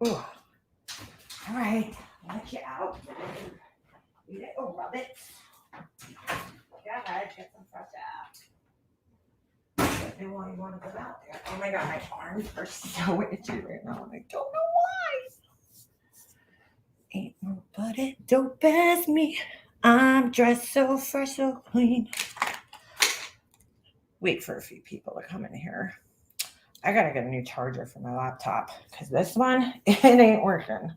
Ooh. All right. Let you out. Eat it or rub it. Go ahead. Get some fresh air. And while you want to go out there. Oh my god, my arms are so itchy right now. And I don't know why. Ain't nobody dope as me. I'm dressed so fresh, so clean. Wait for a few people to come in here. I gotta get a new charger for my laptop because this one, it ain't working.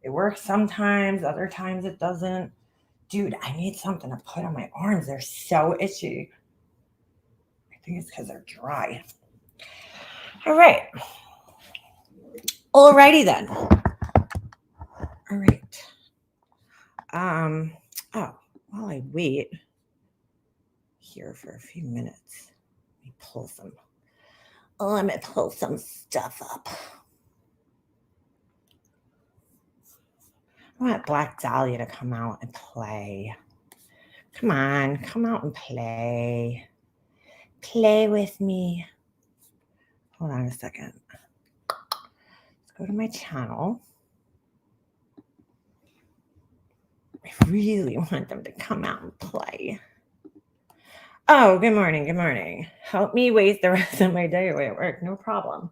It works sometimes, other times it doesn't. Dude, I need something to put on my arms. They're so itchy. I think it's because they're dry. All right. Alrighty then. All right. Oh, while I wait here for a few minutes, let me pull some. Let me pull some stuff up. I want Black Dahlia to come out and play. Come on, come out and play. Play with me. Hold on a second. Let's go to my channel. I really want them to come out and play. Oh, good morning, good morning. Help me waste the rest of my day away at work. No problem.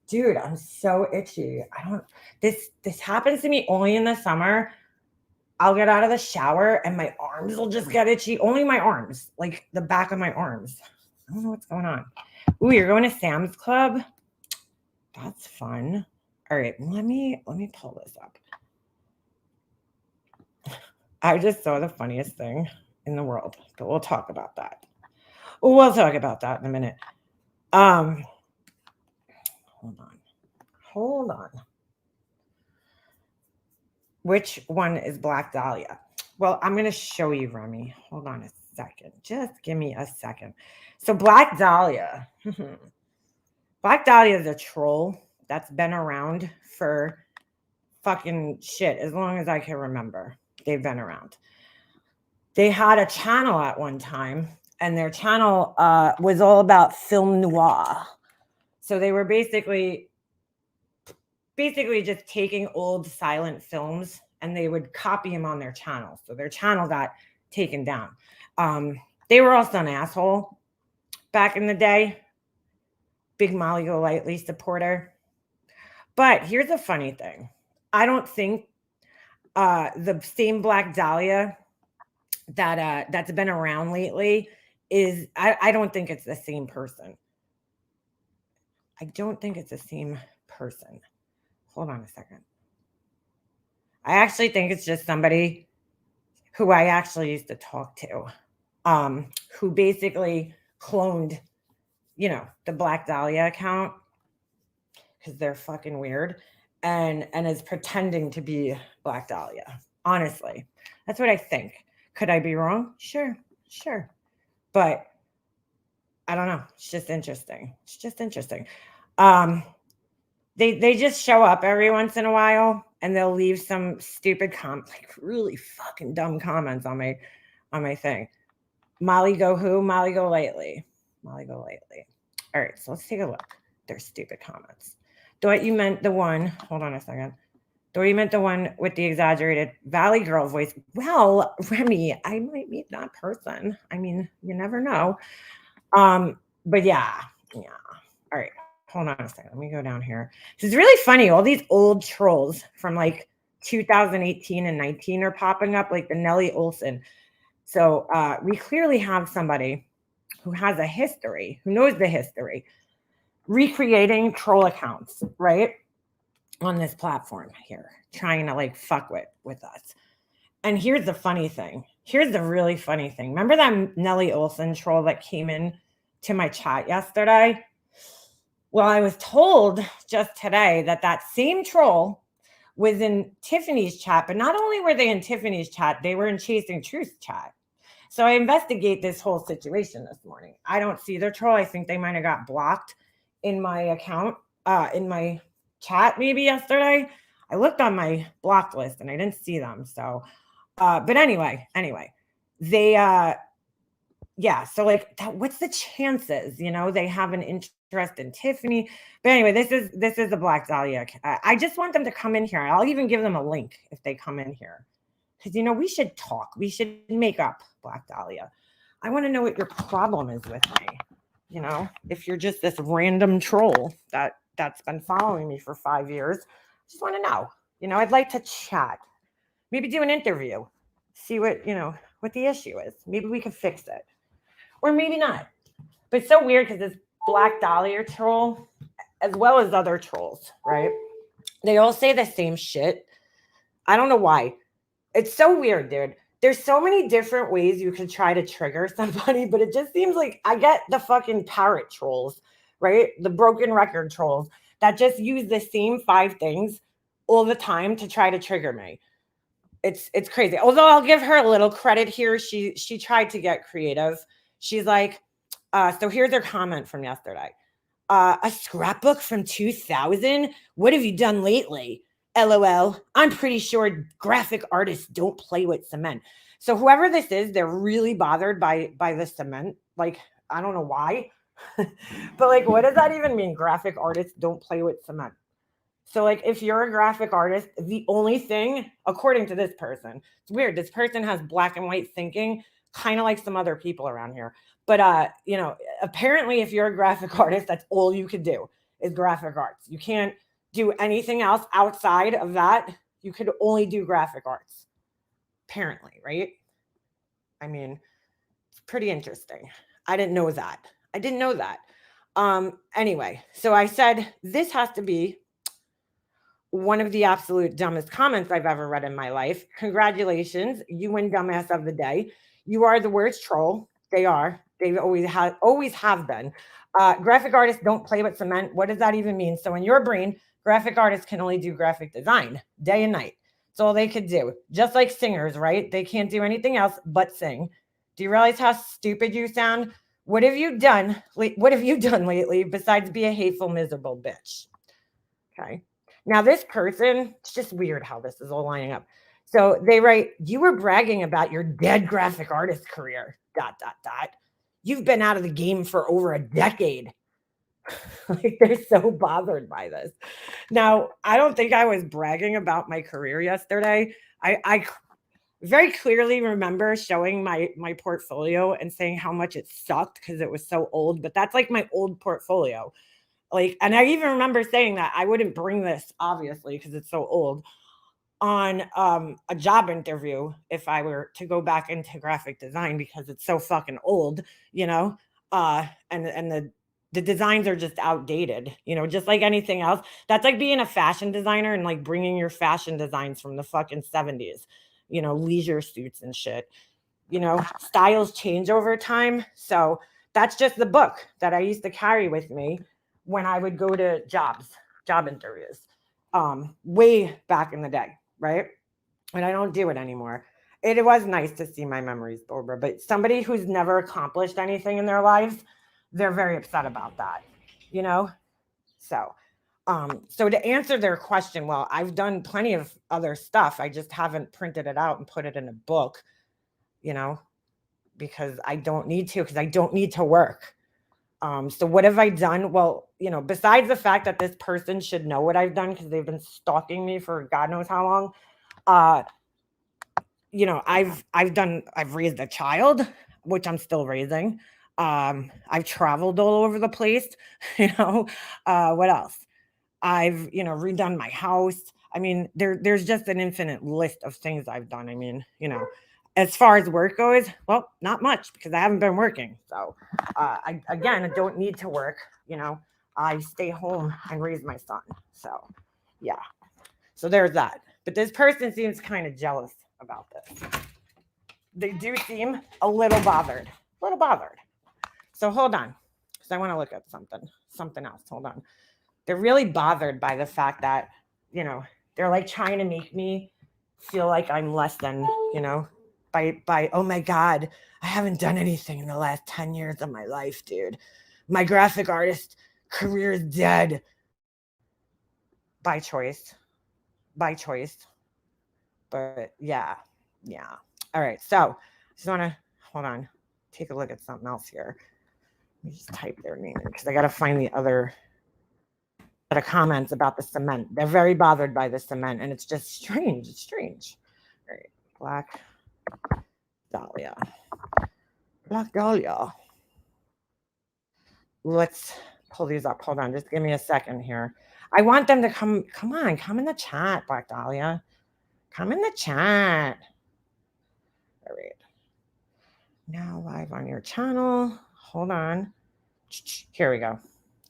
Dude, I'm so itchy. This happens to me only in the summer. I'll get out of the shower and my arms will just get itchy. Only my arms, like the back of my arms. I don't know what's going on. Ooh, you're going to Sam's Club? That's fun. All right, let me pull this up. I just saw the funniest thing in the world, but we'll talk about that. We'll talk about that in a minute. Hold on. Which one is Black Dahlia? Well, I'm going to show you, Remy. Hold on a second. Just give me a second. So Black Dahlia. Black Dahlia is a troll that's been around for fucking shit as long as I can remember. They've been around. They had a channel at one time, and their channel was all about film noir. So they were basically just taking old silent films and they would copy them on their channel. So their channel got taken down. They were also an asshole back in the day. Big Molly Golightly supporter. But here's a funny thing. I don't think the same Black Dahlia that's been around lately is I don't think it's the same person. I don't think it's the same person. Hold on a second. I actually think it's just somebody who I actually used to talk to, who basically cloned, the Black Dahlia account because they're fucking weird and is pretending to be Black Dahlia. Honestly, that's what I think. Could I be wrong? Sure. But I don't know. It's just interesting. They just show up every once in a while and they'll leave some stupid like really fucking dumb comments on my thing. Molly go who? Molly go lately. All right, so let's take a look. Their stupid comments. Thought you meant the one. Hold on a second. Thought you meant the one with the exaggerated Valley Girl voice. Well, Remy, I might meet that person. I mean, you never know. But yeah. All right. Hold on a second. Let me go down here. This is really funny. All these old trolls from like 2018 and 19 are popping up, like the Nellie Olson. So we clearly have somebody who has a history, who knows the history, recreating troll accounts, right? On this platform here, trying to like fuck with us. And here's the funny thing. Here's the really funny thing. Remember that Nellie Olson troll that came in to my chat yesterday? Well, I was told just today that same troll was in Tiffany's chat, but not only were they in Tiffany's chat, they were in Chasing Truth chat. So I investigate this whole situation this morning. I don't see their troll. I think they might have got blocked in my account, in my chat maybe yesterday. I looked on my blocked list and I didn't see them. So, but anyway, they, yeah. So like, what's the chances? They have an interest interest in Tiffany. But anyway, this is the Black Dahlia. I just want them to come in here. I'll even give them a link if they come in here. Because, we should talk. We should make up, Black Dahlia. I want to know what your problem is with me. If you're just this random troll that's been following me for 5 years, I just want to know. I'd like to chat. Maybe do an interview. See what the issue is. Maybe we could fix it. Or maybe not. But it's so weird because this Black Dahlia troll, as well as other trolls, right? They all say the same shit. I don't know why. It's so weird, dude. There's so many different ways you could try to trigger somebody, but it just seems like I get the fucking parrot trolls, right? The broken record trolls that just use the same 5 things all the time to try to trigger me. It's crazy. Although I'll give her a little credit here. She tried to get creative. She's like, so here's her comment from yesterday. A scrapbook from 2000? What have you done lately? LOL. I'm pretty sure graphic artists don't play with cement. So whoever this is, they're really bothered by the cement. Like, I don't know why. But like, what does that even mean? Graphic artists don't play with cement. So like, if you're a graphic artist, the only thing, according to this person, it's weird. This person has black and white thinking, kind of like some other people around here. But, apparently if you're a graphic artist, that's all you could do is graphic arts. You can't do anything else outside of that. You could only do graphic arts, apparently, right? I mean, it's pretty interesting. I didn't know that. Anyway, so I said, this has to be one of the absolute dumbest comments I've ever read in my life. Congratulations, you win dumbass of the day. You are the worst troll. They are. They always have been. Graphic artists don't play with cement. What does that even mean? So in your brain, graphic artists can only do graphic design day and night. That's all they could do. Just like singers, right? They can't do anything else but sing. Do you realize how stupid you sound? What have you done lately besides be a hateful, miserable bitch? Okay. Now this person, it's just weird how this is all lining up. So they write, you were bragging about your dead graphic artist career, ... You've been out of the game for over a decade. Like, they're so bothered by this. Now, I don't think I was bragging about my career yesterday. I very clearly remember showing my portfolio and saying how much it sucked because it was so old, but that's like my old portfolio. Like, and I even remember saying that I wouldn't bring this, obviously, because it's so old, on a job interview if I were to go back into graphic design because it's so fucking old, and the designs are just outdated, just like anything else. That's like being a fashion designer and like bringing your fashion designs from the fucking 70s, leisure suits and shit. Styles change over time. So that's just the book that I used to carry with me when I would go to job interviews, way back in the day, right? And I don't do it anymore. It was nice to see my memories over, but somebody who's never accomplished anything in their lives, they're very upset about that, So, so to answer their question, well, I've done plenty of other stuff. I just haven't printed it out and put it in a book, because I don't need to, because I don't need to work. So what have I done? Well, besides the fact that this person should know what I've done because they've been stalking me for God knows how long. I've raised a child, which I'm still raising. I've traveled all over the place, what else? I've, redone my house. I mean, there's just an infinite list of things I've done. I mean, as far as work goes, well, not much because I haven't been working. So, I don't need to work. I stay home and raise my son. So, yeah. So there's that. But this person seems kind of jealous about this. They do seem a little bothered. So hold on, because I want to look at something else. Hold on. They're really bothered by the fact that, they're like trying to make me feel like I'm less than, by, oh my God, I haven't done anything in the last 10 years of my life, dude. My graphic artist career is dead. By choice. But yeah. All right. So just want to hold on, take a look at something else here. me just type their name in because I got to find the other set of comments about the cement. They're very bothered by the cement, and it's just strange. It's strange. All right, Black Dahlia. Black Dahlia. Let's pull these up. Hold on. Just give me a second here. I want them to come. Come on. Come in the chat, Black Dahlia. Come in the chat. All right. Now live on your channel. Hold on. Here we go.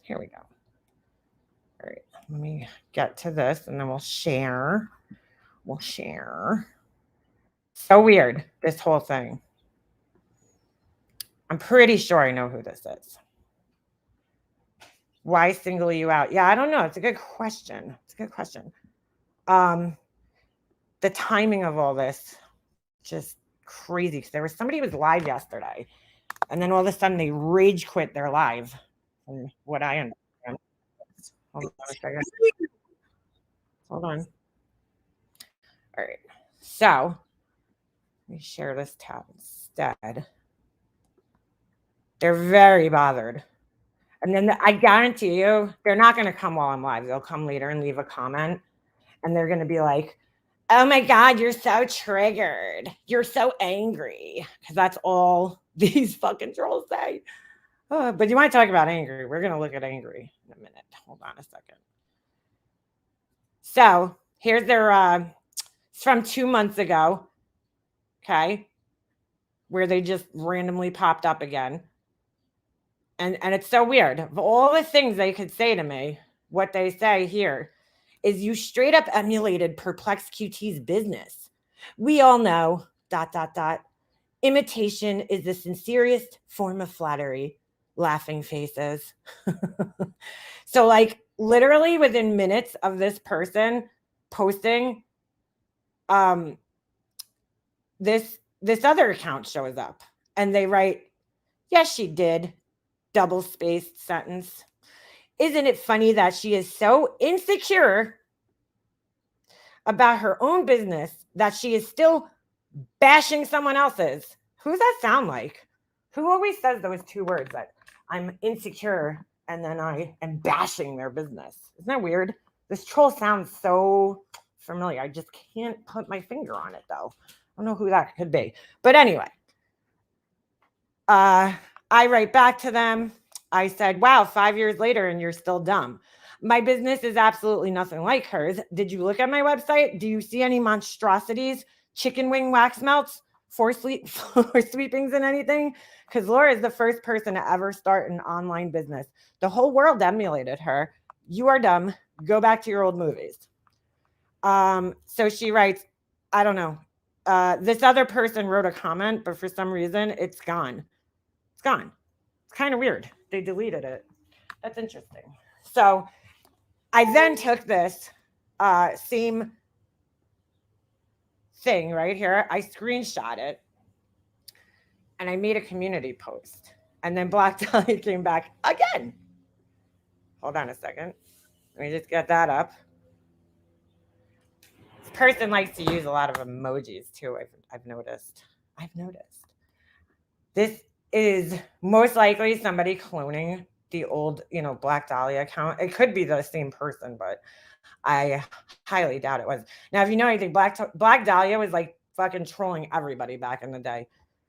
Here we go. All right. Let me get to this and then we'll share. We'll share. So weird, this whole thing. I'm pretty sure I know who this is. Why single you out? Yeah, I don't know. It's a good question. It's a good question. The timing of all this, just crazy. There was somebody who was live yesterday, and then all of a sudden they rage quit their live. From what I understand. Hold on a second. Hold on. All right. So let me share this tab instead. They're very bothered. And then I guarantee you, they're not going to come while I'm live. They'll come later and leave a comment. And they're going to be like, oh my God, you're so triggered. You're so angry. Because that's all these fucking trolls say. But you want to talk about angry. We're going to look at angry in a minute. Hold on a second. So here's their, it's from 2 months ago. Okay. Where they just randomly popped up again. And it's so weird. Of all the things they could say to me, what they say here is you straight up emulated Perplex QT's business. We all know, ... Imitation is the sincerest form of flattery. Laughing faces. So like literally within minutes of this person posting, this other account shows up and they write, yes, she did. Double spaced sentence. Isn't it funny that she is so insecure about her own business that she is still bashing someone else's? Who does that sound like? Who always says those 2 words, that I'm insecure and then I am bashing their business? Isn't that weird? This troll sounds so familiar. I just can't put my finger on it though. I don't know who that could be. But anyway, I write back to them. I said, wow, 5 years later and you're still dumb. My business is absolutely nothing like hers. Did you look at my website? Do you see any monstrosities, chicken wing wax melts, floor sweepings and anything? Because Laura is the first person to ever start an online business. The whole world emulated her. You are dumb. Go back to your old movies. So she writes, I don't know. This other person wrote a comment, but for some reason it's gone. It's gone. It's kind of weird. They deleted it. That's interesting. So I then took this same thing right here. I screenshot it and I made a community post. And then Black Dahlia came back again. Hold on a second. Let me just get that up. This person likes to use a lot of emojis too. I've noticed. This is most likely somebody cloning the old, Black Dahlia account. It could be the same person, but I highly doubt it was. Now, if you know anything, Black Dahlia was like fucking trolling everybody back in the day.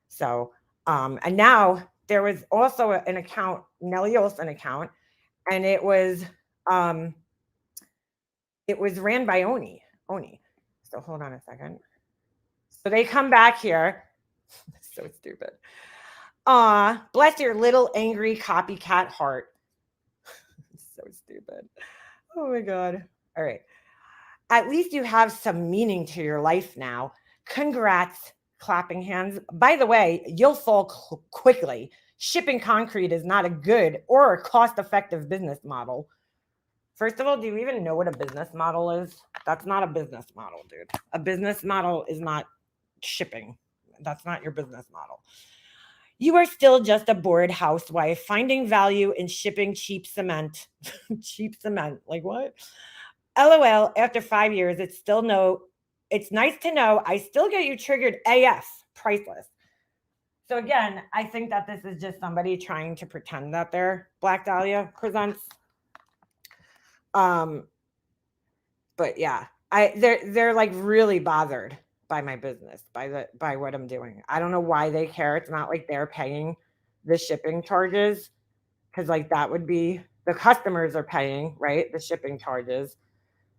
So, and now there was also an account, Nellie Olson account, and it was ran by Oni. So hold on a second. So they come back here. So stupid. Bless your little angry copycat heart. So stupid. Oh my God. All right. At least you have some meaning to your life now. Congrats, clapping hands. By the way, you'll fall quickly. Shipping concrete is not a good or a cost-effective business model. First of all, do you even know what a business model is? That's not a business model, dude. A business model is not shipping. That's not your business model. You are still just a bored housewife finding value in shipping cheap cement. Cheap cement. Like what? LOL, after 5 years, it's nice to know I still get you triggered AF. Priceless. So again, I think that this is just somebody trying to pretend that they're Black Dahlia Presents. But yeah, they're like really bothered by my business, by what I'm doing. I don't know why they care. It's not like they're paying the shipping charges, because like that would be the customers are paying, right? The shipping charges.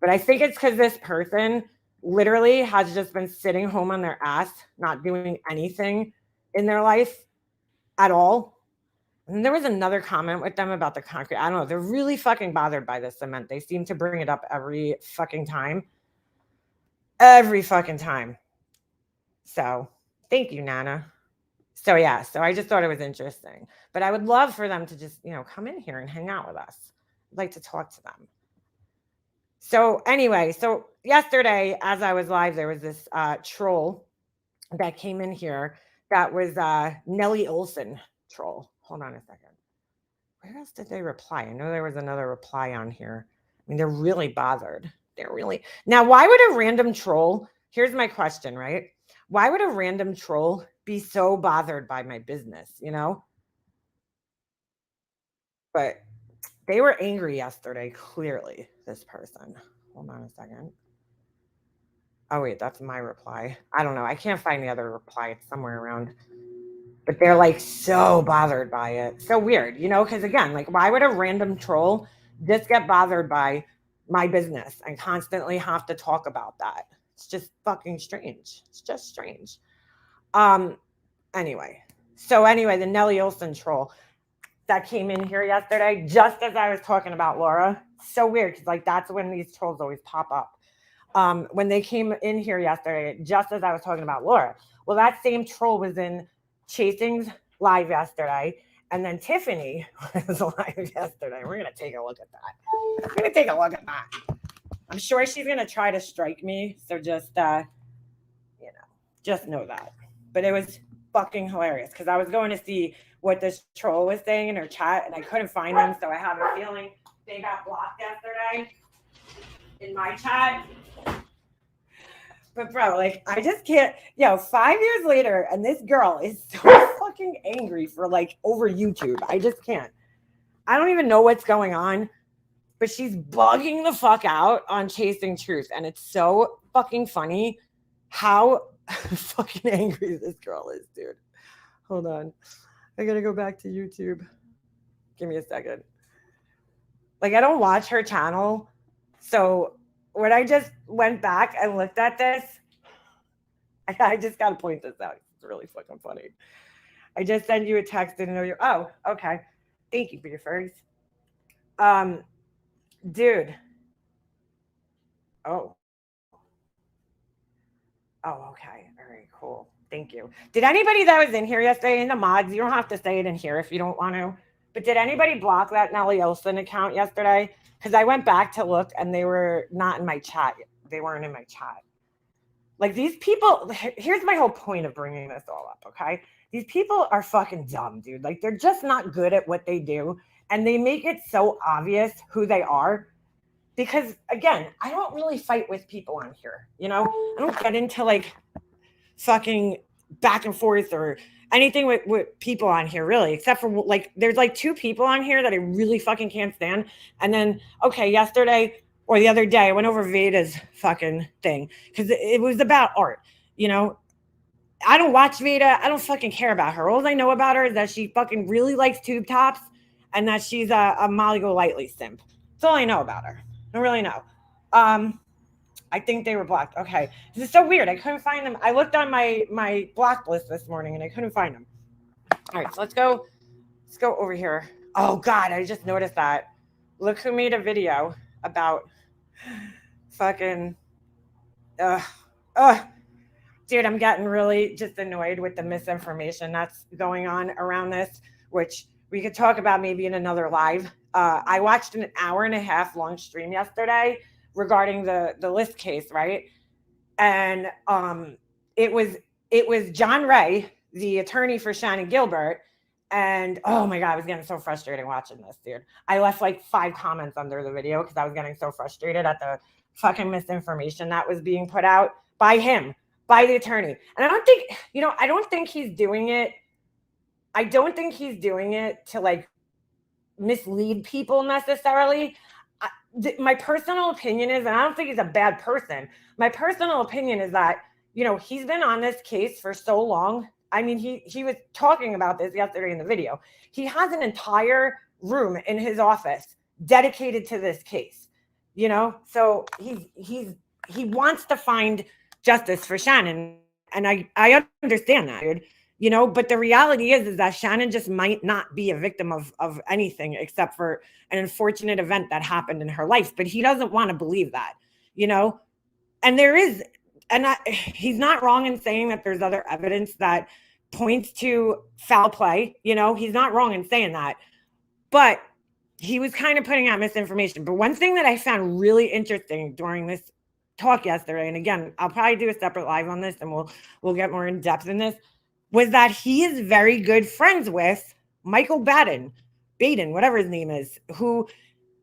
But I think it's because this person literally has just been sitting home on their ass, not doing anything in their life at all. And there was another comment with them about the concrete. I don't know. They're really fucking bothered by the cement. They seem to bring it up every fucking time. Every fucking time. So thank you, Nana. So yeah, so I just thought it was interesting. But I would love for them to just, come in here and hang out with us. I'd like to talk to them. So anyway, so yesterday as I was live, there was this troll that came in here that was Nellie Olson troll. Hold on a second. Where else did they reply? I know there was another reply on here. I mean, they're really bothered. They're really now. Why would a random troll? Here's my question, right? Why would a random troll be so bothered by my business? But they were angry yesterday. Clearly, this person. Hold on a second. Oh wait, that's my reply. I don't know. I can't find the other reply. It's somewhere around. But they're like so bothered by it. So weird, because again, like, why would a random troll just get bothered by my business and constantly have to talk about that? It's just fucking strange. It's just strange. Anyway, the Nellie Olson troll that came in here yesterday, just as I was talking about Laura. So weird, because like that's when these trolls always pop up. When they came in here yesterday, just as I was talking about Laura. Well, that same troll was in Chasing's live yesterday, and then Tiffany was live yesterday. We're gonna take a look at that. I'm sure she's gonna try to strike me, so just just know that. But it was fucking hilarious because I was going to see what this troll was saying in her chat, and I couldn't find them, so I have a feeling they got blocked yesterday in my chat. But bro, like, I just can't, 5 years later, and this girl is so fucking angry for like over YouTube. I just can't. I don't even know what's going on, but she's bugging the fuck out on Chasing Truth. And it's so fucking funny how fucking angry this girl is, dude. Hold on. I gotta go back to YouTube. Give me a second. Like, I don't watch her channel. So when I just went back and looked at this, I just got to point this out. It's really fucking funny. I just sent you a text. Didn't know you. Oh, okay. Thank you for your furs. Dude. Oh, okay. All right, cool. Thank you. Did anybody that was in here yesterday in the mods, you don't have to say it in here if you don't want to, but did anybody block that Nellie Olson account yesterday? Because I went back to look and they were not in my chat. They weren't in my chat. Like, these people, here's my whole point of bringing this all up, okay? These people are fucking dumb, dude. Like, they're just not good at what they do. And they make it so obvious who they are. Because, again, I don't really fight with people on here, I don't get into, like, fucking back and forth or anything with people on here, really. Except for, like, there's, like, 2 people on here that I really fucking can't stand. And then, okay, yesterday or the other day, I went over Veda's fucking thing because it was about art. I don't watch Veda. I don't fucking care about her. All I know about her is that she fucking really likes tube tops and that she's a Molly Golightly simp. That's all I know about her. I don't really know. I think they were blocked. Okay. This is so weird. I couldn't find them. I looked on my blocked list this morning and I couldn't find them. All right, so let's go over here. Oh God, I just noticed that. Look who made a video about fucking dude, I'm getting really just annoyed with the misinformation that's going on around this, which we could talk about maybe in another live. I watched an 1.5 hour long stream yesterday regarding the list case, right? And it was John Ray, the attorney for Shannon Gilbert. And oh my God, I was getting so frustrated watching this, dude. I left like 5 comments under the video because I was getting so frustrated at the fucking misinformation that was being put out by him, by the attorney. And I don't think he's doing it I don't think he's doing it to like mislead people necessarily. My personal opinion is, and I don't think he's a bad person. My personal opinion is that, you know, he's been on this case for so long. I mean, he was talking about this yesterday in the video. He has an entire room in his office dedicated to this case, you know? So he wants to find justice for Shannon. And I understand that, dude. You know, but the reality is that Shannon just might not be a victim of anything except for an unfortunate event that happened in her life. But he doesn't want to believe that, you know? And there is, he's not wrong in saying that there's other evidence that points to foul play. You know, he's not wrong in saying that. But he was kind of putting out misinformation. But one thing that I found really interesting during this talk yesterday, and again, I'll probably do a separate live on this and we'll get more in depth in this, was that he is very good friends with Michael Baden, whatever his name is, who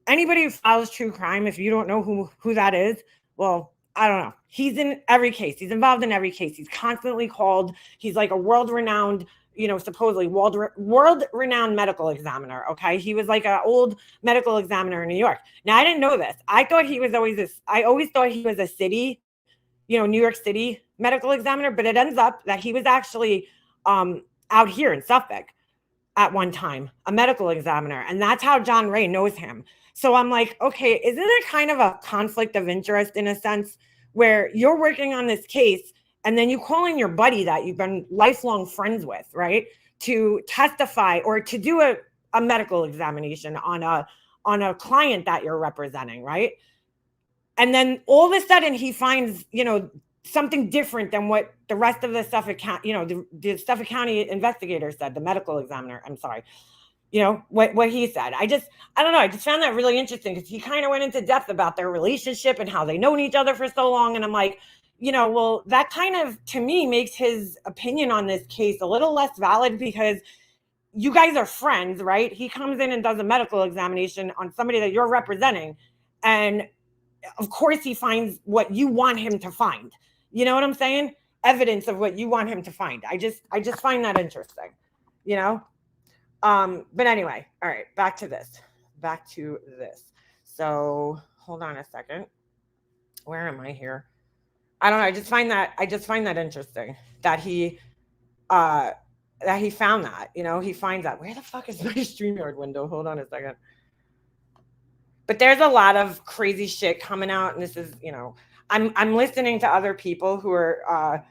anybody who follows true crime, if you don't know who that is, well, I don't know. He's in every case. He's involved in every case. He's constantly called. He's like a world-renowned, you know, supposedly world-renowned medical examiner, okay? He was like an old medical examiner in New York. Now, I didn't know this. I always thought he was a city, you know, New York City medical examiner, but it ends up that he was actually out here in Suffolk at one time, a medical examiner. And that's how John Ray knows him. So I'm like, okay, isn't it kind of a conflict of interest in a sense where you're working on this case and then you call in your buddy that you've been lifelong friends with, right, to testify or to do a medical examination on a client that you're representing, right? And then all of a sudden he finds, you know, something different than what the rest of the Suffolk County, you know, the Suffolk County investigator said, the medical examiner, I'm sorry, you know, what he said. I don't know. I just found that really interesting because he kind of went into depth about their relationship and how they known each other for so long. And I'm like, you know, well, that kind of, to me, makes his opinion on this case a little less valid because you guys are friends, right? He comes in and does a medical examination on somebody that you're representing. And of course he finds what you want him to find. You know what I'm saying? Evidence of what you want him to find. I just find that interesting, you know? But anyway, all right, back to this. So hold on a second. Where am I here? I don't know. I just find that interesting that he found that, you know, he finds that. Where the fuck is my StreamYard window? Hold on a second. But there's a lot of crazy shit coming out, and this is, you know, I'm listening to other people who are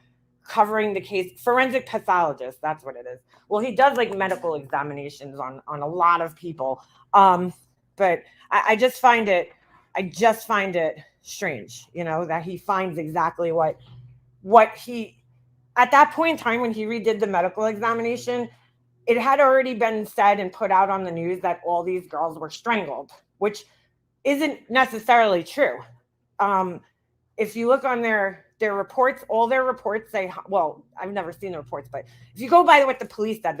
covering the case, forensic pathologist, that's what it is. Well, he does like medical examinations on a lot of people. But I just find it strange, you know, that he finds exactly what he, at that point in time when he redid the medical examination, it had already been said and put out on the news that all these girls were strangled, which isn't necessarily true. If you look on their reports, all their reports say, well, I've never seen the reports, but if you go by what the police said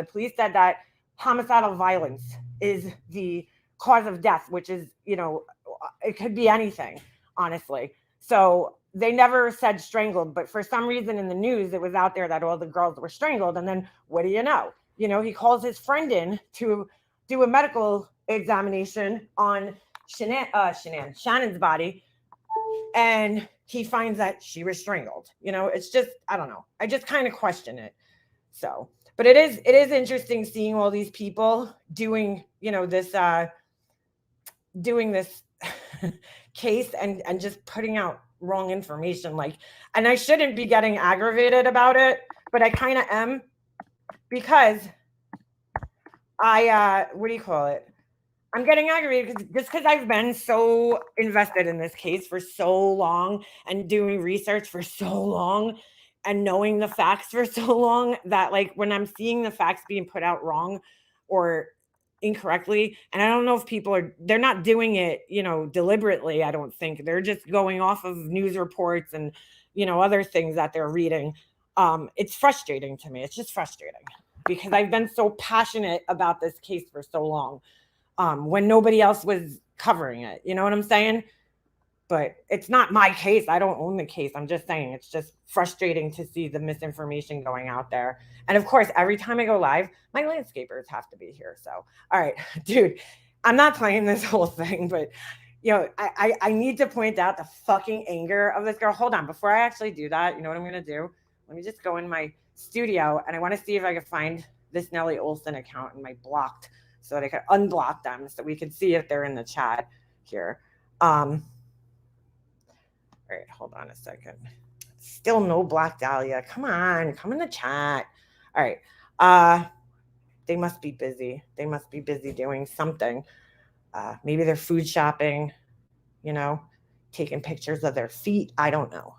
that homicidal violence is the cause of death, which is, you know, it could be anything, honestly. So they never said strangled, but for some reason in the news, it was out there that all the girls were strangled. And then what do you know? You know, he calls his friend in to do a medical examination on Shannon's body, and he finds that she was strangled. You know, it's just, I don't know. I just kind of question it. So, but it is interesting seeing all these people doing, you know, this, doing this case and just putting out wrong information. Like, and I shouldn't be getting aggravated about it, but I kind of am, because what do you call it? I'm getting aggravated because I've been so invested in this case for so long and doing research for so long and knowing the facts for so long that, like, when I'm seeing the facts being put out wrong or incorrectly, and I don't know if they're not doing it, you know, deliberately. I don't think they're just going off of news reports and, you know, other things that they're reading. It's frustrating to me. It's just frustrating because I've been so passionate about this case for so long. When nobody else was covering it. You know what I'm saying? but it's not my case. I don't own the case. I'm just saying it's just frustrating to see the misinformation going out there. And of course, every time I go live, my landscapers have to be here. So, all right, dude, I'm not playing this whole thing, but I need to point out the fucking anger of this girl. Hold on, before I actually do that, you know what I'm gonna do? Let me just go in my studio and I want to see if I can find this Nellie Olson account in my blocked so that I can unblock them so we can see if they're in the chat here. All right, hold on a second. Still no Black Dahlia. Come on, come in the chat. All right. They must be busy. They must be busy doing something. Maybe they're food shopping, taking pictures of their feet. I don't know.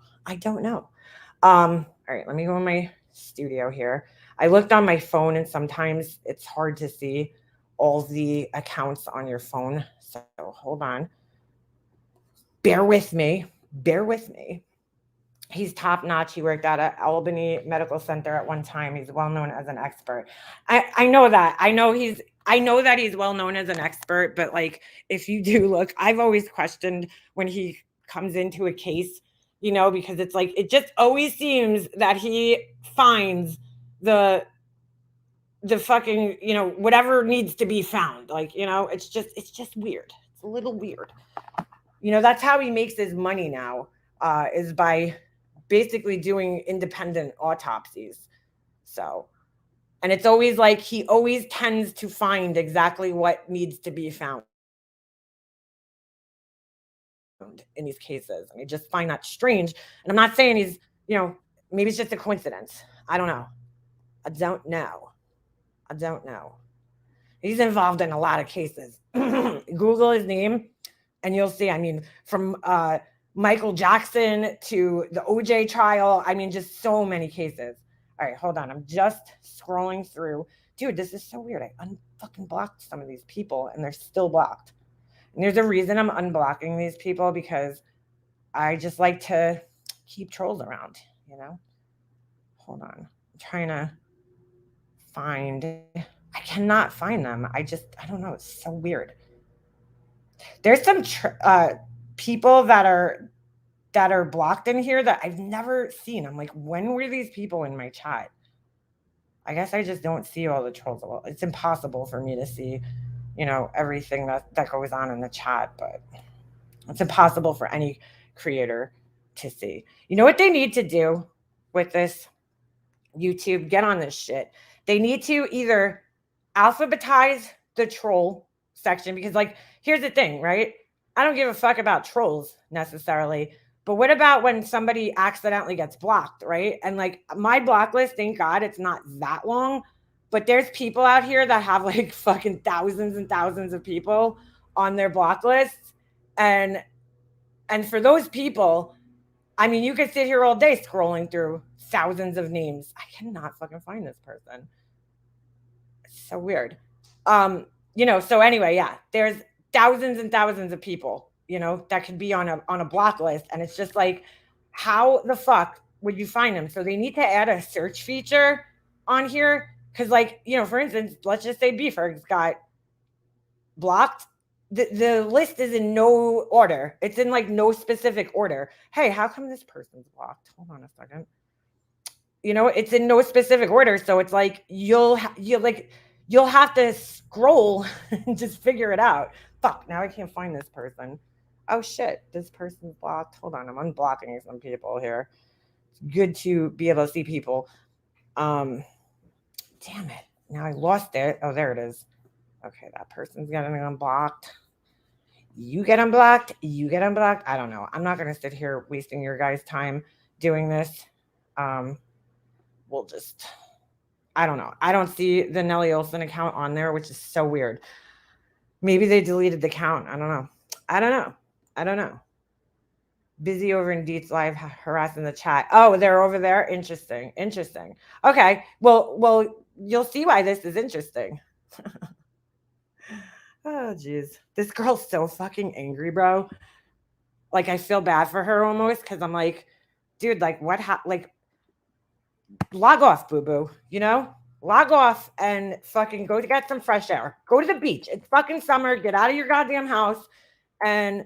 All right, let me go in my studio here. I looked on my phone and sometimes it's hard to see all the accounts on your phone. So hold on. Bear with me. He's top notch. He worked at Albany Medical Center at one time. He's well known as an expert. I know that. I know that he's well known as an expert, but like if you do look, I've always questioned when he comes into a case, because it's like it just always seems that he finds the fucking, whatever needs to be found. Like, it's just weird. It's a little weird. That's how he makes his money now, is by basically doing independent autopsies. So, and it's always like he always tends to find exactly what needs to be found in these cases. And I just find that strange. And I'm not saying he's, maybe it's just a coincidence. I don't know. He's involved in a lot of cases. Google his name and you'll see, I mean, from Michael Jackson to the OJ trial. I mean, just so many cases. All right, hold on. I'm just scrolling through. Dude, this is so weird. I unfucking blocked some of these people and they're still blocked. And there's a reason I'm unblocking these people because I just like to keep trolls around, Hold on. I'm trying to find. I cannot find them. I don't know. It's so weird. There's some people that are blocked in here that I've never seen. I'm like, when were these people in my chat? I guess I just don't see all the trolls. Well, it's impossible for me to see, everything that goes on in the chat, but it's impossible for any creator to see. You know what they need to do with this? YouTube, get on this shit. They need to either alphabetize the troll section because, like, here's the thing, right? I don't give a fuck about trolls necessarily, but what about when somebody accidentally gets blocked, right? And like my block list, thank God it's not that long, but there's people out here that have like fucking thousands and thousands of people on their block lists. And for those people, I mean, you could sit here all day scrolling through thousands of names. I cannot fucking find this person. It's so weird. So anyway, yeah, there's thousands and thousands of people, that could be on a block list. And it's just like, how the fuck would you find them? So they need to add a search feature on here. Cause like, for instance, let's just say Beefer's got blocked. The list is in no order. It's in like no specific order. Hey, how come this person's blocked? Hold on a second. It's in no specific order. So it's like, you'll have to scroll and just figure it out. Fuck, now I can't find this person. Oh shit, this person's blocked. Hold on, I'm unblocking some people here. It's good to be able to see people. Damn it. Now I lost it. Oh, there it is. Okay, that person's getting unblocked. You get unblocked. I don't know. I'm not going to sit here wasting your guys' time doing this. We'll just... I don't know. I don't see the Nellie Olson account on there, which is so weird. Maybe they deleted the account. I don't know. Busy over in Deets Live harassing the chat. Oh, they're over there? Interesting. Okay. Well, you'll see why this is interesting. Oh, geez. This girl's so fucking angry, bro. Like, I feel bad for her almost because I'm like, dude, like, what? Log off, boo-boo, Log off and fucking go to get some fresh air. Go to the beach. It's fucking summer. Get out of your goddamn house and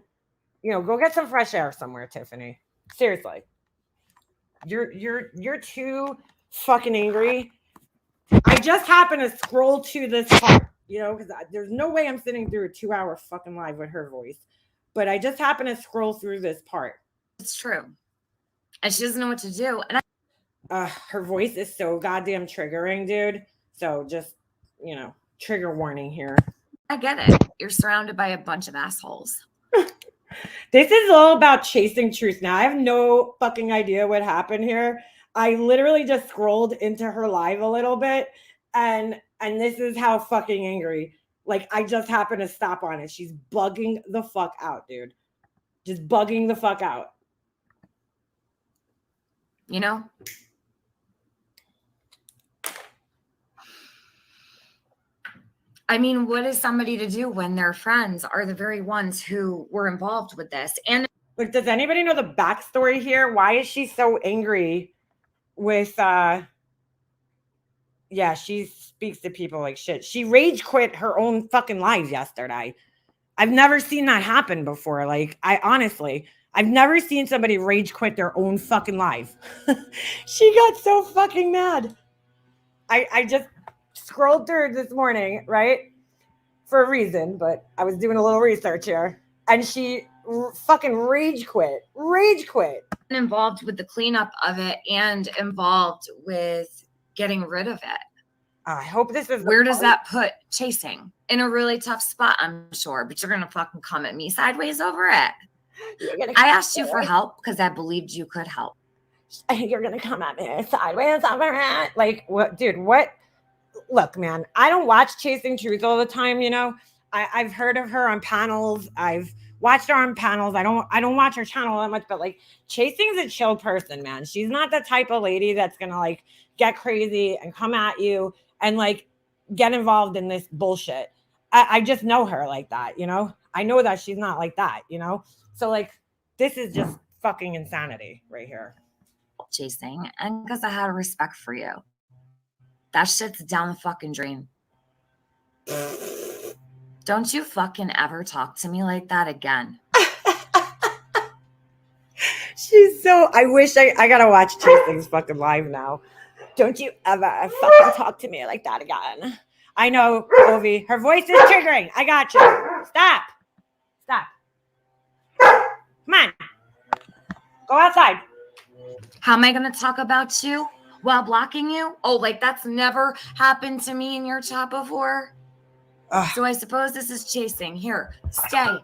Go get some fresh air somewhere, Tiffany. Seriously. You're too fucking angry. I just happened to scroll to this part, because there's no way I'm sitting through a 2-hour fucking live with her voice. But I just happened to scroll through this part. It's true. And she doesn't know what to do. And her voice is so goddamn triggering, dude. So just, trigger warning here. I get it. You're surrounded by a bunch of assholes. This is all about chasing truth now. I have no fucking idea what happened here. I literally just scrolled into her live a little bit, and this is how fucking angry. Like, I just happened to stop on it. She's bugging the fuck out, dude. Just bugging the fuck out. I mean, what is somebody to do when their friends are the very ones who were involved with this? And look, does anybody know the backstory here? Why is she so angry with she speaks to people like shit. She rage quit her own fucking live yesterday. I've never seen that happen before. Like, I've never seen somebody rage quit their own fucking live. She got so fucking mad. I just scrolled through this morning, right? For a reason, but I was doing a little research here. And she fucking rage quit. Involved with the cleanup of it and involved with getting rid of it. I hope this is... Where does that put chasing? In a really tough spot, I'm sure. But you're going to fucking come at me sideways over it. I asked you for help because I believed you could help. You're going to come at me sideways over it. Like, what, dude, what? Look, man, I don't watch Chasing Truth all the time, I've heard of her on panels. I've watched her on panels. I don't watch her channel that much, but like, Chasing's a chill person, man. She's not the type of lady that's going to like get crazy and come at you and like get involved in this bullshit. I just know her like that, I know that she's not like that, So like, this is just fucking insanity right here. Chasing, and because I had a respect for you. That shit's down the fucking drain. Don't you fucking ever talk to me like that again. She's so... I wish I gotta watch Chasing's fucking live now. Don't you ever fucking talk to me like that again. I know, Ovi. Her voice is triggering. I got you. Stop. Come on. Go outside. How am I going to talk about you while blocking you? Oh, like that's never happened to me in your chat before? So I suppose this is chasing. Here,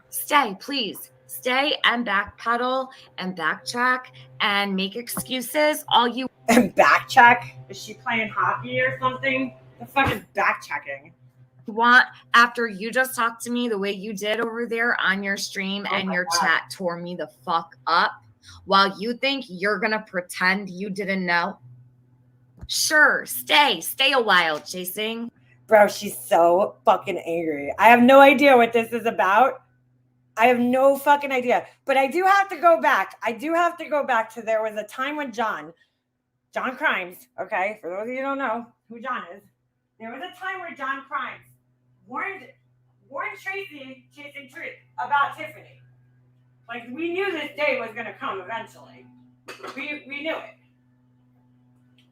stay, please. Stay and backpedal and backtrack and make excuses. All you... And backtrack? Is she playing hockey or something? The fuck is backtracking? Want after you just talked to me the way you did over there on your stream and your chat tore me the fuck up while you think you're gonna pretend you didn't know? Sure, stay a while, Chasing. Bro, she's so fucking angry. I have no idea what this is about. I have no fucking idea. But I do have to go back. To there was a time when John Crimes, okay, for those of you who don't know who John is, there was a time where John Crimes warned Tracy, Chasing Truth, about Tiffany. Like, we knew this day was going to come eventually. We knew it.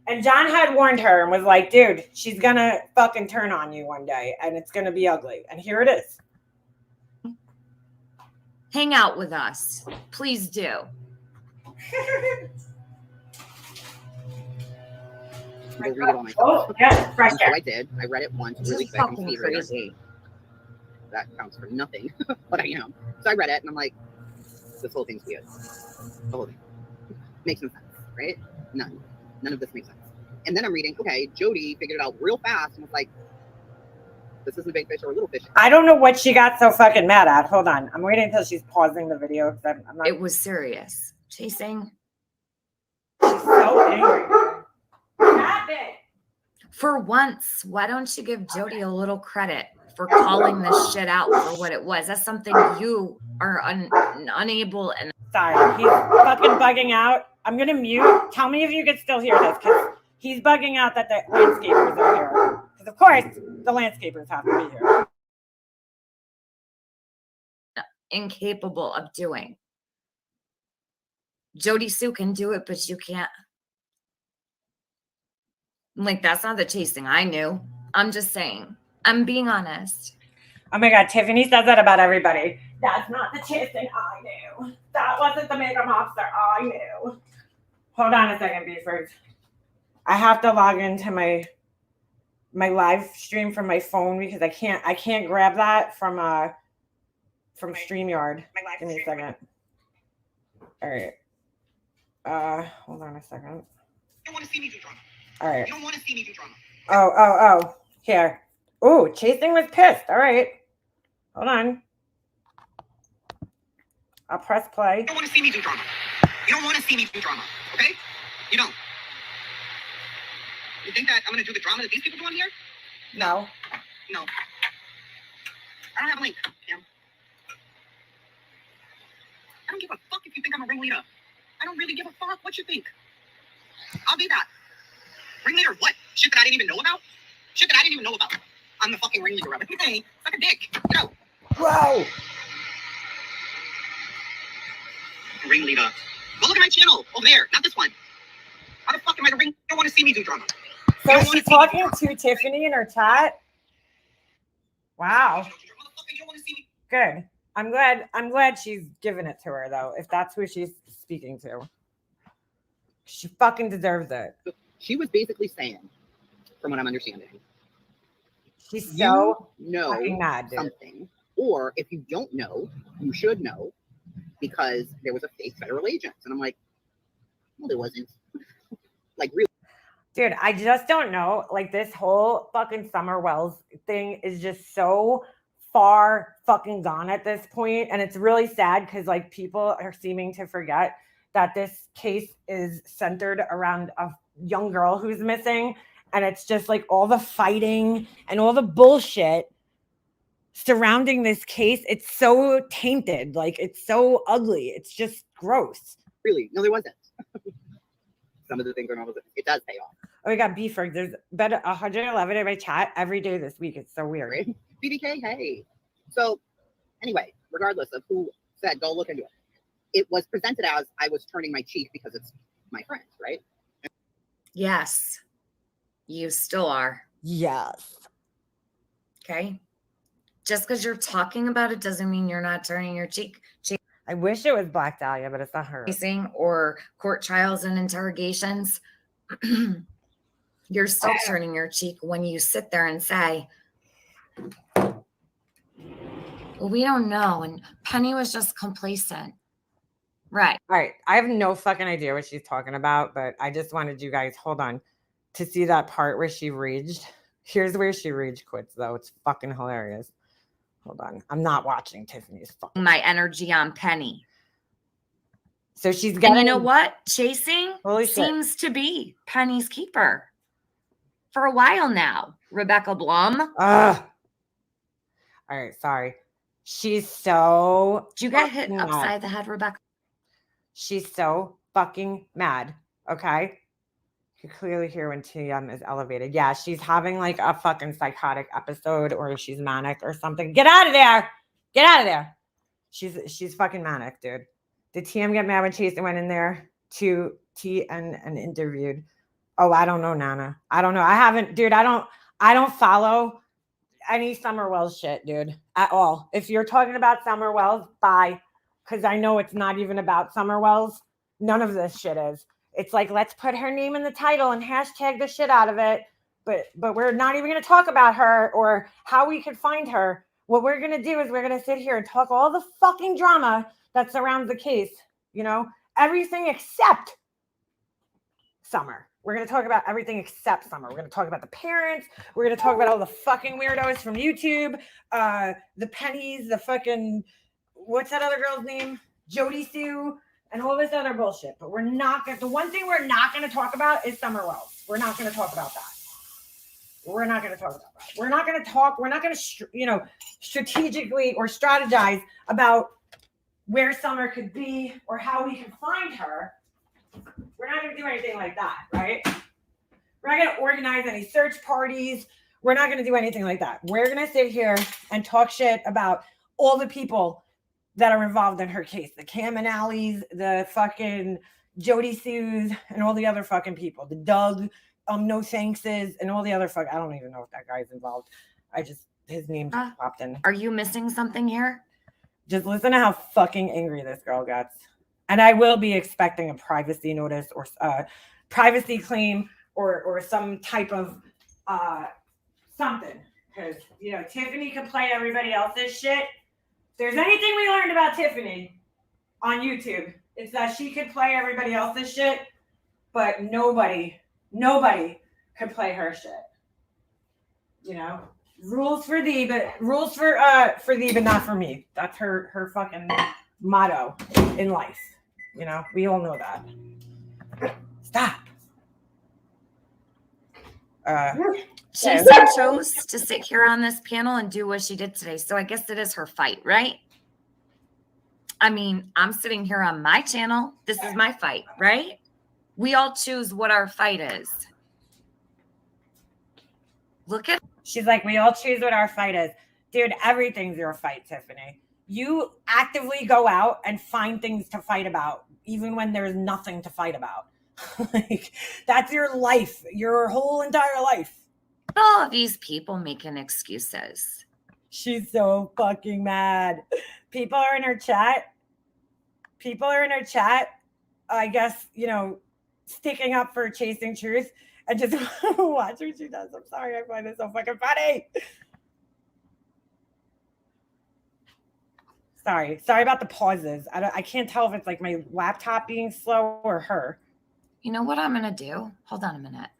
And John had warned her and was like, dude, she's going to fucking turn on you one day, and it's going to be ugly. And here it is. Hang out with us. Please do. Go read it on my phone. Oh, yeah, fresh air. So I did. I read it once really quick. Fucking crazy. That counts for nothing, but I am. So I read it and I'm like, this whole thing's weird. The whole thing makes no sense, right? None of this makes sense. And then I'm reading, okay, Jody figured it out real fast and was like, this isn't a big fish or a little fish. I don't know what she got so fucking mad at. Hold on. I'm waiting until she's pausing the video. Because I'm not... It was serious. Chasing. She's so angry. Stop it. For once, why don't you give Jody a little credit for calling this shit out for what it was? That's something you are unable and... Sorry, he's fucking bugging out. I'm going to mute. Tell me if you can still hear this, because he's bugging out that the landscapers are here. Because, of course, the landscapers have to be here. incapable of doing. Jody Sue can do it, but you can't. Like, that's not the chasing I knew. I'm just saying. I'm being honest. Oh my God, Tiffany says that about everybody. That's not the chasing I knew. That wasn't the makeup officer I knew. Hold on a second, Beefers. I have to log into my live stream from my phone because I can't grab that from StreamYard. Give me a second. All right. Hold on a second. You don't want to see me do drama. All right. You don't want to see me do drama. Oh. Here. Oh, chasing was pissed. All right. Hold on. I'll press play. You don't want to see me do drama. You don't want to see me do drama. Okay? You don't. You think that I'm going to do the drama that these people do on here? No. No. I don't have a link, Cam. I don't give a fuck if you think I'm a ringleader. I don't really give a fuck what you think. I'll be that. Ringleader of what? Shit that I didn't even know about? Shit that I didn't even know about. I'm the fucking ringleader of it. Hey, suck a dick. Get out. Whoa. Ringleader. Go look at my channel over there, not this one. How the fuck am I the ring? You don't want to see me do drama. So she's talking to Tiffany in her chat. Wow. You don't want to see me. Good. I'm glad she's giving it to her though, if that's who she's speaking to. She fucking deserves it. She was basically saying, from what I'm understanding, she's so know fucking mad, dude. something, or if you don't know, you should know, because there was a fake federal agent. And I'm like, well, there wasn't. Like, really? Dude, I just don't know. Like, this whole fucking Summer Wells thing is just so far fucking gone at this point. And it's really sad because, like, people are seeming to forget that this case is centered around a young girl who's missing. And it's just like all the fighting and all the bullshit surrounding this case. It's so tainted. Like, it's so ugly. It's just gross. Really? No, there wasn't. Some of the things are not. It does pay off. Oh, we got Beefer. There's been 111 in my chat every day this week. It's so weird. Right? BDK, hey. So, anyway, regardless of who said, go look into it. It was presented as I was turning my cheek because it's my friend, right? Yes. You still are. Yes. Okay. Just because you're talking about it doesn't mean you're not turning your cheek. I wish it was Black Dahlia, but it's not her. Chasing or court trials and interrogations. You're still turning your cheek when you sit there and say, well, we don't know. And Penny was just complacent. Right. All right. I have no fucking idea what she's talking about, but I just wanted you guys, hold on, to see that part where she raged. Here's where she rage quits, though. It's fucking hilarious. Hold on. I'm not watching Tiffany's fucking. My energy on Penny. So she's getting. And you know what? Chasing seems to be Penny's keeper for a while now. Rebecca Blum. Ugh. All right. Sorry. She's so. Did you get hit upside the head, Rebecca? She's so fucking mad. Okay. You can clearly hear when TM is elevated. Yeah, she's having like a fucking psychotic episode or she's manic or something. Get out of there. Get out of there. She's fucking manic, dude. Did TM get mad when Chase went in there to T and interviewed? Oh, I don't know, Nana. I don't know. I haven't, dude. I don't follow any Summer Wells shit, dude, at all. If you're talking about Summer Wells, bye. Because I know it's not even about Summer Wells. None of this shit is. It's like, let's put her name in the title and hashtag the shit out of it. But we're not even going to talk about her or how we could find her. What we're going to do is we're going to sit here and talk all the fucking drama that surrounds the case. You know, everything except Summer. We're going to talk about everything except Summer. We're going to talk about the parents. We're going to talk about all the fucking weirdos from YouTube. The Pennies, the fucking, what's that other girl's name? Jody Sue. And all this other bullshit. But we're not going to, the one thing we're not going to talk about is Summer Wells. We're not going to talk about that. We're not going to talk about that. We're not going to strategically or strategize about where Summer could be or how we can find her. We're not going to do anything like that, right? We're not going to organize any search parties. We're not going to do anything like that. We're going to sit here and talk shit about all the people that are involved in her case. The Cam and Alleys, the fucking Jody Sues, and all the other fucking people. The Doug, No Thankses, and all the other I don't even know if that guy's involved. His name just popped in. Are you missing something here? Just listen to how fucking angry this girl gets. And I will be expecting a privacy notice or privacy claim or some type of something. Because, you know, Tiffany can play everybody else's shit. If there's anything we learned about Tiffany on YouTube, it's that she could play everybody else's shit, but nobody could play her shit. You know? Rules for thee, but not for me. That's her fucking motto in life. You know, we all know that. Stop. Jason chose to sit here on this panel and do what she did today. So I guess it is her fight, right? I mean, I'm sitting here on my channel. This is my fight, right? We all choose what our fight is. Look at. She's like, we all choose what our fight is. Dude, everything's your fight, Tiffany. You actively go out and find things to fight about, even when there's nothing to fight about. Like, that's your life, your whole entire life. All of these people making excuses. She's so fucking mad. People are in her chat. I guess, you know, sticking up for chasing truth. And just watch what she does. I'm sorry, I find it so fucking funny. Sorry about the pauses. I can't tell if it's like my laptop being slow or her. You know what I'm gonna do? Hold on a minute.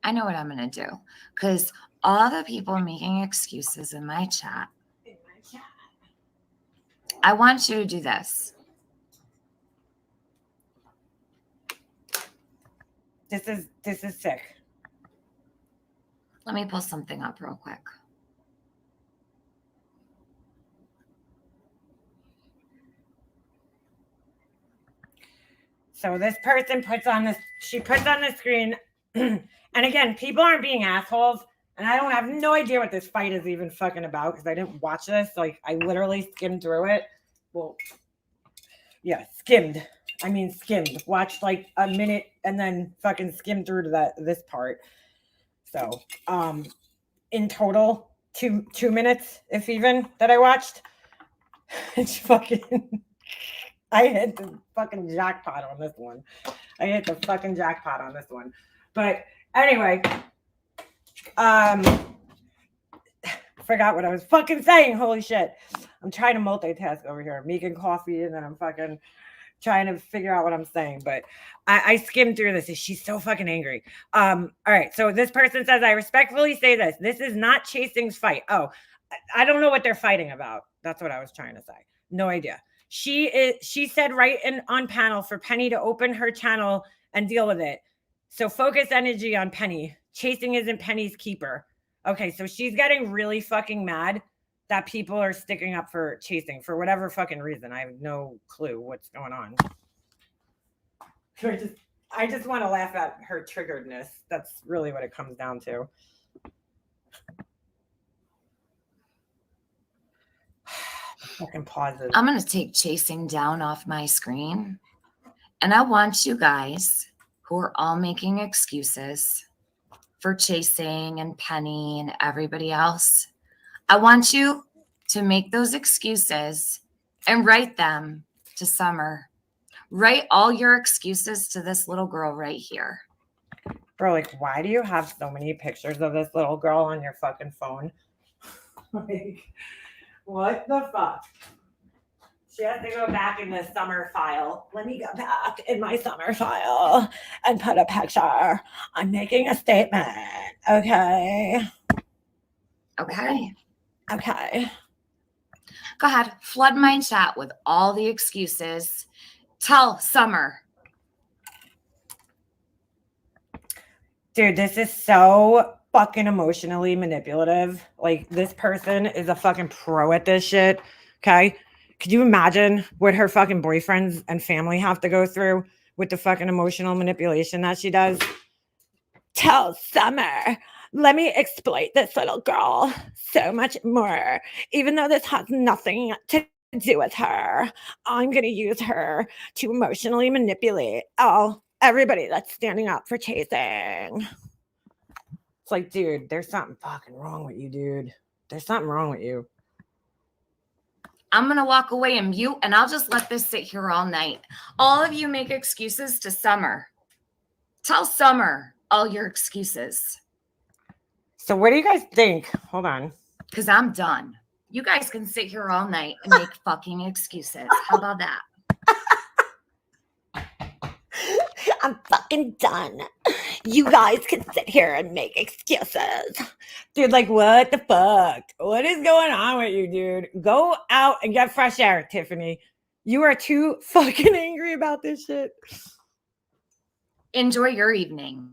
I know what I'm gonna do, because all the people making excuses in my chat. I want you to do this. This is sick. Let me pull something up real quick. So this person puts on the screen, and again, people aren't being assholes, and I don't have no idea what this fight is even fucking about because I didn't watch this. Like, I literally skimmed through it. Well, yeah, skimmed. Watched like a minute and then fucking skimmed through to this part. So, in total, two minutes, if even, that I watched. It's fucking. I hit the fucking jackpot on this one. But anyway, forgot what I was fucking saying. Holy shit. I'm trying to multitask over here. I'm making coffee and then I'm fucking trying to figure out what I'm saying. But I skimmed through this. She's so fucking angry. All right. So this person says, I respectfully say this. This is not Chasing's fight. Oh, I don't know what they're fighting about. That's what I was trying to say. No idea. She said right on panel for Penny to open her channel and deal with it. So focus energy on Penny. Chasing isn't Penny's keeper. Okay, so she's getting really fucking mad that people are sticking up for Chasing for whatever fucking reason. I have no clue what's going on. I just want to laugh at her triggeredness. That's really what it comes down to. Fucking pauses. I'm going to take Chasing down off my screen. And I want you guys who are all making excuses for Chasing and Penny and everybody else, I want you to make those excuses and write them to Summer. Write all your excuses to this little girl right here. Bro, like, why do you have so many pictures of this little girl on your fucking phone? Like, what the fuck? She has to go back in the Summer file. Let me go back in my Summer file and put a picture. I'm making a statement. Okay. Okay. Okay. Go ahead. Flood my chat with all the excuses. Tell Summer. Dude, this is so fucking emotionally manipulative. Like, this person is a fucking pro at this shit. Okay. Could you imagine what her fucking boyfriends and family have to go through with the fucking emotional manipulation that she does? Tell Summer, let me exploit this little girl so much more, even though this has nothing to do with her. I'm going to use her to emotionally manipulate everybody that's standing up for chasing. It's like, dude, there's something fucking wrong with you, dude. There's something wrong with you. I'm going to walk away and mute, and I'll just let this sit here all night. All of you make excuses to Summer. Tell Summer all your excuses. So what do you guys think? Hold on. Because I'm done. You guys can sit here all night and make fucking excuses. How about that? I'm fucking done. You guys can sit here and make excuses. Dude, like, what the fuck? What is going on with you, dude? Go out and get fresh air, Tiffany. You are too fucking angry about this shit. Enjoy your evening.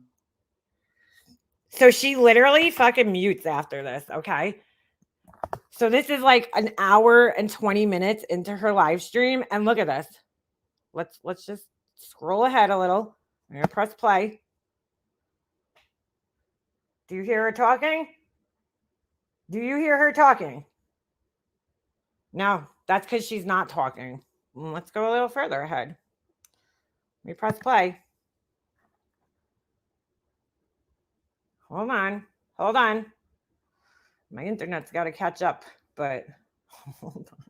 So she literally fucking mutes after this, okay? So this is like an hour and 20 minutes into her live stream. And look at this. Let's just scroll ahead a little. I'm going to press play. Do you hear her talking? Do you hear her talking? No, that's because she's not talking. Let's go a little further ahead. Let me press play. Hold on. Hold on. My internet's got to catch up, but hold on.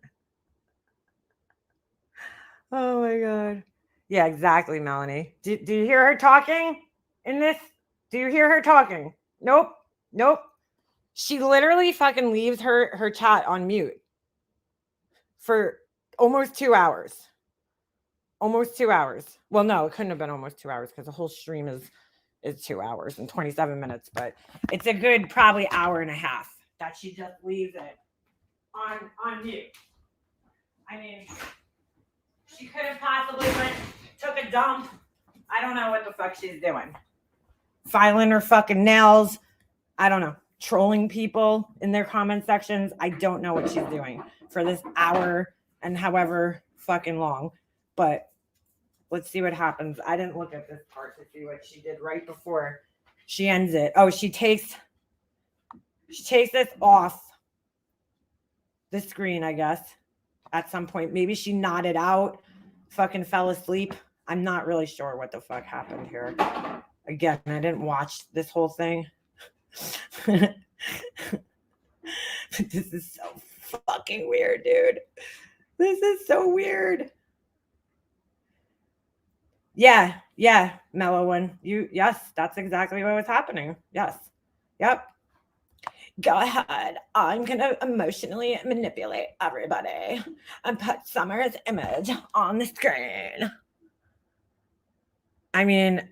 Oh my God. Yeah, exactly, Melanie. Do you hear her talking in this? Do you hear her talking? Nope. Nope. She literally fucking leaves her chat on mute for almost 2 hours. Almost 2 hours. Well, no, it couldn't have been almost 2 hours because the whole stream is 2 hours and 27 minutes, but it's a good probably hour and a half that she just leaves it on mute. I mean, she could have possibly took a dump. I don't know what the fuck she's doing. Filing her fucking nails. I don't know. Trolling people in their comment sections. I don't know what she's doing for this hour and however fucking long. But let's see what happens. I didn't look at this part to see what she did right before she ends it. Oh, she takes this off the screen, I guess, at some point. Maybe she nodded out, fucking fell asleep. I'm not really sure what the fuck happened here. Again, I didn't watch this whole thing. But this is so fucking weird, dude. This is so weird. Yeah, mellow one. Yes, that's exactly what was happening. Yes. Yep. Go ahead. I'm going to emotionally manipulate everybody and put Summer's image on the screen. I mean,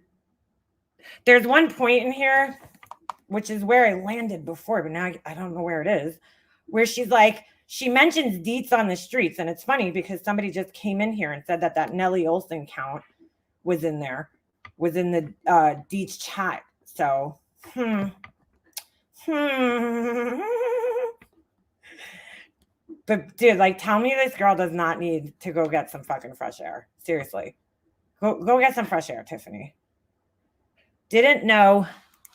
there's one point in here, which is where I landed before, but now I don't know where it is, where she's like, she mentions deets on the streets. And it's funny because somebody just came in here and said that Nellie Olson count was in there, was in the deets chat. So, But dude, like, tell me this girl does not need to go get some fucking fresh air. Seriously. Go get some fresh air, Tiffany. Didn't know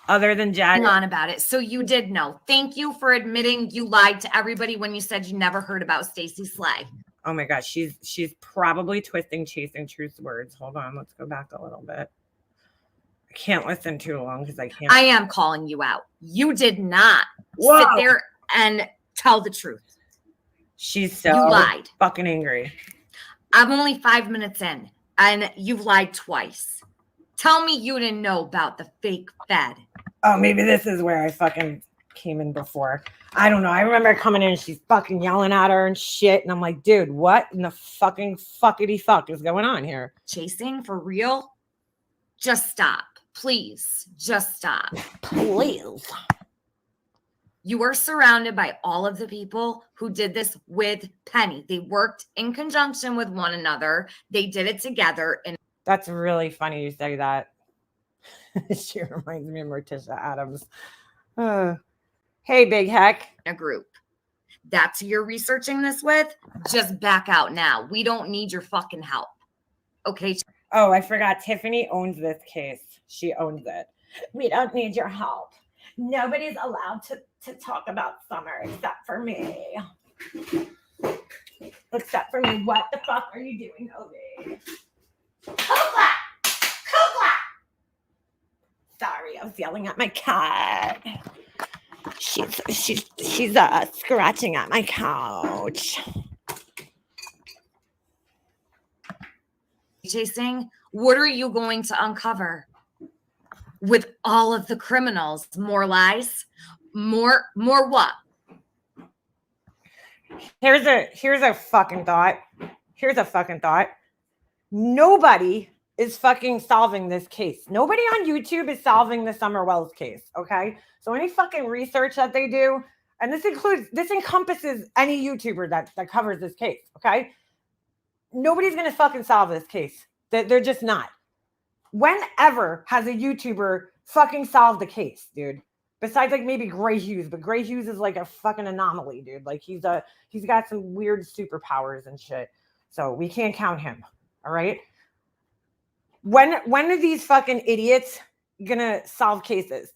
other than Jack. On about it. So you did know. Thank you for admitting you lied to everybody when you said you never heard about Stacey Slay. Oh my gosh, she's probably twisting Chasing Truth's words. Hold on, let's go back a little bit. I can't listen too long because I can't. I am calling you out. You did not sit there and tell the truth. She's so you lied. Fucking angry. I'm only 5 minutes in, and you've lied twice. Tell me you didn't know about the fake Fed. Oh, maybe this is where I fucking came in before. I don't know. I remember coming in and she's fucking yelling at her and shit. And I'm like, dude, what in the fucking fuckity fuck is going on here? Chasing for real? Just stop. Please. Just stop. Please. You are surrounded by all of the people who did this with Penny. They worked in conjunction with one another. They did it together. And that's really funny you say that. She reminds me of Morticia Adams. Hey, big heck. A group. That's who you're researching this with? Just back out now. We don't need your fucking help. Okay? Oh, I forgot. Tiffany owns this case. She owns it. We don't need your help. Nobody's allowed to talk about Summer except for me. Except for me. What the fuck are you doing, Obi? Kukla! Kukla! Sorry, I was yelling at my cat. She's scratching at my couch. Chasing, what are you going to uncover with all of the criminals? More lies? More what? Here's a fucking thought. Nobody is fucking solving this case. Nobody on YouTube is solving the Summer Wells case. Okay. So any fucking research that they do, and this encompasses any YouTuber that covers this case. Okay. Nobody's going to fucking solve this case. They're just not. Whenever has a YouTuber fucking solved the case, dude? Besides like maybe Gray Hughes, but Gray Hughes is like a fucking anomaly, dude. Like he's got some weird superpowers and shit. So we can't count him. All right. When are these fucking idiots gonna solve cases?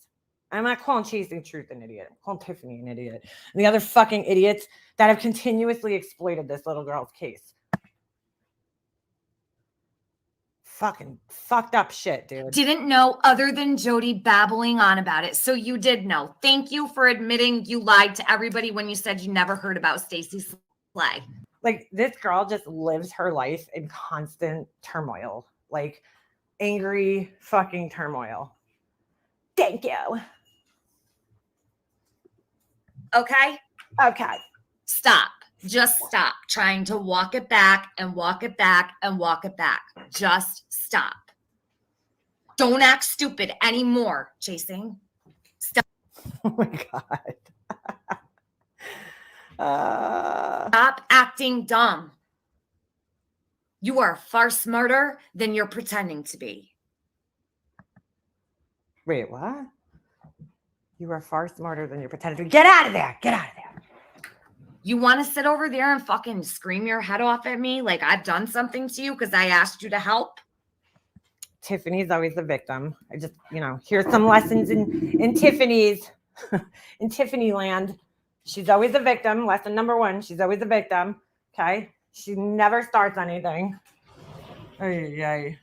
I'm not calling Chasing Truth an idiot. I'm calling Tiffany an idiot. And the other fucking idiots that have continuously exploited this little girl's case. Fucking fucked up shit, dude. Didn't know other than Jody babbling on about it. So you did know. Thank you for admitting you lied to everybody when you said you never heard about Stacey Slay. Like this girl just lives her life in constant turmoil. Like angry fucking turmoil. Thank you. Okay? Okay. Stop. Just stop trying to walk it back and walk it back and walk it back. Just stop. Don't act stupid anymore, Chasing. Stop. Oh my God. Stop acting dumb. You are far smarter than you're pretending to be. Wait, what? You are far smarter than you're pretending to be. Get out of there. Get out of there. You want to sit over there and fucking scream your head off at me like I've done something to you because I asked you to help? Tiffany's always the victim. I just, here's some lessons in Tiffany's, in Tiffany land. She's always the victim. Lesson number 1, she's always the victim. Okay? She never starts anything. Ay.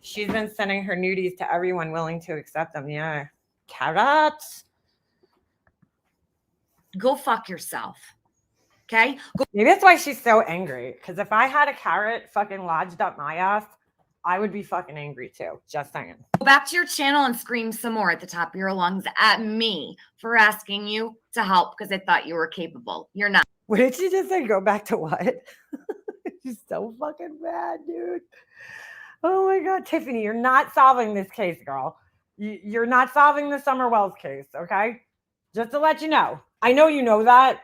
She's been sending her nudies to everyone willing to accept them. Yeah. Carrots. Go fuck yourself. Okay? Maybe that's why she's so angry. Because if I had a carrot fucking lodged up my ass, I would be fucking angry too. Just saying. Go back to your channel and scream some more at the top of your lungs at me for asking you to help because I thought you were capable. You're not. What did she just say? Go back to what? She's so fucking bad, dude. Oh my God, Tiffany, you're not solving this case, girl. You're not solving the Summer Wells case, okay? Just to let you know. I know you know that.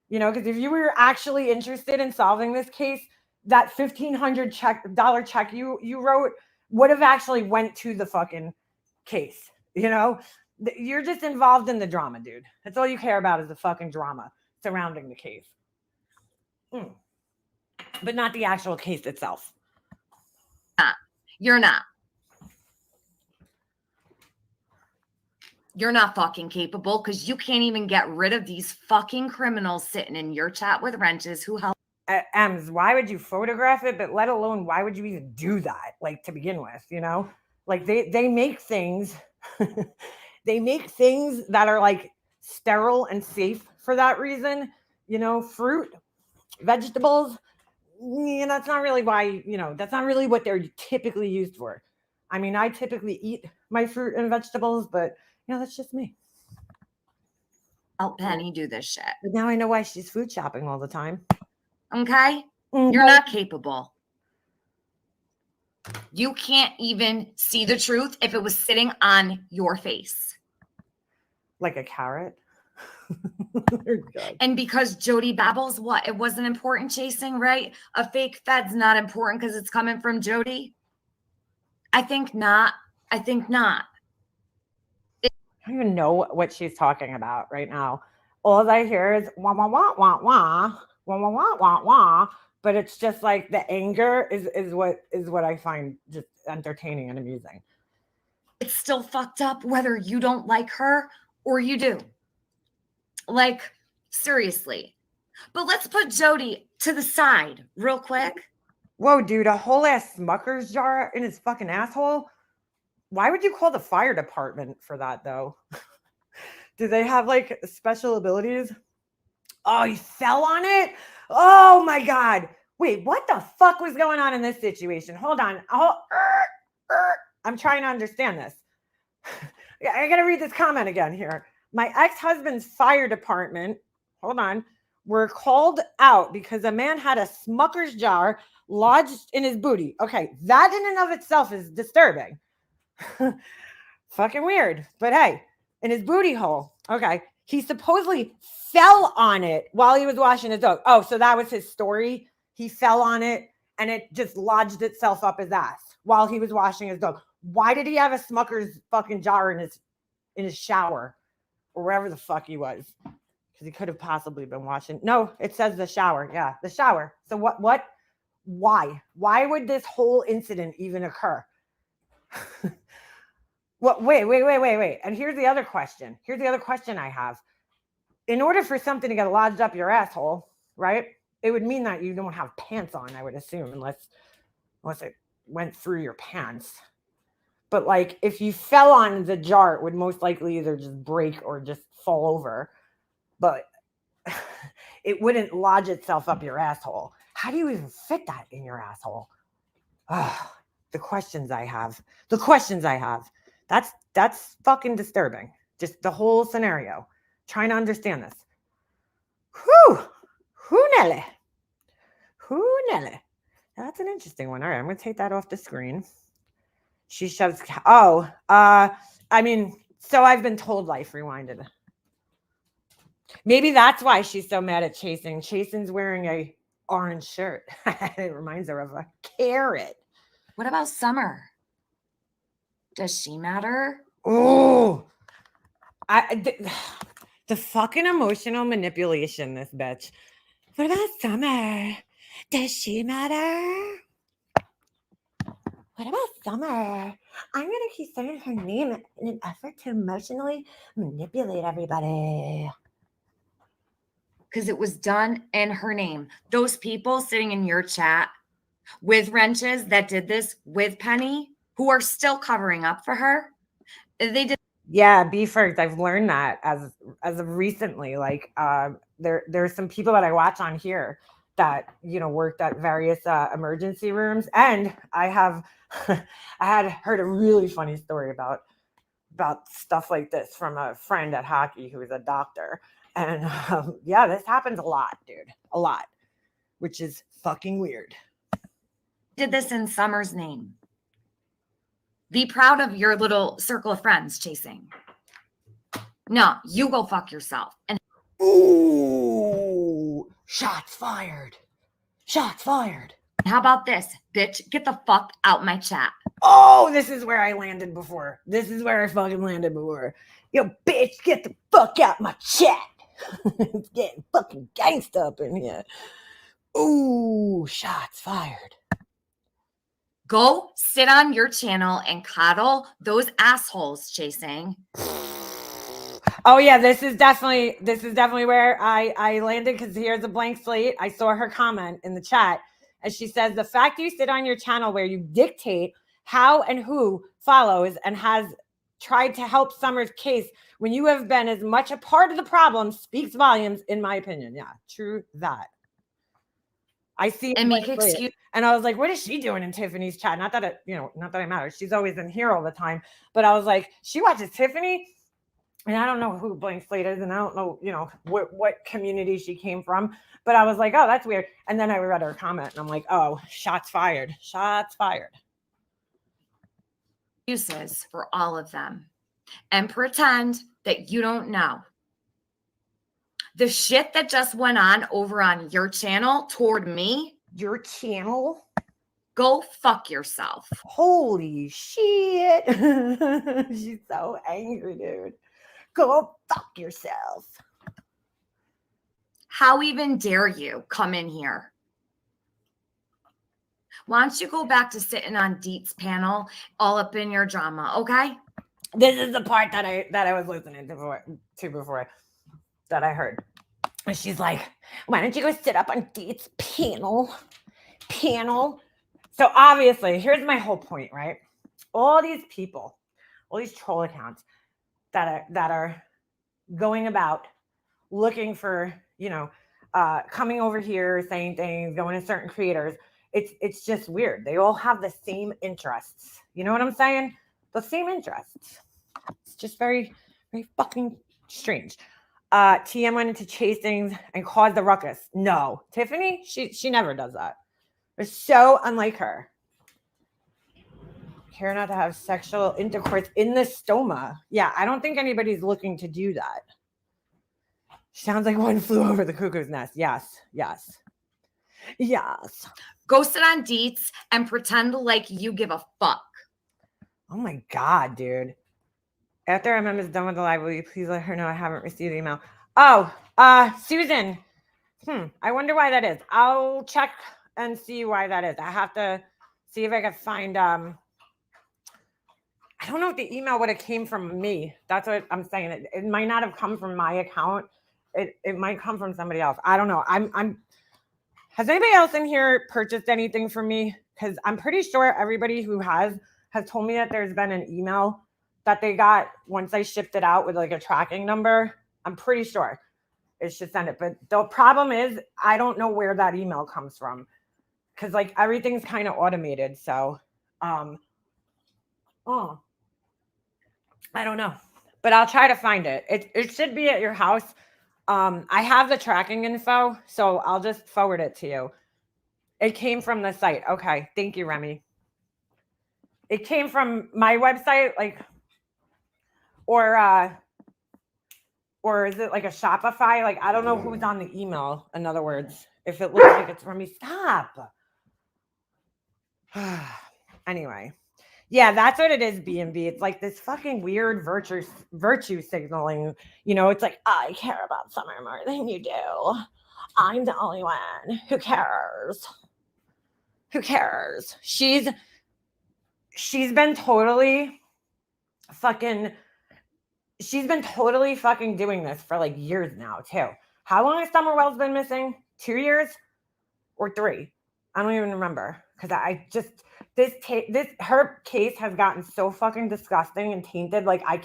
Because if you were actually interested in solving this case, that $1,500 check you wrote would have actually went to the fucking case. You're just involved in the drama, dude. That's all you care about is the fucking drama surrounding the case. But not the actual case itself. You're not. You're not fucking capable because you can't even get rid of these fucking criminals sitting in your chat with wrenches who help. Ems, why would you photograph it? But let alone, why would you even do that? Like to begin with, like they make things, they make things that are like sterile and safe for that reason. Fruit, vegetables. That's not really why, that's not really what they're typically used for. I mean, I typically eat my fruit and vegetables, but that's just me. Help Penny do this shit. But now I know why she's food shopping all the time. Okay? You're not capable. You can't even see the truth if it was sitting on your face. Like a carrot? And because Jody babbles, what? It wasn't important, Chasing, right? A fake fed's not important because it's coming from Jody? I think not. I don't even know what she's talking about right now. All I hear is wah, wah, wah, wah, wah, wah, wah, wah, wah, wah. But it's just like the anger is what I find just entertaining and amusing. It's still fucked up whether you don't like her or you do. Like, seriously, But let's put Jody to the side real quick. Whoa, dude, a whole ass Smucker's jar in his fucking asshole? Why would you call the fire department for that, though? Do they have like special abilities? Oh, he fell on it? Oh my God. Wait, what the fuck was going on in this situation? Hold on. I'm trying to understand this. I got to read this comment again here. My ex-husband's fire department, hold on, were called out because a man had a Smucker's jar lodged in his booty. Okay, that in and of itself is disturbing. Fucking weird. But hey, in his booty hole. Okay. He supposedly fell on it while he was washing his dog. Oh, so that was his story. He fell on it and it just lodged itself up his ass while he was washing his dog. Why did he have a Smucker's fucking jar in his shower or wherever the fuck he was? Because he could have possibly been washing. No, it says the shower. Yeah, the shower. So why? Why would this whole incident even occur? Well, wait. And here's the other question. Here's the other question I have. In order for something to get lodged up your asshole, right? It would mean that you don't have pants on, I would assume, unless it went through your pants. But like if you fell on the jar, it would most likely either just break or just fall over. But it wouldn't lodge itself up your asshole. How do you even fit that in your asshole? The questions I have. That's fucking disturbing. Just the whole scenario. Trying to understand this. Whew, Nelly. That's an interesting one. All right, I'm going to take that off the screen. She shoves. So I've been told Life Rewinded. Maybe that's why she's so mad at Chasen. Chasen's wearing a orange shirt. It reminds her of a carrot. What about Summer? Does she matter? Oh, the fucking emotional manipulation, this bitch. What about Summer? Does she matter? What about Summer? I'm going to keep saying her name in an effort to emotionally manipulate everybody. Because it was done in her name. Those people sitting in your chat with wrenches that did this with Penny, who are still covering up for her, they did. Yeah, Beefers, I've learned that as of recently. Like there's some people that I watch on here that worked at various emergency rooms, and I had heard a really funny story about stuff like this from a friend at hockey who is a doctor. And yeah, this happens a lot, dude. A lot. Which is fucking weird. Did this in Summer's name. Be proud of your little circle of friends chasing. No, you go fuck yourself. And ooh, shots fired. How about this, bitch? Get the fuck out my chat. Oh, this is where I landed before. Yo, bitch, get the fuck out my chat. It's getting fucking gangsta up in here. Ooh, shots fired. Go sit on your channel and coddle those assholes chasing. Oh yeah, this is definitely where I landed, because here's a blank slate. I saw her comment in the chat, and she says, the fact you sit on your channel where you dictate how and who follows and has tried to help Summer's case when you have been as much a part of the problem speaks volumes, in my opinion. Yeah, true that. I see. And make excuse. And I was like, what is she doing in Tiffany's chat? Not that it matters. She's always in here all the time. But I was like, she watches Tiffany. And I don't know who Blank Slate is. And I don't know, what community she came from. But I was like, oh, that's weird. And then I read her comment and I'm like, oh, shots fired. Excuses for all of them. And pretend that you don't know. The shit that just went on over on your channel toward me. Your channel? Go fuck yourself. Holy shit. She's so angry, dude. Go fuck yourself. How even dare you come in here? Why don't you go back to sitting on Deet's panel all up in your drama, okay? This is the part that I was listening to before that I heard. And she's like, why don't you go sit up on Date's panel? So obviously, here's my whole point, right? All these people, all these troll accounts that are going about looking for, coming over here, saying things, going to certain creators. It's just weird. They all have the same interests. You know what I'm saying? The same interests. It's just very, very fucking strange. TM went into chase things and caused the ruckus. No, Tiffany, she never does that. It's so unlike her. Care not to have sexual intercourse in the stoma. Yeah, I don't think anybody's looking to do that. Sounds like one flew over the cuckoo's nest. Yes. Go sit on Deets and pretend like you give a fuck. Oh my God, dude. After MM is done with the live, will you please let her know I haven't received the email? Oh, Susan. I wonder why that is. I'll check and see why that is. I have to see if I can find, I don't know if the email would have came from me. That's what I'm saying. It might not have come from my account. It might come from somebody else. I don't know. Has anybody else in here purchased anything from me? Because I'm pretty sure everybody who has told me that there's been an email that they got once I shipped it out with like a tracking number. I'm pretty sure it should send it. But the problem is I don't know where that email comes from because like everything's kind of automated. So, I don't know, but I'll try to find it. It should be at your house. I have the tracking info, so I'll just forward it to you. It came from the site. Okay. Thank you, Remy. It came from my website, like, or is it like a Shopify? Like, I don't know who's on the email. In other words, if it looks like it's Remy, stop. Anyway. Yeah, that's what it is, B&B. It's like this fucking weird virtue signaling. It's like, I care about Summer more than you do. I'm the only one. Who cares? She's been totally fucking doing this for like years now, too. How long has Summer Wells been missing? 2 years or 3? I don't even remember because her case has gotten so fucking disgusting and tainted. Like I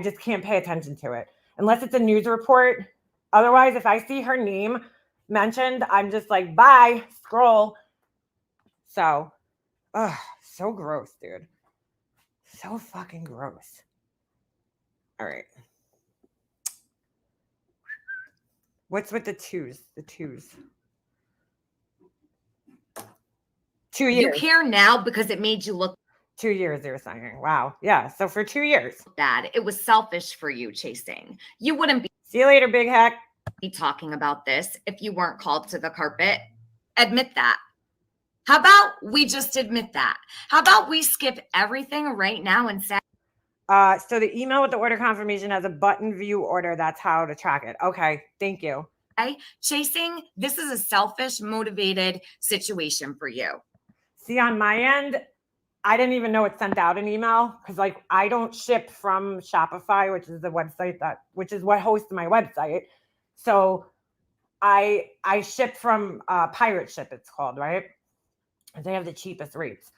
just can't pay attention to it unless it's a news report. Otherwise, if I see her name mentioned, I'm just like, bye, scroll. So, so gross, dude. So fucking gross. All right. What's with the twos? 2 years. You care now because it made you look 2 years, they're saying. Wow. Yeah. So for 2 years. bad. It was selfish for you chasing. You wouldn't be. See you later, big hack. Be talking about this if you weren't called to the carpet. Admit that. How about we just admit that? How about we skip everything right now and say. So the email with the order confirmation has a button view order. That's how to track it. Okay. Thank you. Chasing, this is a selfish, motivated situation for you. See, on my end, I didn't even know it sent out an email because like I don't ship from Shopify, which is the website which is what hosts my website. So I ship from Pirate Ship, it's called, right? They have the cheapest rates.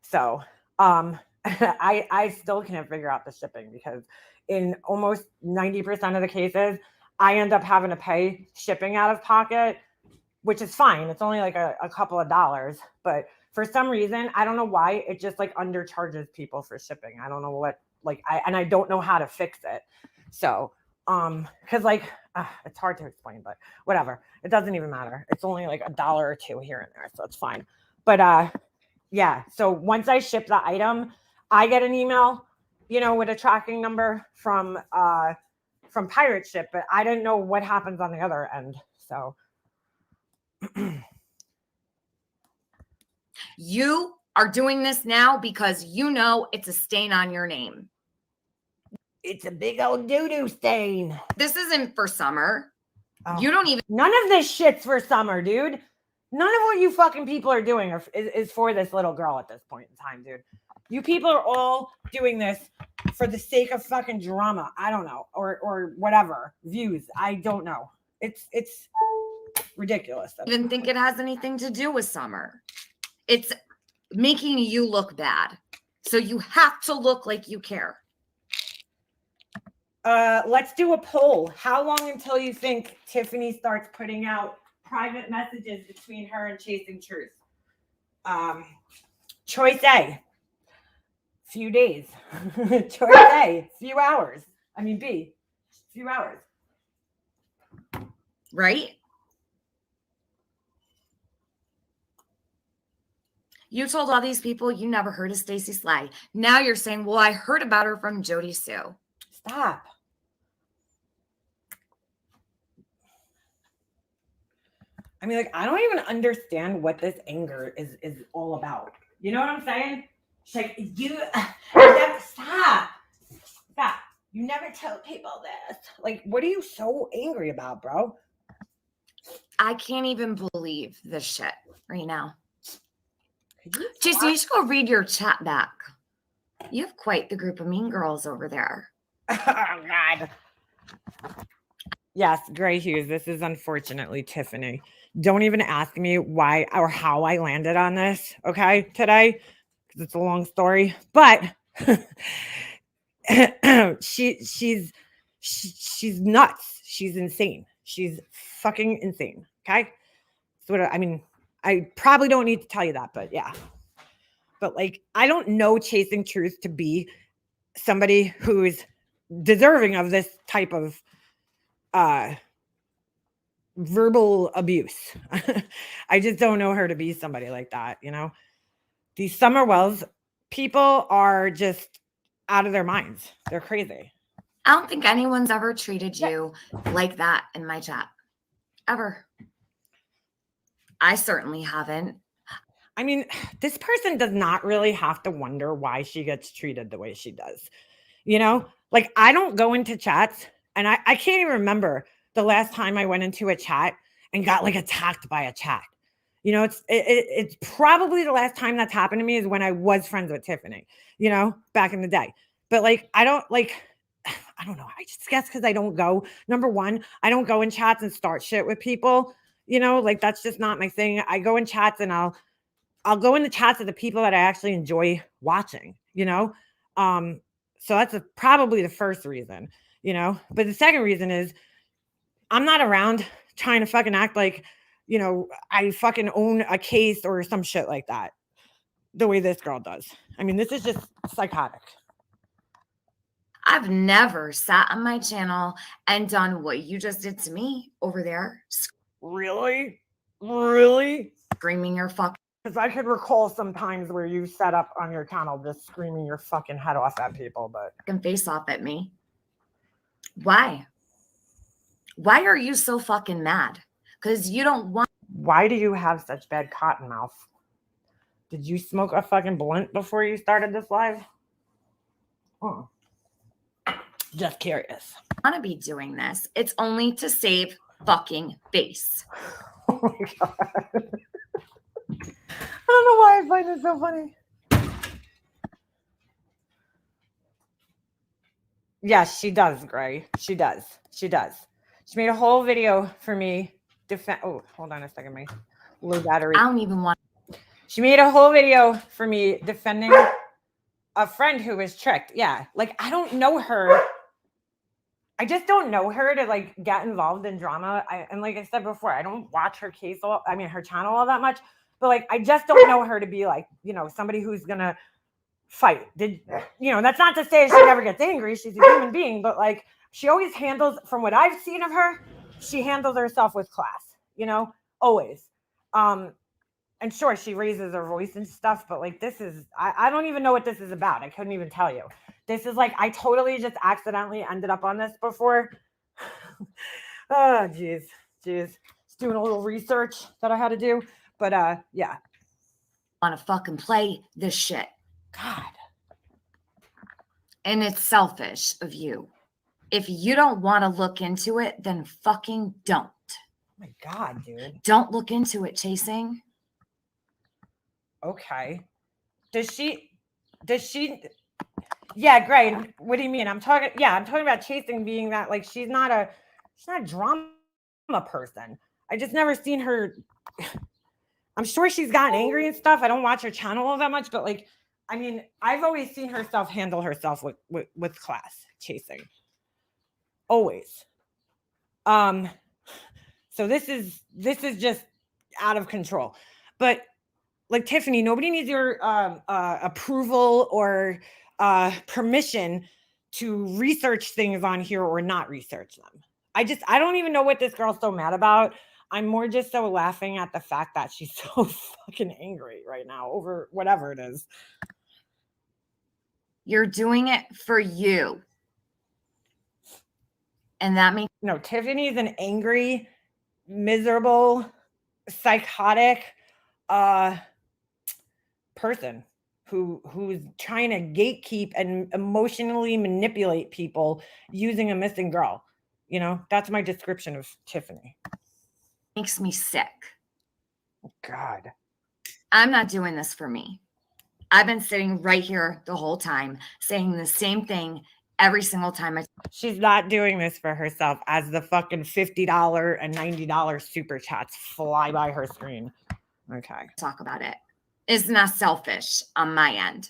So I still can't figure out the shipping because in almost 90% of the cases, I end up having to pay shipping out of pocket, which is fine. It's only like a couple of dollars, but for some reason, I don't know why it just like undercharges people for shipping. I don't know what, I don't know how to fix it. So, cause it's hard to explain, but whatever. It doesn't even matter. It's only like $1 or $2 here and there. So it's fine. But, yeah. So once I ship the item, I get an email, with a tracking number from Pirate Ship, but I didn't know what happens on the other end. So. You are doing this now because it's a stain on your name. It's a big old doo-doo stain. This isn't for Summer. Oh. You don't even. None of this shit's for Summer, dude. None of what you fucking people are doing is for this little girl at this point in time, dude. You people are all doing this for the sake of fucking drama. I don't know, or whatever views. I don't know. It's ridiculous. I even think it has anything to do with Summer. It's making you look bad, so you have to look like you care. Let's do a poll. How long until you think Tiffany starts putting out private messages between her and Chasing Truth? Choice A, few days. Choice A, few hours. I mean B, few hours. Right? You told all these people you never heard of Stacey Sly. Now you're saying, well, I heard about her from Jody Sue. Stop. I mean, like, I don't even understand what this anger is all about. You know what I'm saying? She's like, you never, stop. You never tell people this. Like, what are you so angry about, bro? I can't even believe this shit right now. Jason, you should go read your chat back. You have quite the group of mean girls over there. Oh, God. Yes, Gray Hughes. This is unfortunately Tiffany. Don't even ask me why or how I landed on this, okay, today, because it's a long story. But she's nuts. She's insane. She's fucking insane. Okay. So what I mean, I probably don't need to tell you that, but yeah. But like, I don't know Chasing Truth to be somebody who's deserving of this type of verbal abuse. I just don't know her to be somebody like that, you know. These Summerwells people are just out of their minds. They're crazy. I don't think anyone's ever treated you like that in my chat. Ever. I certainly haven't. I mean, this person does not really have to wonder why she gets treated the way she does. You know, like I don't go into chats and I can't even remember the last time I went into a chat and got like attacked by a chat. You know, it's probably the last time that's happened to me is when I was friends with Tiffany, you know, back in the day. But like, I don't know. I just guess because I don't go. Number one, I don't go in chats and start shit with people. You know, like that's just not my thing. I go in chats and I'll go in the chats of the people that I actually enjoy watching. You know, so that's probably the first reason. You know, but the second reason is I'm not around trying to fucking act like, you know, I fucking own a case or some shit like that. The way this girl does. I mean, this is just psychotic. I've never sat on my channel and done what you just did to me over there. Really? Really? Screaming your fuck. Because I could recall some times where you sat up on your channel just screaming your fucking head off at people, but face off at me. Why? Why are you so fucking mad? Because you don't want. Why do you have such bad cotton mouth? Did you smoke a fucking blunt before you started this live? Oh. Just curious. I want to be doing this. It's only to save fucking face. Oh my God. I don't know why I find it so funny. Yes, she does, Gray. She does. She made a whole video for me. Oh, hold on a second. My low battery. I don't even want. She made a whole video for me defending a friend who was tricked. Yeah. Like, I don't know her. I just don't know her to like get involved in drama. And like I said before, I don't watch her her channel all that much, but like, I just don't know her to be like, you know, somebody who's going to fight. That's not to say she never gets angry. She's a human being, but like, she always handles, from what I've seen of her, she handles herself with class, you know, always. And sure, she raises her voice and stuff, but like, I don't even know what this is about. I couldn't even tell you. This is like, I totally just accidentally ended up on this before. Oh, geez. Just doing a little research that I had to do. But yeah. Want to fucking play this shit. God. And it's selfish of you. If you don't want to look into it, then fucking don't. Oh my God, dude. Don't look into it, Chasing. Okay. Does she Does she? Yeah, great. What do you mean? I'm talking about chasing being that like she's not a drama person. I just never seen her. I'm sure she's gotten angry and stuff. I don't watch her channel all that much, but like, I mean, I've always seen herself handle herself with class chasing. Always. So this is just out of control. But like Tiffany, nobody needs your approval or permission to research things on here or not research them. I don't even know what this girl's so mad about. I'm more just so laughing at the fact that she's so fucking angry right now over whatever it is. You're doing it for you. And that means no, Tiffany's an angry, miserable, psychotic person who's trying to gatekeep and emotionally manipulate people using a missing girl. You know, that's my description of Tiffany. makes me sick. God. I'm not doing this for me. I've been sitting right here the whole time saying the same thing every single time. She's not doing this for herself as the fucking $50 and $90 super chats fly by her screen. Okay. Talk about it. It's not selfish on my end.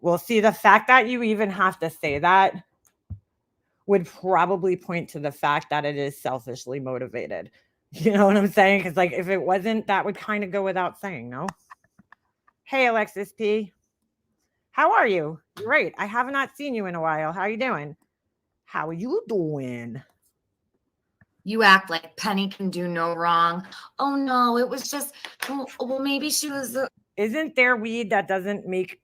Well, see, the fact that you even have to say that would probably point to the fact that it is selfishly motivated. You know what I'm saying? Because like if it wasn't, that would kind of go without saying, no? Hey, Alexis P. How are you? Great. I have not seen you in a while. How are you doing? How are you doing? You act like Penny can do no wrong. Oh, no, it was just, well, maybe she was. Isn't there weed that doesn't make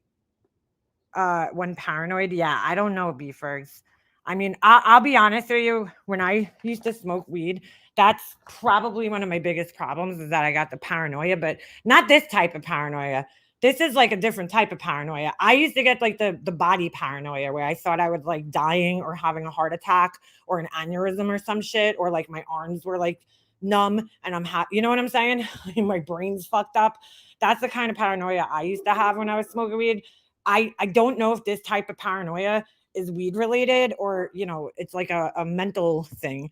one paranoid? Yeah, I don't know, Beefers. I mean, I'll be honest with you. When I used to smoke weed, that's probably one of my biggest problems is that I got the paranoia, but not this type of paranoia. This is like a different type of paranoia. I used to get like the body paranoia where I thought I was like dying or having a heart attack or an aneurysm or some shit, or like my arms were like numb and I'm happy. You know what I'm saying? My brain's fucked up. That's the kind of paranoia I used to have when I was smoking weed. I don't know if this type of paranoia is weed related or, you know, it's like a mental thing.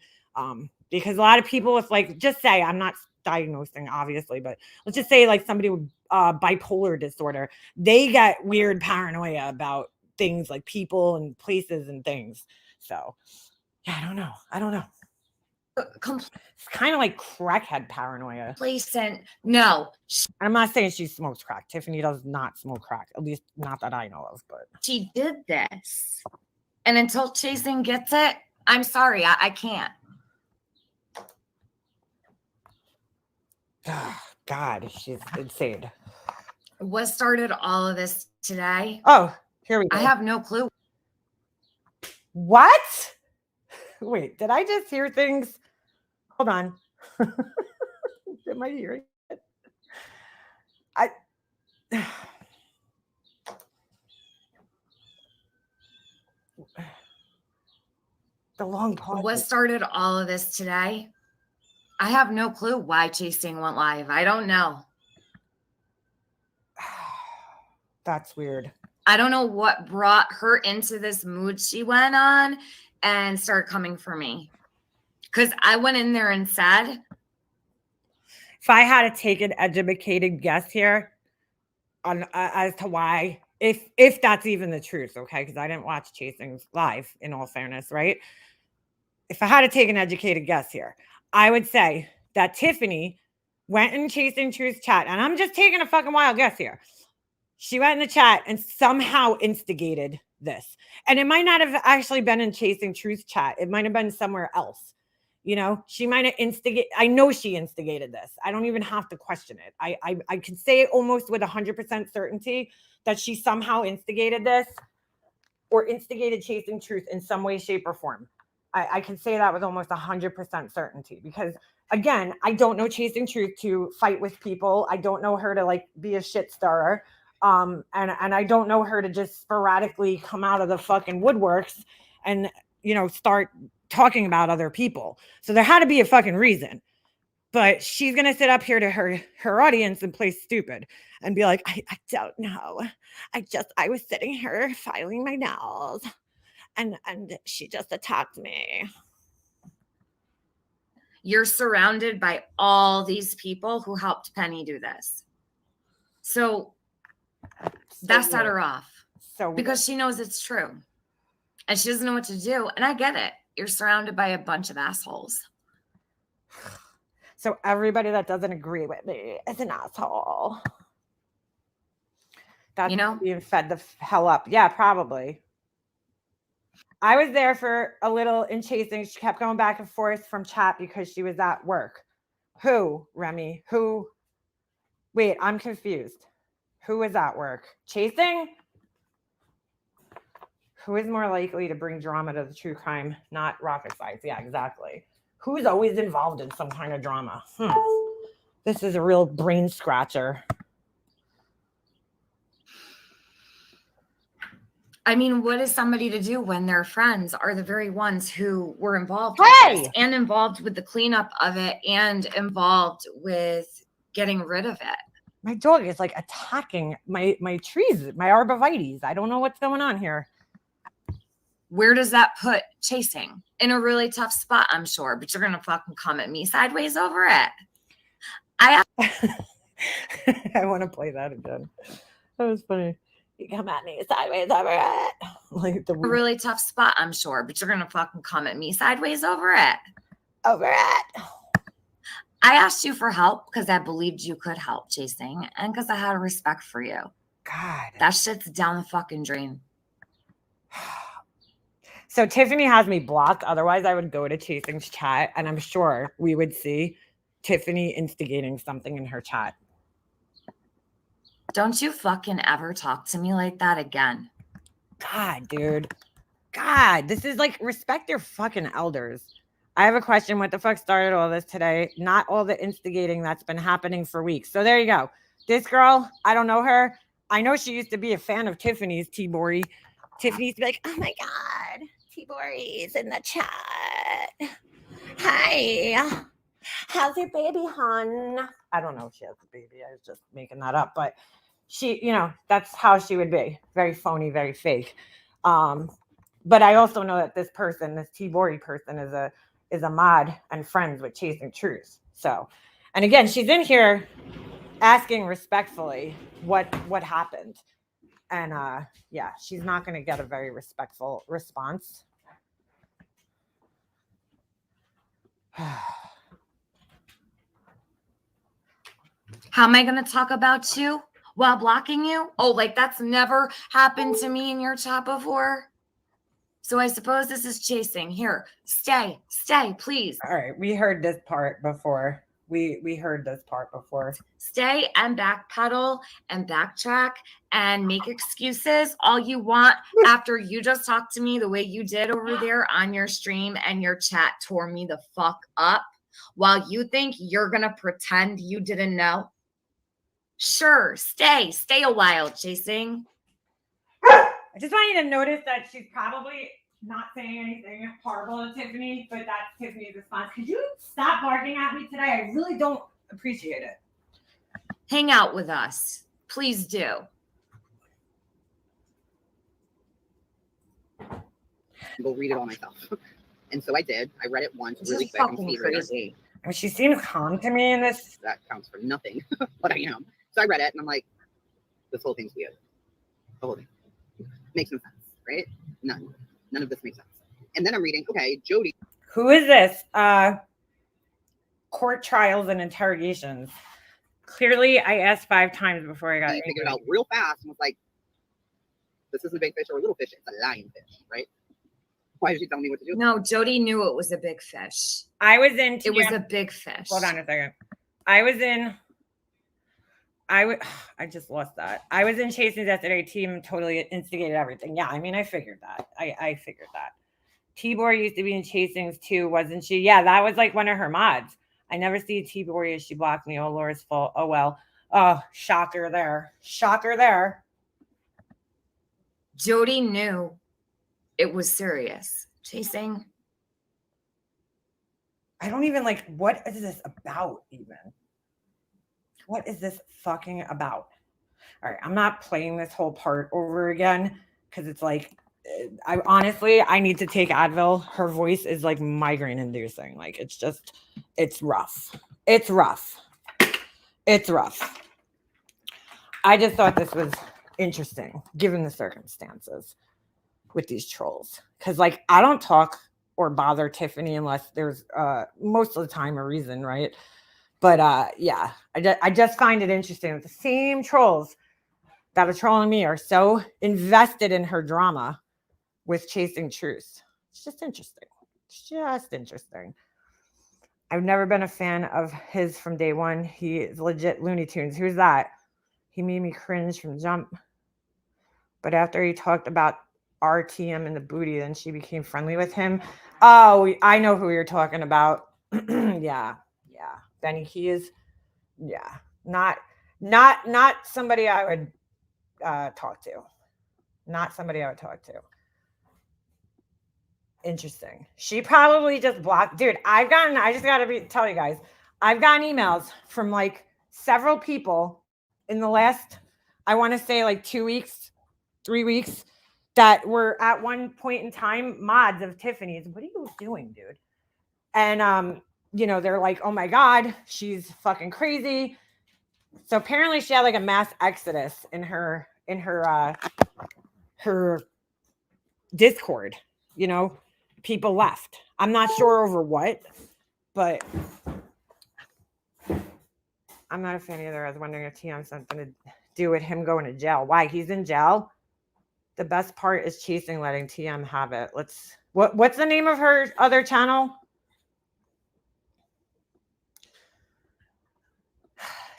Because a lot of people with like, just say, I'm not diagnosing obviously, but let's just say like somebody with bipolar disorder, they get weird paranoia about things like people and places and things. So yeah, I don't know. It's kind of like crackhead paranoia. Complacent. No. I'm not saying she smokes crack. Tiffany does not smoke crack, at least not that I know of, but she did this. And until Chasing gets it, I'm sorry, I can't. God, she's insane. What started all of this today? Oh, here we go. I have no clue. What? Wait, did I just hear things? Hold on. Am I hearing it? The long pause. What started all of this today? I have no clue why Chasing went live. I don't know. That's weird. I don't know what brought her into this mood she went on and started coming for me. Because I went in there and said, if I had to take an educated guess here on as to why, if that's even the truth, okay? Because I didn't watch Chasing live, in all fairness, right? If I had to take an educated guess here, I would say that Tiffany went in Chasing Truth's chat, and I'm just taking a fucking wild guess here. She went in the chat and somehow instigated this. And it might not have actually been in Chasing Truth's chat. It might have been somewhere else. You know, she might have instigated. I know she instigated this. I don't even have to question it. I can say almost with 100% certainty that she somehow instigated this or instigated Chasing Truth in some way, shape, or form. I can say that with almost 100% certainty because, again, I don't know Chasing Truth to fight with people. I don't know her to like be a shit stirrer. And I don't know her to just sporadically come out of the fucking woodworks and, you know, start talking about other people. So there had to be a fucking reason. But she's gonna sit up here to her audience and play stupid and be like, I don't know. I was sitting here filing my nails and she just attacked me. You're surrounded by all these people who helped Penny do this. So that set her off. So because she knows it's true. And she doesn't know what to do. And I get it. You're surrounded by a bunch of assholes. So everybody that doesn't agree with me is an asshole. That's being fed the hell up. Yeah, probably. I was there for a little in chasing. She kept going back and forth from chat because she was at work. Who, Remy? Who? Wait, I'm confused. Who was at work? Chasing? Who is more likely to bring drama to the true crime? Not rocket science. Yeah, exactly. Who's always involved in some kind of drama? This is a real brain scratcher. I mean, what is somebody to do when their friends are the very ones who were involved with this and involved with the cleanup of it and involved with getting rid of it? My dog is like attacking my trees, my arborvitaes. I don't know what's going on here. Where does that put Chasing? In a really tough spot, I'm sure, but you're going to fucking come at me sideways over it. I want to play that again. That was funny. You come at me sideways over it. Like a really tough spot, I'm sure, but you're going to fucking come at me sideways over it. Over it. I asked you for help because I believed you could help, Chasing, and because I had a respect for you. God. That shit's down the fucking drain. So Tiffany has me blocked. Otherwise, I would go to Chasing's chat, and I'm sure we would see Tiffany instigating something in her chat. Don't you fucking ever talk to me like that again. God, dude. God, this is like, respect your fucking elders. I have a question. What the fuck started all this today? Not all the instigating that's been happening for weeks. So there you go. This girl, I don't know her. I know she used to be a fan of Tiffany's, T-Bori. Tiffany used to be like, oh my God, T-Bori's in the chat. Hi. How's your baby, hon? I don't know if she has a baby. I was just making that up. But she, that's how she would be. Very phony, very fake. But I also know that this person, this T-Bori person, is a mod and friends with Chasing Truth. So, and again, she's in here asking respectfully what happened. And yeah, she's not going to get a very respectful response. How am I going to talk about you while blocking you? Oh, like that's never happened to me in your chat before. So I suppose this is Chasing. Here, stay, please. All right, we heard this part before. We heard this part before. Stay and backpedal and backtrack and make excuses all you want after you just talked to me the way you did over there on your stream and your chat tore me the fuck up while you think you're going to pretend you didn't know. Sure, stay a while, Chasing. I just want you to notice that she's probably not saying anything horrible to Tiffany, but that's Tiffany's response. Could you stop barking at me today? I really don't appreciate it. Hang out with us. Please do. Go read it all myself. And so I did. I read it once really quick. I'm fucking crazy. I mean, she seems calm to me in this. That counts for nothing, but I am. So I read it and I'm like, this whole thing's weird. The whole thing. Makes no sense, right? None of this makes sense. And then I'm reading, okay, Jody. Who is this? Court trials and interrogations. Clearly, I asked 5 times before I got figured it out real fast and was like, this isn't a big fish or a little fish. It's a lionfish, right? Why did she tell me what to do? No, Jody knew it was a big fish. I was in. It was a big fish. Hold on a second. I just lost that. I was in Chasing's yesterday. Team totally instigated everything. Yeah, I mean, I figured that. I figured that. T-Bori used to be in Chasing's too, wasn't she? Yeah, that was like one of her mods. I never see T-Bori as she blocked me. Oh, Laura's fault. Oh, well. Oh, shocker there. Shocker there. Jody knew it was serious. Chasing. I don't even like, what is this about even? What is this fucking about? All right, I'm not playing this whole part over again because it's like, I need to take Advil. Her voice is like migraine inducing. Like it's rough. It's rough. It's rough. I just thought this was interesting given the circumstances with these trolls. Because like I don't talk or bother Tiffany unless there's most of the time a reason, right? But yeah, I just find it interesting that the same trolls that are trolling me are so invested in her drama with Chasing Truth. It's just interesting. It's just interesting. I've never been a fan of his from day one. He is legit Looney Tunes. Who's that? He made me cringe from jump. But after he talked about RTM and the booty, then she became friendly with him. Oh, I know who you're talking about. Yeah. Benny Keys. Yeah. Not somebody I would talk to. Not somebody I would talk to. Interesting. She probably just blocked. Dude, I just got to tell you guys, I've gotten emails from like several people in the last, I want to say like 2 weeks, 3 weeks, that were at one point in time mods of Tiffany's. What are you doing, dude? And, they're like, oh my God, she's fucking crazy. So apparently she had like a mass exodus in her Discord, people left. I'm not sure over what, but I'm not a fan either. I was wondering if TM has something to do with him going to jail. Why? He's in jail. The best part is Chasing letting TM have it. What's the name of her other channel?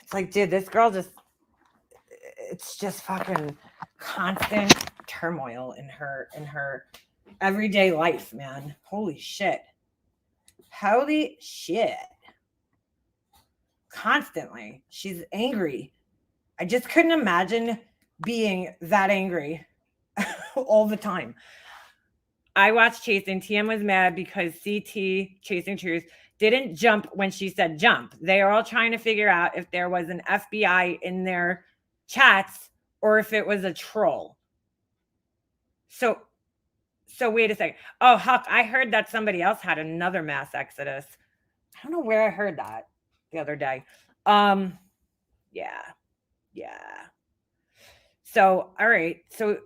It's like, dude, this girl it's just fucking constant turmoil in her everyday life, man. Holy shit. Constantly. She's angry. I just couldn't imagine being that angry all the time. I watched Chasing. TM was mad because CT, Chasing Truth, didn't jump when she said jump. They are all trying to figure out if there was an FBI in their chats or if it was a troll. So wait a second. Oh, Huck, I heard that somebody else had another mass exodus. I don't know where I heard that the other day. Yeah. So, all right. So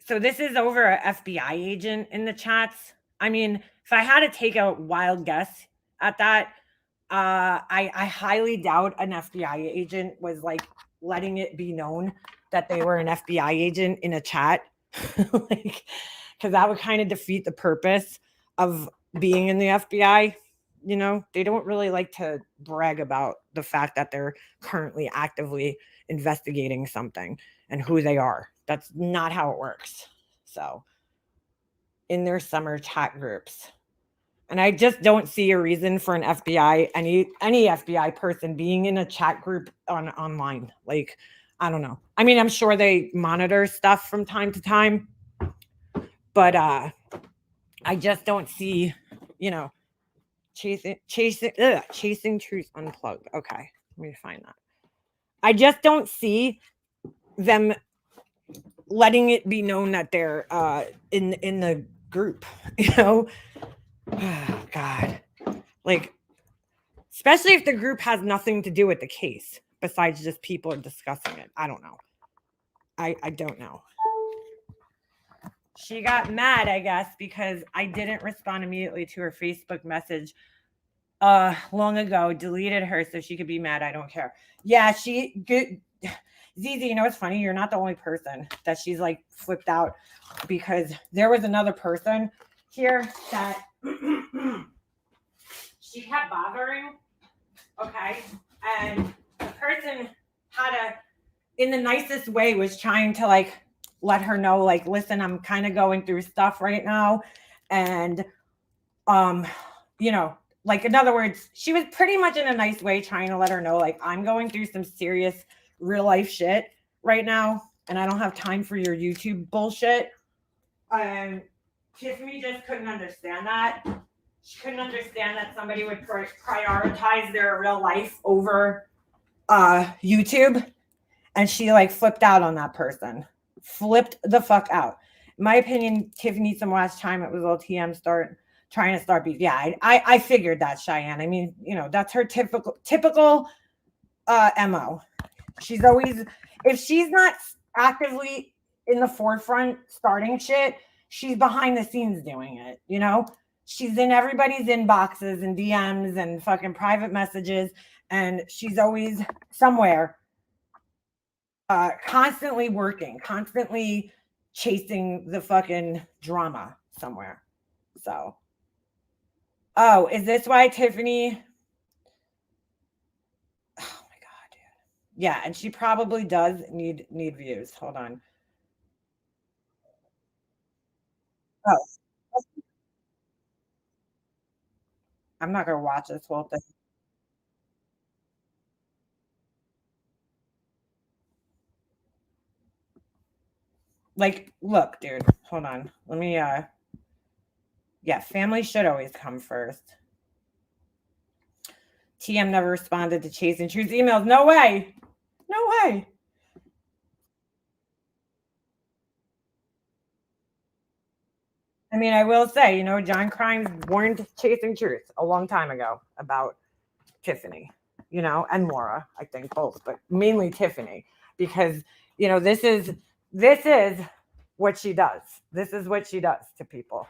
this is over an FBI agent in the chats. I mean, if I had to take a wild guess at that, I highly doubt an FBI agent was like letting it be known that they were an FBI agent in a chat. Like, because that would kind of defeat the purpose of being in the FBI. They don't really like to brag about the fact that they're currently actively investigating something and who they are. That's not how it works. So, in their summer chat groups. And I just don't see a reason for an FBI, any FBI person being in a chat group online. Like, I don't know. I mean, I'm sure they monitor stuff from time to time, but I just don't see, Chasing Truth Unplugged. Okay, let me find that. I just don't see them letting it be known that they're in the group, Oh, God. Like, especially if the group has nothing to do with the case besides just people discussing it. I don't know. I don't know. She got mad, I guess, because I didn't respond immediately to her Facebook message long ago, deleted her so she could be mad. I don't care. Yeah, Zizi, it's funny. You're not the only person that she's like flipped out, because there was another person here that she kept bothering. Okay. And the person in the nicest way, was trying to like let her know, like, listen, I'm kind of going through stuff right now. And, like, in other words, she was pretty much in a nice way trying to let her know, like, I'm going through some serious real life shit right now, and I don't have time for your YouTube bullshit. And Tiffany just couldn't understand that. She couldn't understand that somebody would prioritize their real life over YouTube. And she like flipped out on that person. Flipped the fuck out. In my opinion, Tiffany needs some watch time. It was a little TM trying to start beef. Yeah, I figured that, Cheyenne. I mean, you know, that's her typical MO. She's always, if she's not actively in the forefront starting shit, she's behind the scenes doing it, you know? She's in everybody's inboxes and DMs and fucking private messages, and she's always somewhere, constantly working, constantly chasing the fucking drama somewhere. So, oh, is this why Tiffany? Oh my god, dude. Yeah, and she probably does need views. Hold on. Oh, I'm not gonna watch this whole thing. Like, look, dude. Hold on. Let me. Yeah, family should always come first. TM never responded to Chase and Truth's emails. No way. No way. I mean, I will say, you know, John Crimes warned Chasing Truth a long time ago about Tiffany, you know, and Laura, I think both, but mainly Tiffany, because, you know, this is what she does. This is what she does to people.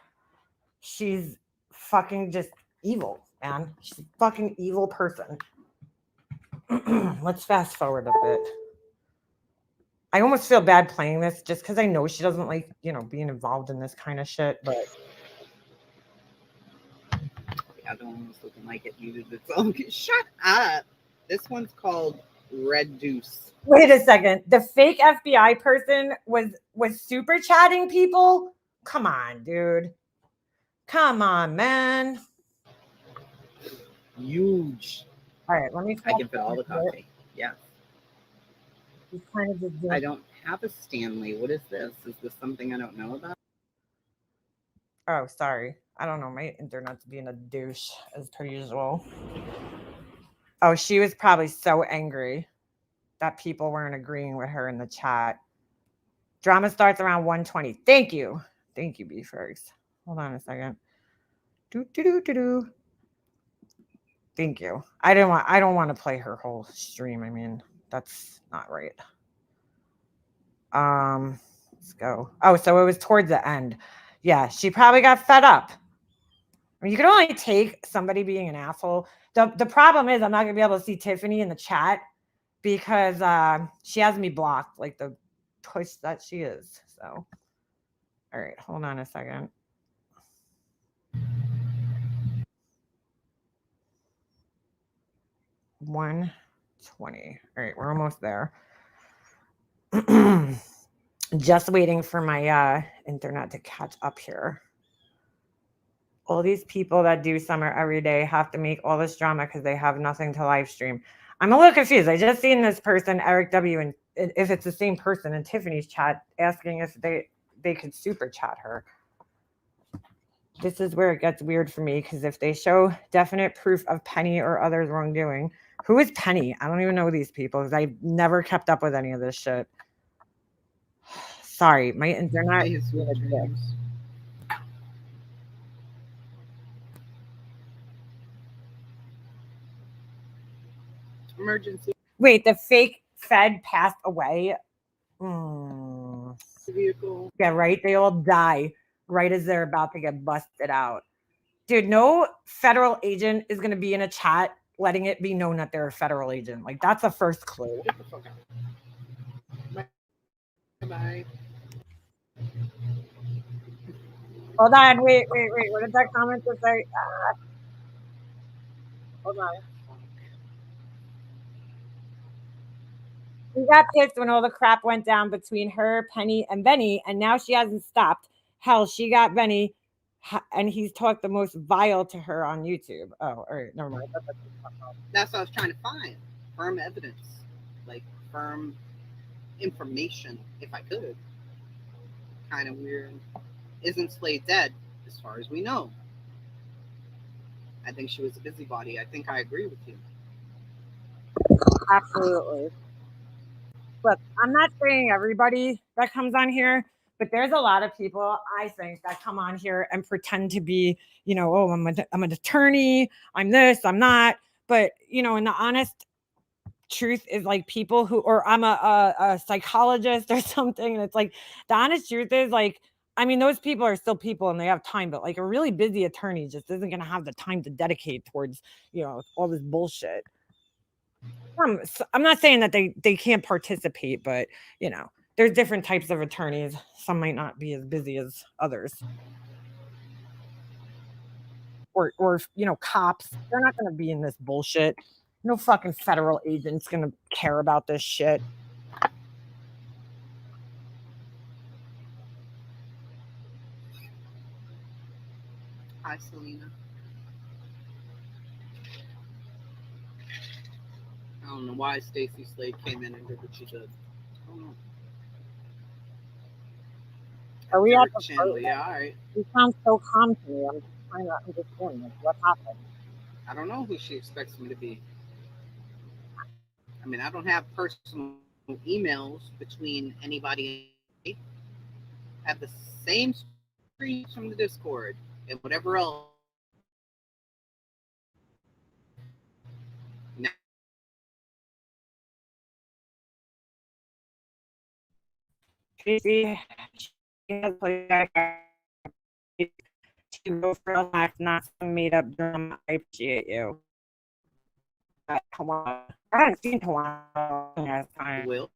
She's fucking just evil, man. She's a fucking evil person. Let's fast forward a bit. I almost feel bad playing this just because I know she doesn't like, you know, being involved in this kind of shit, but the other one was looking like it needed its own. Shut up. This one's called Red Deuce. wait a second. The fake FBI person was super chatting people? Come on, dude. Come on, man. Huge. All right, let me. I can fit all the coffee. Yeah. Kind of I don't have a Stanley. What is this? Is this something I don't know about? Oh, sorry. I don't know. My internet's being a douche as per usual. Oh, she was probably so angry that people weren't agreeing with her in the chat. Drama starts around 1:20. Thank you. Thank you, B-First. Hold on a second. Thank you. I don't want to play her whole stream. I mean, that's not right. Let's go. Oh, so it was towards the end. Yeah, she probably got fed up. I mean, you can only take somebody being an asshole. The problem is I'm not gonna be able to see Tiffany in the chat because she has me blocked, like the push that she is. So, all right, hold on a second. $120. All right, we're almost there. Just waiting for my internet to catch up here. All these people that do summer every day have to make all this drama because they have nothing to live stream. I'm a little confused. I just seen this person, Eric W, and if it's the same person in Tiffany's chat, asking if they could super chat her. This is where it gets weird for me because if they show definite proof of Penny or others wrongdoing, who is Penny? I don't even know these people because I've never kept up with any of this shit. Sorry, my internet is Emergency Wait, the fake Fed passed away? vehicle. Yeah, right. They all die right as they're about to get busted out. Dude, no federal agent is going to be in a chat letting it be known that they're a federal agent. Like, that's the first clue. Get the fuck out. Bye. Hold on. Wait. What did that comment say? Hold on. He got pissed when all the crap went down between her, Penny, and Benny, and now she hasn't stopped. Hell, she got Benny, and he's talked the most vile to her on YouTube. Oh, all right, never mind. That's what I was trying to find. Firm evidence. Like, firm information, if I could. Kind of weird. Isn't Slade dead, as far as we know? I think she was a busybody. I think I agree with you. Absolutely. Look, I'm not saying everybody that comes on here, but there's a lot of people I think that come on here and pretend to be, oh, I'm an attorney, I'm this, I'm not. But in the honest truth is like people who, or I'm a psychologist or something, and it's like the honest truth is like, I mean, those people are still people and they have time, but like a really busy attorney just isn't going to have the time to dedicate towards all this bullshit. I'm not saying that they can't participate, but there's different types of attorneys. Some might not be as busy as others, or cops. They're not going to be in this bullshit. No fucking federal agent's going to care about this shit. Hi, Selena. I don't know why Stacey Slade came in and did what she did. I don't know. Are we at Derek the Chandler, boat? yeah, all right. You sound so calm to me. I'm just trying to understand this. What happened? I don't know who she expects me to be. I mean, I don't have personal emails between anybody. I have the same screen from the Discord and whatever else. Tracy, she has to go for a laugh, not some made up drama. I appreciate you. Tawana. I haven't seen Tawana last time. Will.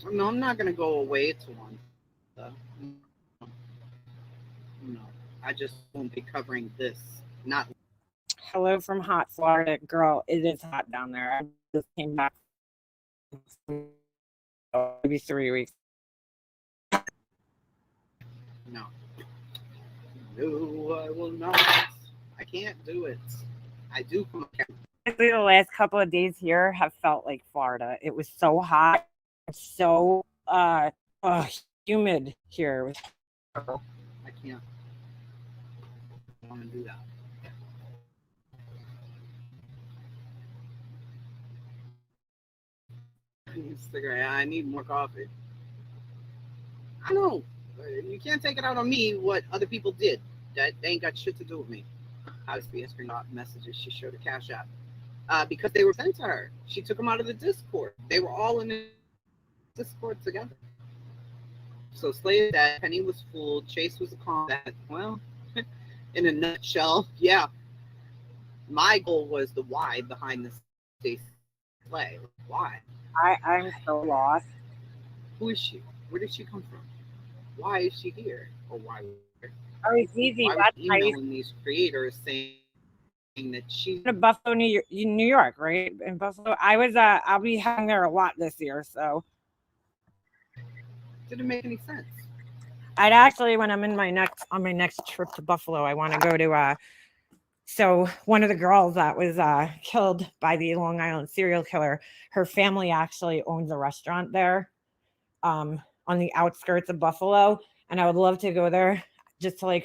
No, I'm not gonna go away to one. No, I just won't be covering this. Not. Hello from hot Florida, girl. It is hot down there. I just came back. Maybe 3 weeks. No. No, I will not. I can't do it. I do come up. The last couple of days here have felt like Florida. It was so hot, so humid here. I can't. I want to do that. I need more coffee. I know. You can't take it out on me what other people did. That ain't got shit to do with me. Obviously, answering messages, she showed a cash app. Because they were sent to her. She took them out of the Discord. They were all in the Discord together. So Slade said Penny was fooled. Chase was a combat. Well, in a nutshell, yeah. My goal was the why behind this Stacey play. Why? I'm so lost. Who is she? Where did she come from? Why is she here? Or why? Oh, it's easy. Why was emailing these creators saying that she's in Buffalo, New York, right? In Buffalo, I'll be hanging there a lot this year, so didn't make any sense. I'd actually, when I'm on my next trip to Buffalo, I want to go to so one of the girls that was killed by the Long Island serial killer, her family actually owns a restaurant there on the outskirts of Buffalo, and I would love to go there just to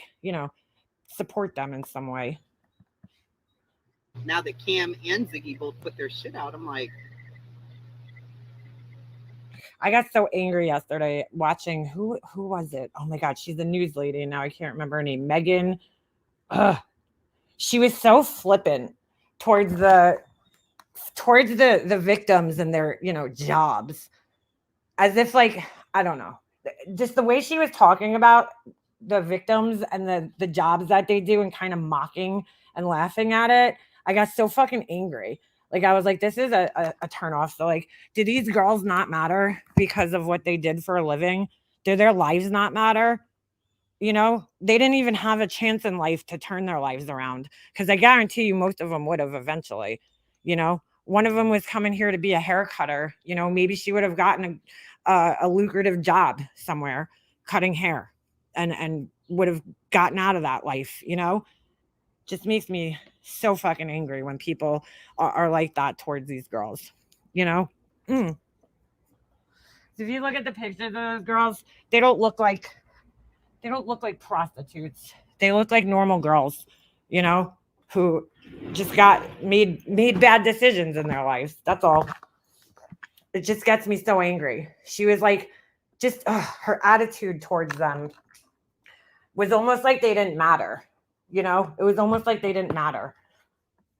support them in some way. Now that Cam and Ziggy both put their shit out, I'm like, I got so angry yesterday watching who was it? Oh my God, she's a news lady, and now I can't remember her name. Megan. She was so flippant towards the victims and their jobs, as if I don't know, just the way she was talking about the victims and the jobs that they do and kind of mocking and laughing at it. I got so fucking angry. I was like, this is a turnoff. So do these girls not matter because of what they did for a living? Do their lives not matter? They didn't even have a chance in life to turn their lives around, because I guarantee you most of them would have eventually. One of them was coming here to be a hair cutter. Maybe she would have gotten a lucrative job somewhere cutting hair and would have gotten out of that life. Just makes me so fucking angry when people are like that towards these girls. If you look at the pictures of those girls, they don't look like prostitutes. They look like normal girls, you know, who just made bad decisions in their lives. That's all. It just gets me so angry. She was like, just her attitude towards them was almost like they didn't matter. You know, it was almost like they didn't matter.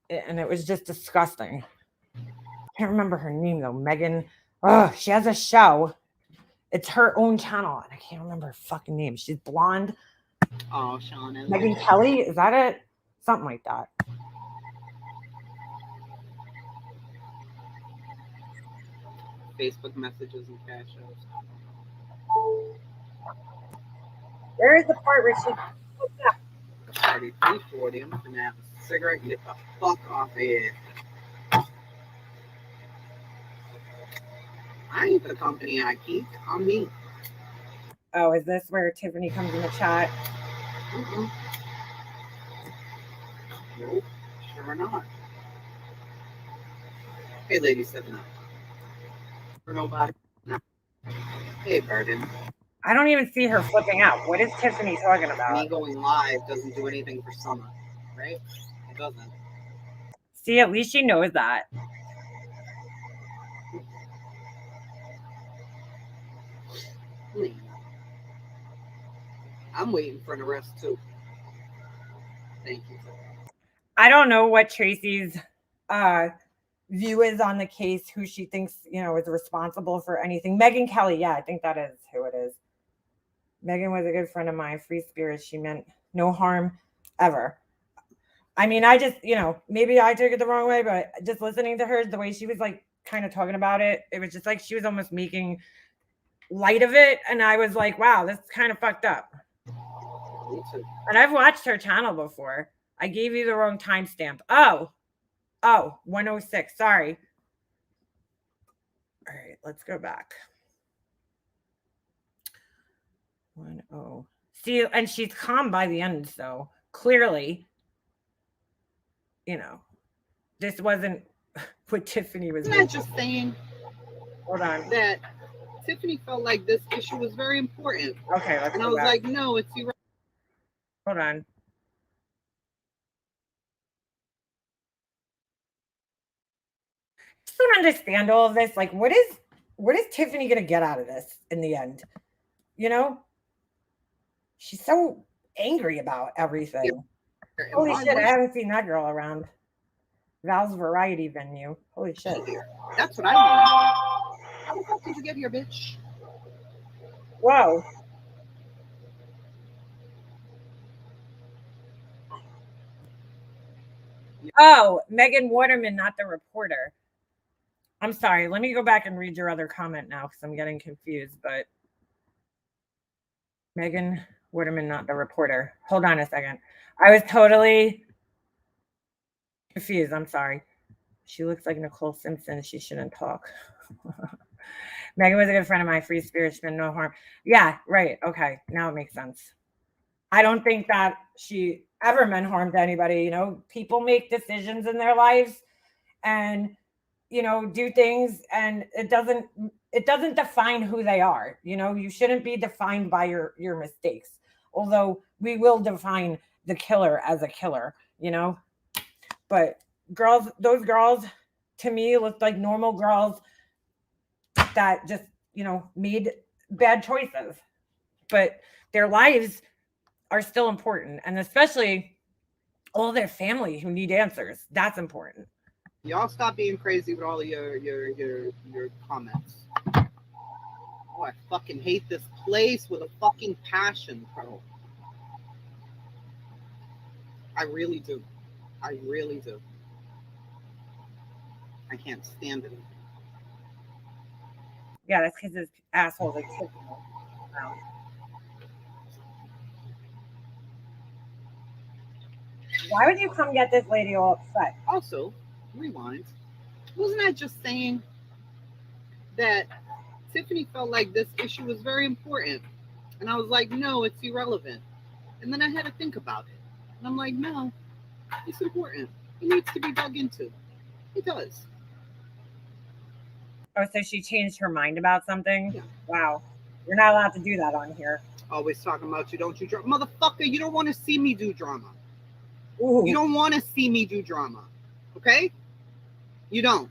And it was just disgusting. I can't remember her name though. Megan. Oh, she has a show. It's her own channel. And I can't remember her fucking name. She's blonde. Oh, Shannon. Megan Kelly. Is that it? Something like that. Facebook messages and cash shows. There is the part where she. Party 340. I'm gonna have a cigarette. Get the fuck off of here. I ain't the company I keep. I'm me. Oh, is this where Tiffany comes in the chat? Mm-mm. Nope, sure not. Hey, lady 7 up. For nobody. No. Hey, Burden. I don't even see her flipping out. What is Tiffany talking about? Me going live doesn't do anything for Summer, right? It doesn't. See, at least she knows that. I'm waiting for an arrest too. Thank you. I don't know what Tracy's view is on the case, who she thinks, you know, is responsible for anything. Megan Kelly, yeah, I think that is who it is. Megan was a good friend of mine, free spirit. She meant no harm ever. I mean, I just, you know, maybe I took it the wrong way, but just listening to her, the way she was like kind of talking about it, it was just like she was almost making light of it. And I was like, wow, this is kind of fucked up. And I've watched her channel before. I gave you the wrong timestamp. Oh, 106. Sorry. All right, let's go back. 10. See, and she's calm by the end, so clearly, you know, this wasn't what Tiffany was. I'm not just saying. Hold on. That Tiffany felt like this issue was very important. Okay, let's. And go I was back. like, no, it's you. Hold on. I just don't understand all of this. Like, what is Tiffany gonna get out of this in the end? You know? She's so angry about everything. Yeah. Holy shit, I haven't seen that girl around. Val's variety venue. Holy shit. That's what I want. How the fuck did you get here, bitch? Whoa. Oh, Megan Waterman, not the reporter. I'm sorry. Let me go back and read your other comment now because I'm getting confused. But Megan Waterman, not the reporter. Hold on a second. I was totally confused. I'm sorry. She looks like Nicole Simpson. She shouldn't talk. Megan was a good friend of mine. Free spirit, meant no harm. Yeah, right. Okay. Now it makes sense. I don't think that she ever meant harm to anybody. You know, people make decisions in their lives and, you know, do things, and it doesn't define who they are. You know, you shouldn't be defined by your mistakes. Although we will define the killer as a killer, you know. But those girls to me looked like normal girls that just, you know, made bad choices. But their lives are still important, and especially all their family who need answers. That's important. Y'all stop being crazy with all of your comments. Oh, I fucking hate this place with a fucking passion, bro. I really do. I really do. I can't stand it. Yeah, that's because this asshole like why would you come get this lady all upset? Also, rewind. Wasn't I just saying that Tiffany felt like this issue was very important? And I was like, no, it's irrelevant. And then I had to think about it. And I'm like, no, it's important. It needs to be dug into. It does. Oh, so she changed her mind about something? Yeah. Wow. You're not allowed to do that on here. Always talking about you don't do drama. Motherfucker, you don't want to see me do drama. Ooh. You don't want to see me do drama. Okay? You don't.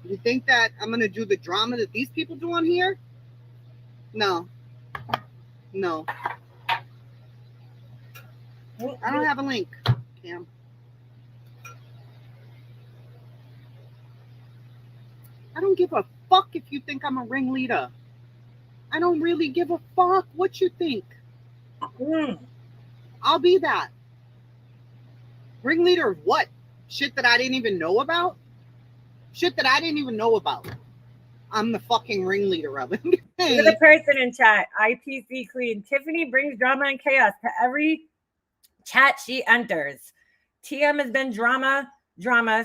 You think that I'm going to do the drama that these people do on here? No. No. I don't have a link, Cam. I don't give a fuck if you think I'm a ringleader. I don't really give a fuck what you think. I'll be that. Ringleader of what? Shit that I didn't even know about? Shit that I didn't even know about. I'm the fucking ringleader of it. Look at the person in chat. IPC Clean. Tiffany brings drama and chaos to every chat she enters. TM has been drama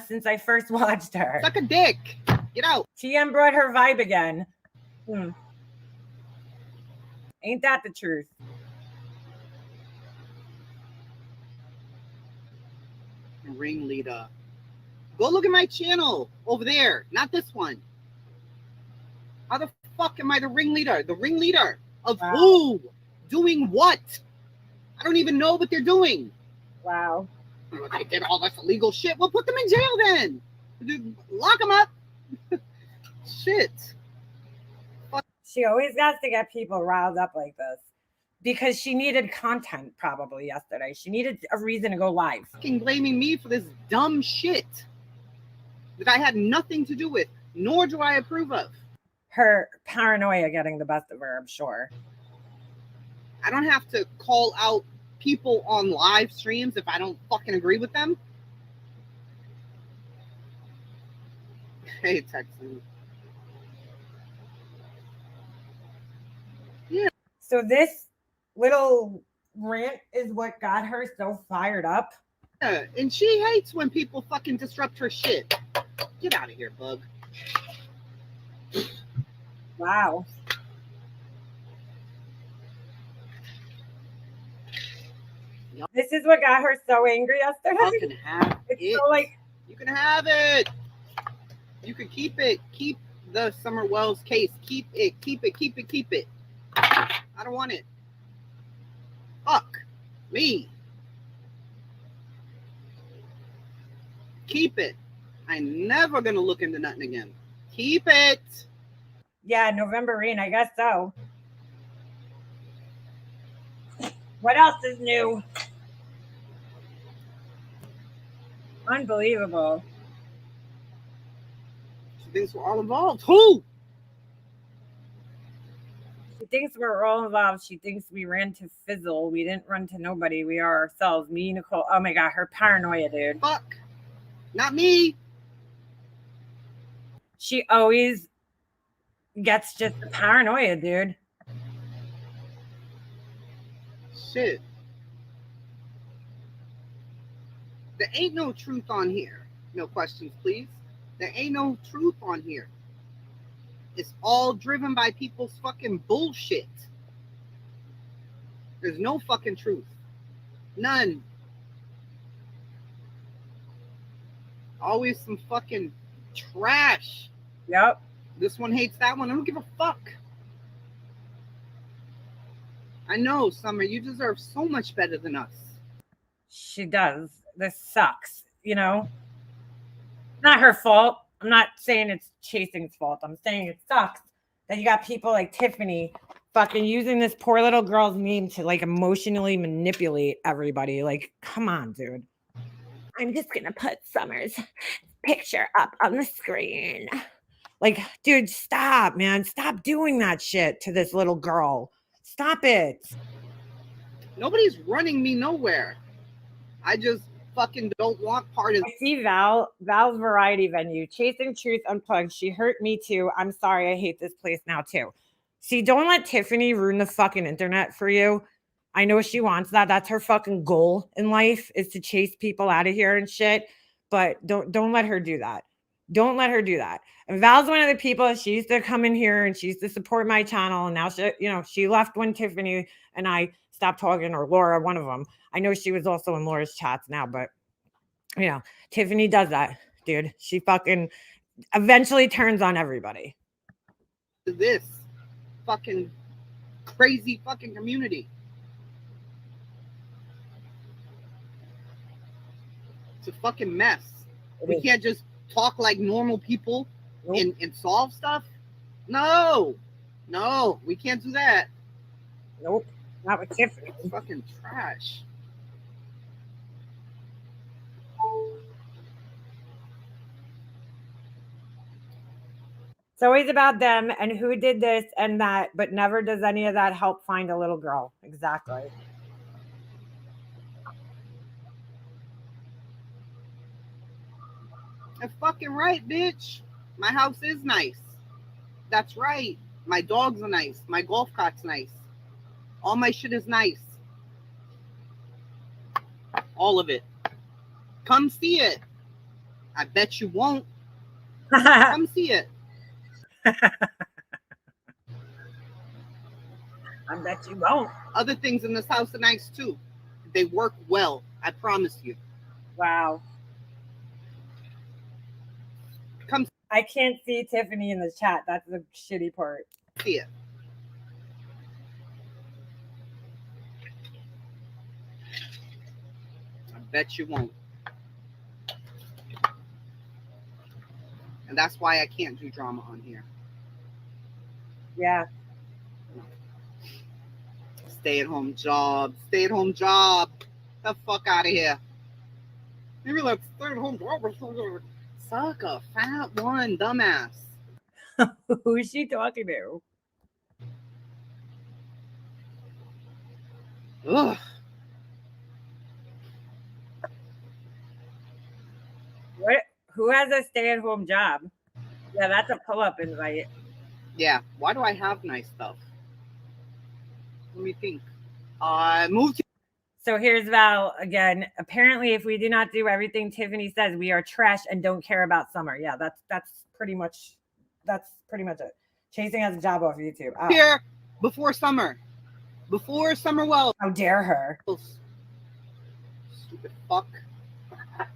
since I first watched her. Suck a dick. Get out. TM brought her vibe again. Ain't that the truth? Ringleader. Go look at my channel over there. Not this one. How the fuck am I the ringleader? The ringleader of who? Doing what? I don't even know what they're doing. Wow. They did all this illegal shit. Well, put them in jail then. Lock them up. Shit. She always has to get people riled up like this because she needed content probably yesterday. She needed a reason to go live. Fucking blaming me for this dumb shit that I had nothing to do with, nor do I approve of. Her paranoia getting the best of her, I'm sure. I don't have to call out people on live streams if I don't fucking agree with them. Hey, Texan. Yeah. So this little rant is what got her so fired up. Yeah, and she hates when people fucking disrupt her shit. Get out of here, bug. Wow. This is what got her so angry yesterday. You can have it's it. So like, you can have it. You can keep it. Keep the Summer Wells case. Keep it. Keep it. Keep it. Keep it. I don't want it. Fuck me. Keep it. I'm never gonna look into nothing again. Keep it. Yeah, November rain, I guess so. What else is new? Unbelievable. She thinks we're all involved. Who? She thinks we're all involved. She thinks we ran to fizzle. We didn't run to nobody. We are ourselves. Me, Nicole. Oh my God, her paranoia, dude. Fuck. Not me. She always gets just the paranoia, dude. Shit. There ain't no truth on here. No questions, please. There ain't no truth on here. It's all driven by people's fucking bullshit. There's no fucking truth. None. Always some fucking trash. Yep. This one hates that one. I don't give a fuck. I know, Summer, you deserve so much better than us. She does. This sucks, you know? Not her fault. I'm not saying it's Chasing's fault. I'm saying it sucks that you got people like Tiffany fucking using this poor little girl's name to like emotionally manipulate everybody. Like, come on, dude. I'm just going to put Summer's picture up on the screen. Like, dude, stop, man. Stop doing that shit to this little girl. Stop it. Nobody's running me nowhere. I just fucking don't want part of I see Val's variety venue. Chasing Truth Unplugged. She hurt me too. I'm sorry. I hate this place now too. See, don't let Tiffany ruin the fucking internet for you. I know she wants that. That's her fucking goal in life, is to chase people out of here and shit. But don't let her do that. Don't let her do that. And Val's one of the people, she used to come in here and she used to support my channel. And now she left when Tiffany and I stopped talking, or Laura, one of them. I know she was also in Laura's chats now, but Tiffany does that, dude. She fucking eventually turns on everybody. this. fucking crazy fucking community. It's a fucking mess. We can't just talk like normal people and solve stuff. No, we can't do that. Nope, not with Tiffany. It's fucking trash. It's always about them and who did this and that, but never does any of that help find a little girl. Exactly. That's fucking right, bitch. My house is nice. That's right. My dogs are nice. My golf cart's nice. All my shit is nice. All of it. Come see it. I bet you won't. Come see it. I bet you won't. Other things in this house are nice too. They work well. I promise you. Wow. Come I can't see Tiffany in the chat. That's the shitty part. see it. I bet you won't. And that's why I can't do drama on here. Yeah. Stay-at-home job. Stay-at-home job. The fuck out of here. Maybe like stay-at-home job or something. Suck a fat one, dumbass. Who is she talking to? Ugh. What? Who has a stay-at-home job? Yeah, that's a pull-up invite. Yeah. Why do I have nice stuff? Let me think. I moved to. So here's Val again. Apparently, if we do not do everything Tiffany says, we are trash and don't care about summer. Yeah, that's pretty much it. Chasing has a job off YouTube. Oh. Here before summer. Before summer well. How dare her? Stupid fuck. What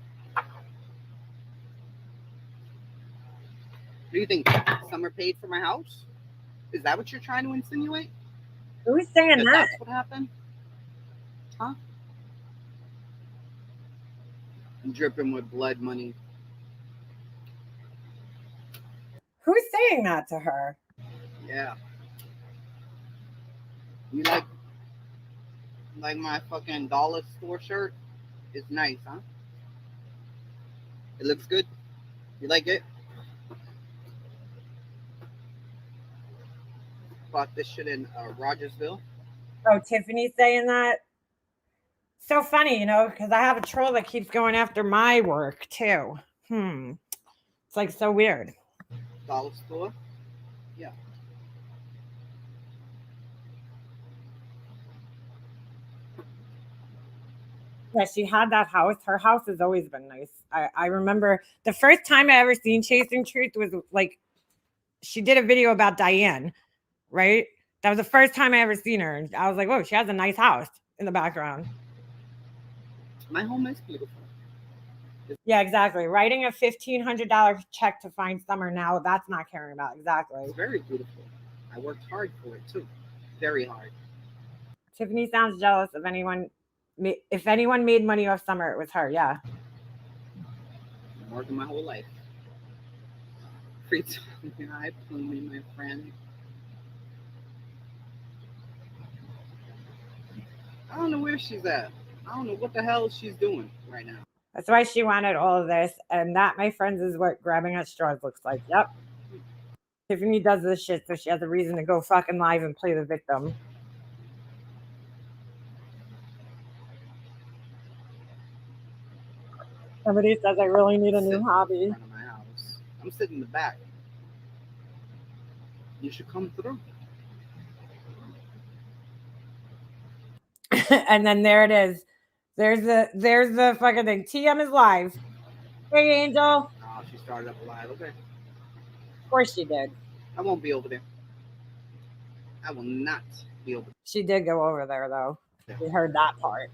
do you think? Summer paid for my house? Is that what you're trying to insinuate? Who's saying that? That's what happened? Huh? I'm dripping with blood money. Who's saying that to her? Yeah. You like my fucking dollar store shirt? It's nice, huh? It looks good. You like it? Bought this shit in Rogersville. Oh, Tiffany's saying that? So funny, because I have a troll that keeps going after my work too. It's like so weird. Dollar store? Yeah. Yeah, she had that house. Her house has always been nice. I remember the first time I ever seen Chasing Truth was like, she did a video about Diane, right? That was the first time I ever seen her. And I was like, whoa, she has a nice house in the background. My home is beautiful. Yeah, exactly. Writing a $1,500 check to find summer now, that's not caring about. Exactly. It's very beautiful. I worked hard for it too. Very hard. Tiffany sounds jealous of anyone. If anyone made money off summer, it was her. Yeah. I'm working my whole life. Free time. I Plumie, my friend. I don't know where she's at. I don't know what the hell she's doing right now. That's why she wanted all of this. And that, my friends, is what grabbing at straws looks like. Yep. Tiffany does this shit so she has a reason to go fucking live and play the victim. Somebody says I really need a new hobby. In front of my house. I'm sitting in the back. You should come through. And then there it is. There's the fucking thing. TM is live. Hey, Angel. Oh, she started up live. Okay. Of course she did. I won't be over there. I will not be over there. She did go over there, though. Yeah. We heard that part.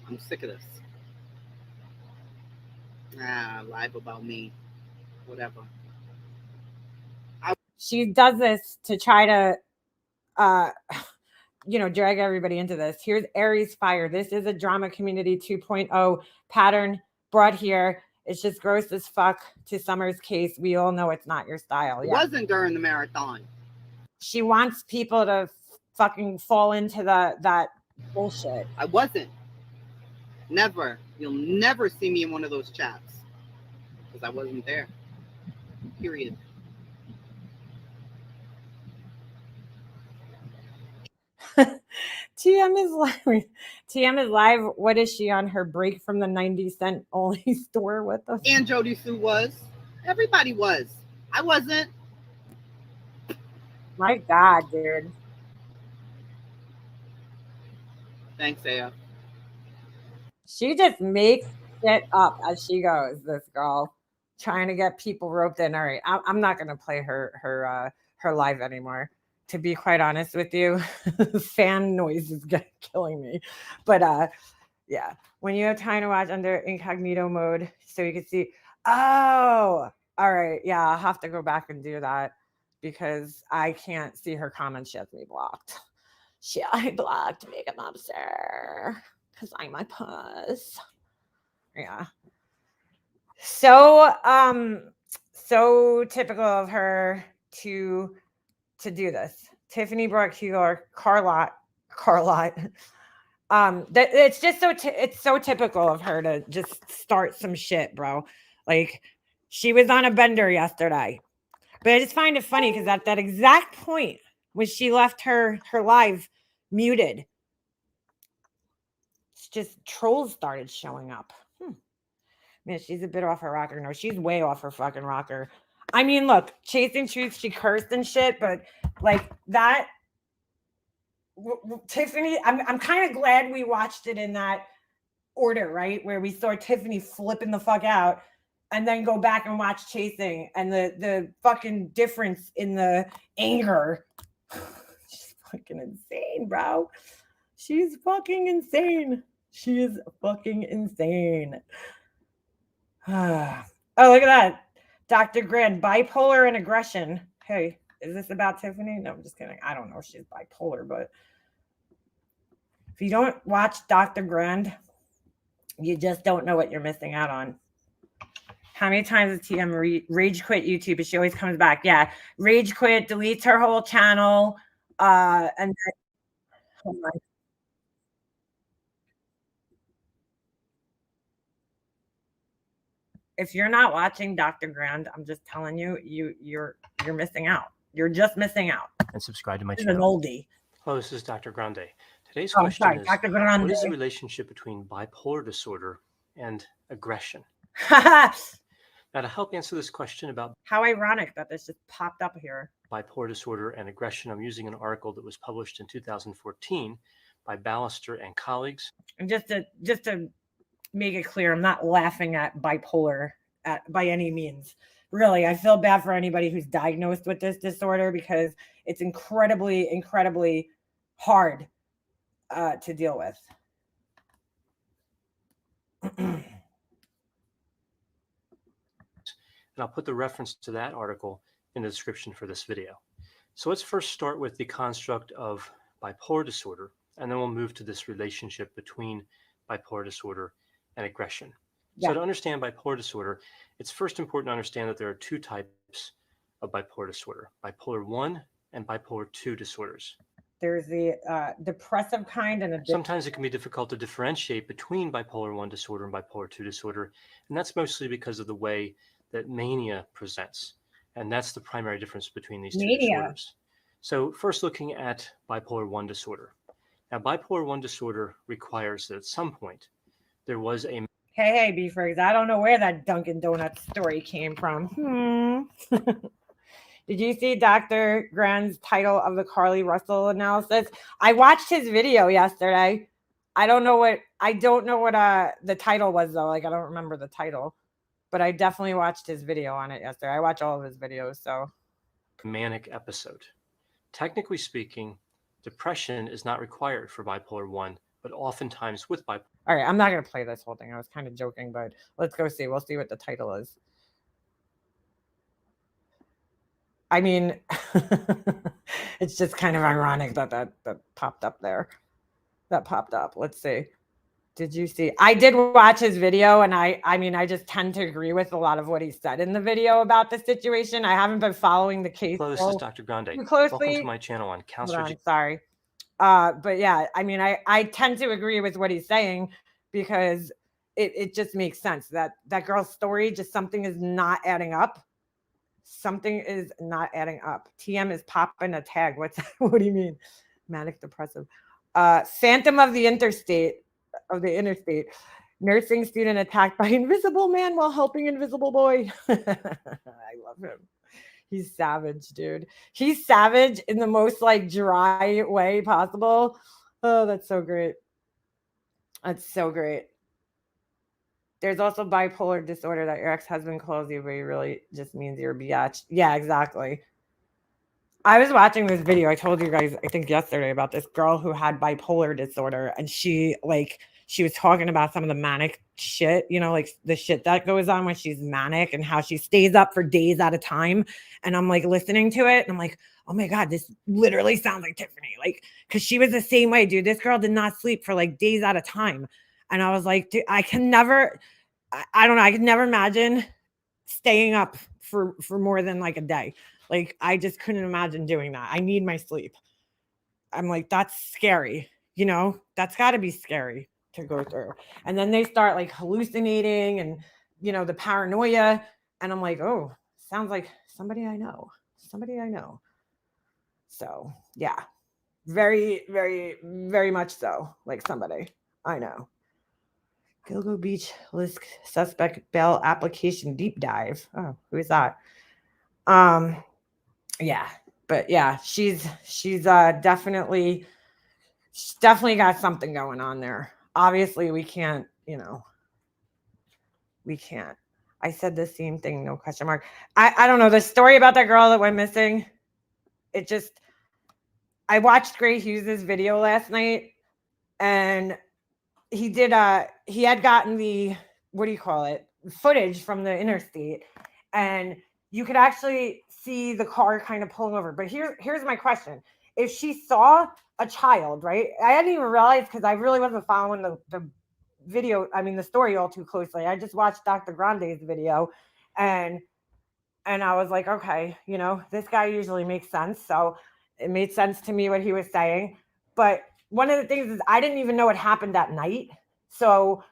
I'm sick of this. Live about me. Whatever. she does this to try to drag everybody into this. Here's Aries Fire. This is a drama community 2.0 pattern brought here. It's just gross as fuck to Summer's case. We all know it's not your style. It wasn't during the marathon. She wants people to fucking fall into that bullshit. I wasn't. Never. You'll never see me in one of those chats. Because I wasn't there. Period. TM is live. What is she on her break from the 90-cent only store with us? And Jody Sue was. Everybody was. I wasn't. My God, dude. Thanks, Aya. She just makes shit up as she goes, this girl. Trying to get people roped in. All right. I'm not gonna play her live anymore. To be quite honest with you, fan noise is killing me. But yeah, when you have time to watch under incognito mode, so you can see. Oh, all right. Yeah, I'll have to go back and do that because I can't see her comments. She has me blocked. I blocked Mega Mobster because I'm a puss. Yeah. So typical of her to do this. Tiffany brought Carlot. It's just it's so typical of her to just start some shit, bro. Like she was on a bender yesterday, but I just find it funny because at that exact point when she left her live muted, it's just trolls started showing up. Man, she's a bit off her rocker. No, she's way off her fucking rocker. I mean, look, Chasing Truth, she cursed and shit, but like that, Tiffany, I'm kind of glad we watched it in that order, right? Where we saw Tiffany flipping the fuck out and then go back and watch Chasing and the fucking difference in the anger. She's fucking insane, bro. She's fucking insane. She is fucking insane. Oh, look at that. Dr. Grand, bipolar and aggression. Hey, is this about Tiffany? No, I'm just kidding. I don't know if she's bipolar, but if you don't watch Dr. Grand, you just don't know what you're missing out on. How many times has TM rage quit YouTube? But she always comes back. Yeah, rage quit, deletes her whole channel, and then, oh my. If you're not watching Dr. Grand, I'm just telling you, you're missing out. You're just missing out. And subscribe to my channel. An oldie. Hello, this is Dr. Grande. Today's question is, Dr. Grande. What is the relationship between bipolar disorder and aggression? Now, to help answer this question about how ironic that this just popped up here. Bipolar disorder and aggression, I'm using an article that was published in 2014 by Ballister and colleagues. And just to make it clear, I'm not laughing at bipolar by any means. Really, I feel bad for anybody who's diagnosed with this disorder because it's incredibly, incredibly hard to deal with. And I'll put the reference to that article in the description for this video. So let's first start with the construct of bipolar disorder, and then we'll move to this relationship between bipolar disorder and aggression. Yeah. So to understand bipolar disorder, it's first important to understand that there are two types of bipolar disorder, bipolar 1 and bipolar 2 disorders. There's the depressive kind and sometimes it can be difficult to differentiate between bipolar 1 disorder and bipolar 2 disorder, and that's mostly because of the way that mania presents, and that's the primary difference between these two disorders. So first looking at bipolar 1 disorder. Now bipolar 1 disorder requires that at some point there was a Hey, B-Frigs, I don't know where that Dunkin' Donuts story came from. Did you see Dr. Grand's title of the Carly Russell analysis? I watched his video yesterday. I don't know what the title was though. Like I don't remember the title, but I definitely watched his video on it yesterday. I watch all of his videos. So manic episode. Technically speaking, depression is not required for bipolar 1, but oftentimes with bipolar. All right, I'm not going to play this whole thing. I was kind of joking, but let's go see. We'll see what the title is. I mean, it's just kind of ironic that popped up there. That popped up. Let's see. Did you see? I did watch his video, and I mean, I just tend to agree with a lot of what he said in the video about the situation. I haven't been following the case Hello, this is Dr. Grande. too Welcome closely. to my channel on Hold Counselor on, sorry. But yeah, I mean, I tend to agree with what he's saying because it just makes sense that girl's story, just something is not adding up. Something is not adding up. TM is popping a tag. What's what do you mean? Manic depressive. Phantom of the interstate. Nursing student attacked by invisible man while helping invisible boy. I love him. He's savage, dude. He's savage in the most like dry way possible. Oh, that's so great. That's so great. There's also bipolar disorder that your ex-husband calls you, but he really just means you're a biatch. Yeah, exactly. I was watching this video. I told you guys, I think yesterday, about this girl who had bipolar disorder, and she was talking about some of the manic shit, you know, like the shit that goes on when she's manic and how she stays up for days at a time. And I'm like listening to it and I'm like, oh my God, this literally sounds like Tiffany. Like, cause she was the same way, dude. This girl did not sleep for like days at a time. And I was like, dude, I don't know. I could never imagine staying up for more than like a day. Like, I just couldn't imagine doing that. I need my sleep. I'm like, that's scary. You know, that's got to be scary to go through. And then they start like hallucinating and, you know, the paranoia. And I'm like, oh, sounds like somebody I know. So, yeah, very, very, very much so. Like somebody I know. Gilgo Beach list suspect bail application deep dive. Oh, who is that? Yeah, but yeah, she's definitely got something going on there. Obviously, we can't. I said the same thing, no question mark. I don't know, the story about that girl that went missing. I watched Gray Hughes's video last night, and he had gotten the, what do you call it, footage from the interstate, and you could actually see the car kind of pulling over. But here's my question. If she saw a child, right? I hadn't even realized, because I really wasn't following the video, I mean the story all too closely. I just watched Dr. Grande's video, and I was like, okay, you know, this guy usually makes sense. So it made sense to me what he was saying. But one of the things is I didn't even know what happened that night. So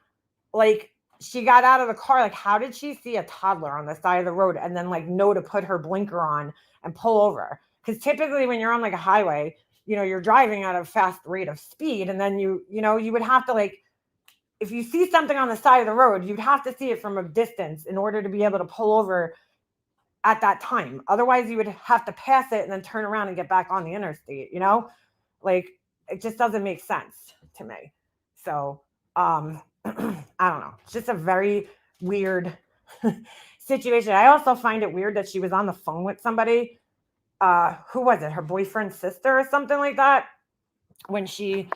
like, she got out of the car, like, how did she see a toddler on the side of the road and then like know to put her blinker on and pull over? Because typically when you're on like a highway, you know, you're driving at a fast rate of speed, and then you would have to, like, if you see something on the side of the road, you'd have to see it from a distance in order to be able to pull over at that time. Otherwise you would have to pass it and then turn around and get back on the interstate, you know? Like, it just doesn't make sense to me. So I don't know. It's just a very weird situation. I also find it weird that she was on the phone with somebody. Who was it? Her boyfriend's sister or something like that, when she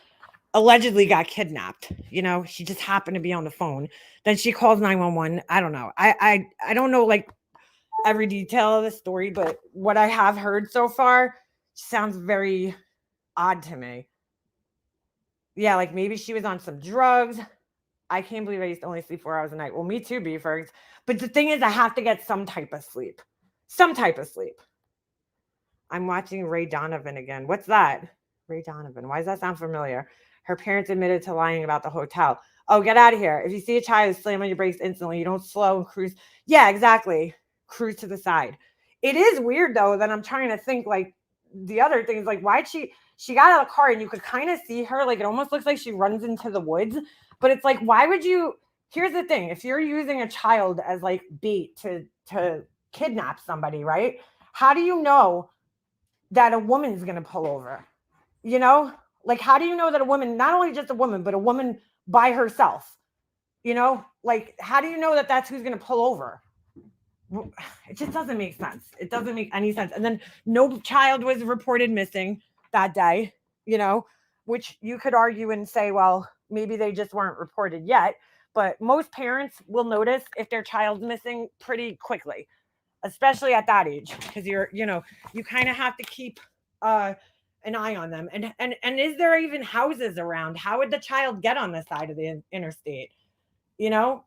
allegedly got kidnapped. You know, she just happened to be on the phone. Then she calls 911. I don't know. I don't know like every detail of the story, but what I have heard so far sounds very odd to me. Yeah, like maybe she was on some drugs. I can't believe I used to only sleep 4 hours a night. Well, me too, B-Fergs. But the thing is, I have to get some type of sleep. I'm watching Ray Donovan again. What's that? Ray Donovan. Why does that sound familiar? Her parents admitted to lying about the hotel. Oh, get out of here. If you see a child, slam on your brakes instantly. You don't slow and cruise. Yeah, exactly. Cruise to the side. It is weird, though, that I'm trying to think, like, the other things. Like, why'd she got out of the car and you could kind of see her. Like, it almost looks like she runs into the woods. But it's like, why would you? Here's the thing. If you're using a child as, like, bait to kidnap somebody, right? How do you know that a woman's going to pull over? You know, like, how do you know that a woman, not only just a woman, but a woman by herself, you know, like, how do you know that that's who's going to pull over? It just doesn't make sense. It doesn't make any sense. And then no child was reported missing that day, you know, which you could argue and say, well, maybe they just weren't reported yet. But most parents will notice if their child's missing pretty quickly. especially at that age, because you kind of have to keep an eye on them. And is there even houses around? How would the child get on the side of the interstate? I don't,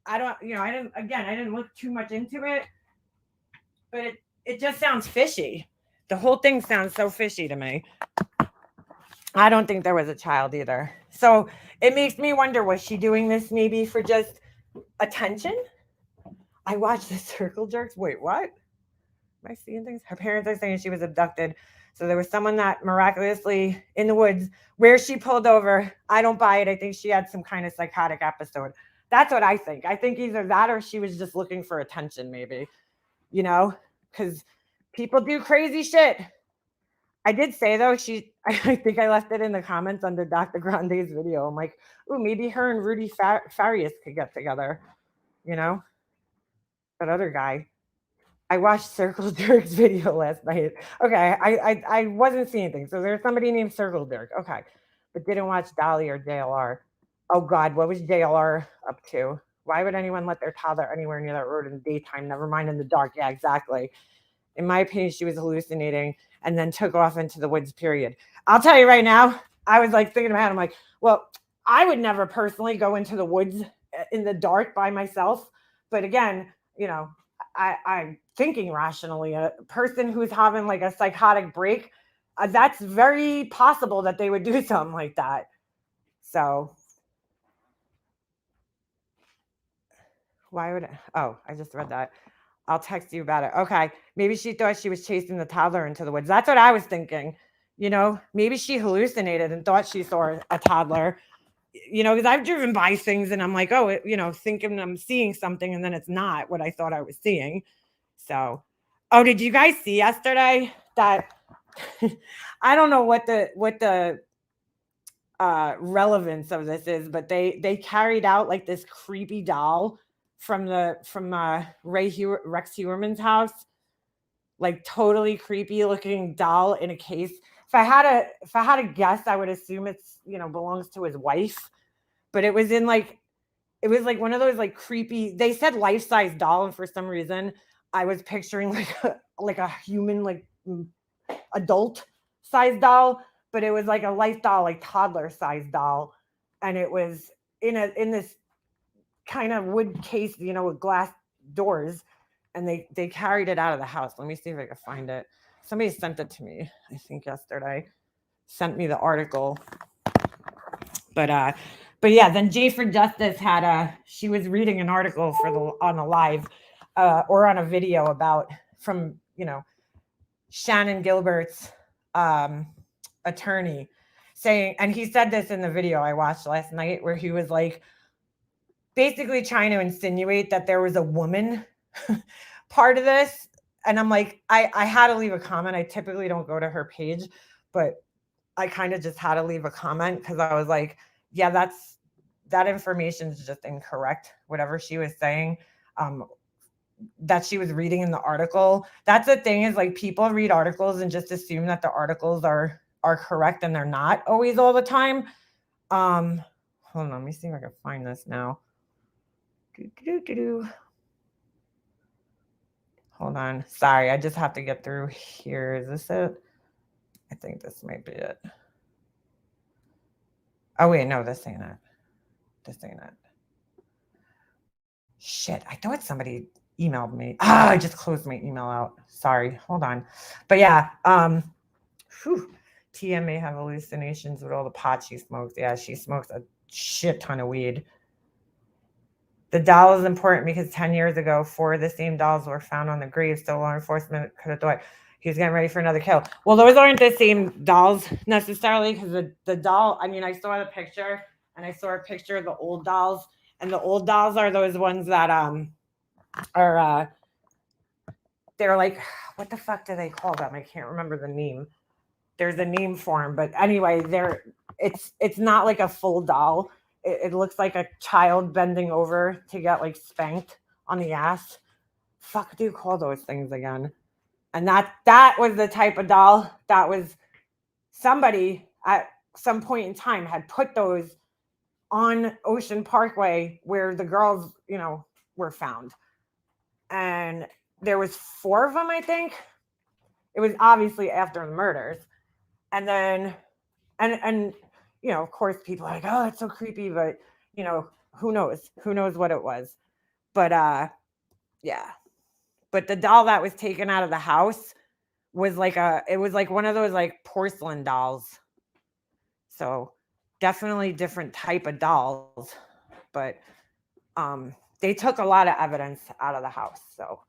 I didn't look too much into it, but it just sounds fishy. The whole thing sounds so fishy to me. I don't think there was a child either. So it makes me wonder, was she doing this maybe for just attention? I watched the Circle Jerks. Wait, what? Am I seeing things? Her parents are saying she was abducted. So there was someone that miraculously in the woods where she pulled over. I don't buy it. I think she had some kind of psychotic episode. That's what I think. I think either that or she was just looking for attention, maybe, because people do crazy shit. I did say, though, I think I left it in the comments under Dr. Grande's video. I'm like, ooh, maybe her and Rudy Farias could get together, that other guy. I watched Circle Jerk's video last night. Okay, I wasn't seeing things. So there's somebody named Circle Jerk. Okay, but didn't watch Dahlia or JLR. Oh, God, what was JLR up to? Why would anyone let their toddler anywhere near that road in the daytime? Never mind in the dark. Yeah, exactly. In my opinion, she was hallucinating and then took off into the woods, period. I'll tell you right now, I was like thinking about it. I'm like, well, I would never personally go into the woods in the dark by myself. But again, I'm thinking rationally. A person who's having like a psychotic break, that's very possible that they would do something like that. So why would I just read that. I'll text you about it. Okay. Maybe she thought she was chasing the toddler into the woods. That's what I was thinking. Maybe she hallucinated and thought she saw a toddler, because I've driven by things and I'm like, oh, thinking I'm seeing something and then it's not what I thought I was seeing. So, did you guys see yesterday that I don't know what the relevance of this is, but they carried out like this creepy doll from Rex Heuermann's house, like totally creepy looking doll in a case. If I had a guess, I would assume it's belongs to his wife, but it was like one of those like creepy. They said life-size doll, and for some reason, I was picturing like a human, like adult size doll, but it was like a life doll, like toddler size doll, and it was in this kind of wood case, with glass doors, and they carried it out of the house. Let me see if I can find it. Somebody sent it to me, I think yesterday. Sent me the article. But yeah, then Jay for Justice she was reading an article on a live or on a video from Shannon Gilbert's attorney saying, and he said this in the video I watched last night, where he was like basically trying to insinuate that there was a woman part of this. And I'm like, I had to leave a comment. I typically don't go to her page, but I kind of just had to leave a comment because I was like, yeah, that information is just incorrect. Whatever she was saying, that she was reading in the article. That's the thing, is like people read articles and just assume that the articles are correct, and they're not always all the time. Hold on, let me see if I can find this now. Hold on. Sorry, I just have to get through here. Is this it? I think this might be it. Oh, wait, no, this ain't it. This ain't it. Shit, I thought somebody emailed me. I just closed my email out. Sorry, hold on. But yeah, Tia may have hallucinations with all the pot she smokes. Yeah, she smokes a shit ton of weed. The doll is important because 10 years ago, 4 of the same dolls were found on the grave, so law enforcement could have thought he was getting ready for another kill. Well, those aren't the same dolls necessarily, because the doll, I mean, I saw the picture, and I saw a picture of the old dolls, and the old dolls are those ones that are they're like, what the fuck do they call them? I can't remember the name. There's a name for them, but anyway, it's not like a full doll. It looks like a child bending over to get like spanked on the ass. Fuck do you call those things again? And that was the type of doll that was somebody at some point in time had put those on Ocean Parkway where the girls, were found. And there was 4 of them, I think. It was obviously after the murders. And then, and you know, of course, people are like, oh, it's so creepy, but you know, who knows? Who knows what it was? But yeah. But the doll that was taken out of the house was like it was like one of those like porcelain dolls. So definitely different type of dolls. But they took a lot of evidence out of the house. So,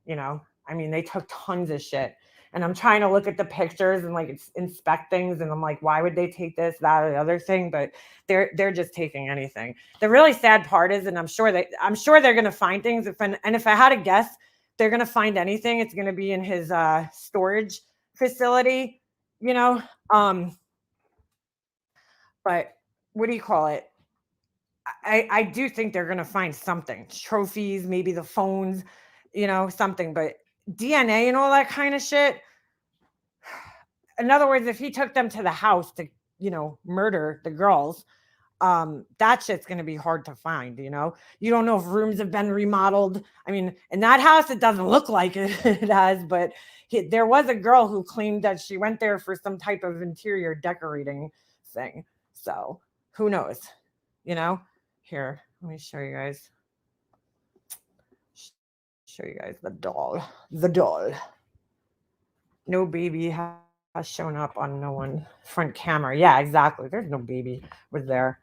you know, I mean, they took tons of shit. And I'm trying to look at the pictures and like inspect things, and I'm like, why would they take this, that, or the other thing? But they're just taking anything. The really sad part is, and I'm sure they're gonna find things. If I had to guess, they're gonna find anything. It's gonna be in his storage facility, you know. But what do you call it? I do think they're gonna find something, trophies, maybe the phones, you know, something. But DNA and all that kind of shit. In other words, if he took them to the house to, you know, murder the girls, that shit's gonna be hard to find, you know. You don't know if rooms have been remodeled. I mean, in that house, it doesn't look like it has, but there was a girl who claimed that she went there for some type of interior decorating thing. So who knows, you know? Here, let me show you guys. Show you guys the doll. The doll. No baby has shown up on no one front camera. Yeah, exactly. There's no baby was there.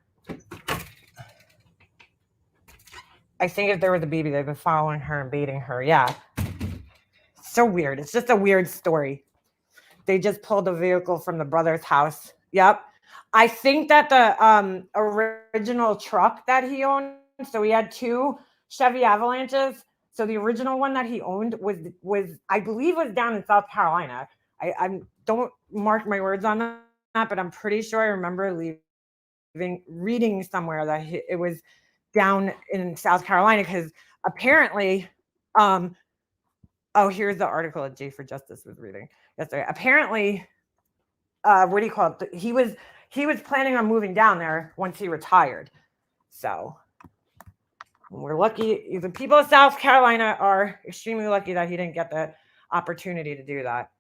I think if there was a baby, they've been following her and baiting her. Yeah. So weird. It's just a weird story. They just pulled a vehicle from the brother's house. Yep. I think that the original truck that he owned, so he had 2 Chevy Avalanches. So the original one that he owned was I believe was down in South Carolina. I don't mark my words on that, but I'm pretty sure I remember reading somewhere that it was down in South Carolina, because apparently, oh, here's the article that J for Justice was reading yesterday. Apparently, what do you call it? He was planning on moving down there once he retired. So we're lucky. The people of South Carolina are extremely lucky that he didn't get the opportunity to do that.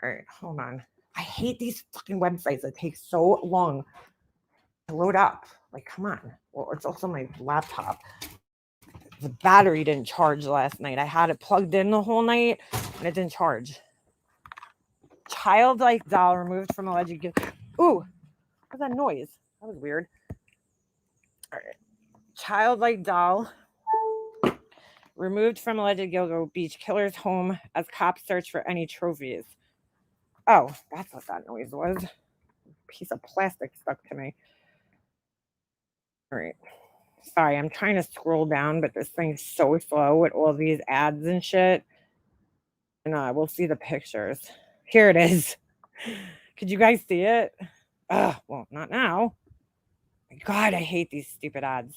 All right, hold on. I hate these fucking websites that take so long to load up. Like, come on. Well, it's also my laptop. The battery didn't charge last night. I had it plugged in the whole night and it didn't charge. Childlike doll removed from alleged. Ooh, what's that noise? That was weird. All right. Childlike doll removed from alleged Gilgo Beach killer's home as cops search for any trophies. Oh, that's what that noise was. A piece of plastic stuck to me. All right. Sorry, I'm trying to scroll down, but this thing's so slow with all these ads and shit. And we'll see the pictures. Here it is. Could you guys see it? Well, not now. My God, I hate these stupid ads.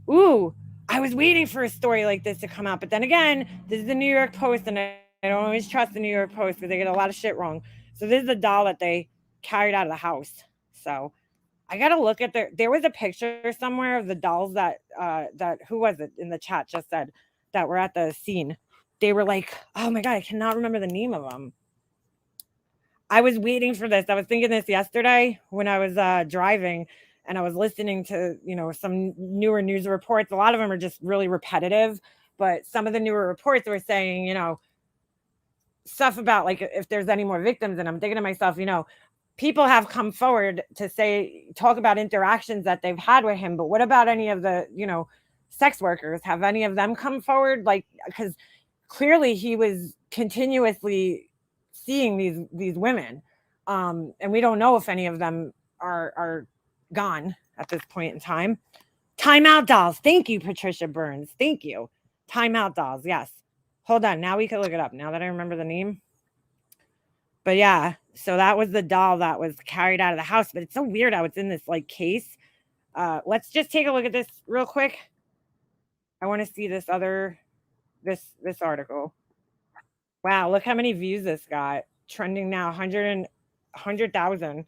Ooh, I was waiting for a story like this to come out. But then again, this is the New York Post, and I don't always trust the New York Post because they get a lot of shit wrong. So this is the doll that they carried out of the house. So I got to look at there was a picture somewhere of the dolls that who was it in the chat just said that were at the scene. They were like, oh my God, I cannot remember the name of them. I was waiting for this. I was thinking this yesterday when I was driving, and I was listening to, you know, some newer news reports. A lot of them are just really repetitive, but some of the newer reports were saying, you know, stuff about like if there's any more victims. And I'm thinking to myself, you know, people have come forward to talk about interactions that they've had with him, but what about any of the, you know, sex workers? Have any of them come forward? Like, because clearly he was continuously seeing these women, and we don't know if any of them are gone at this point in time. Timeout dolls. Thank you, Patricia Burns. Thank you. Timeout dolls. Yes. Hold on. Now we can look it up. Now that I remember the name. But yeah, so that was the doll that was carried out of the house. But it's so weird how it's in this like case. Let's just take a look at this real quick. I want to see this article. Wow, look how many views this got. Trending now, 100,000.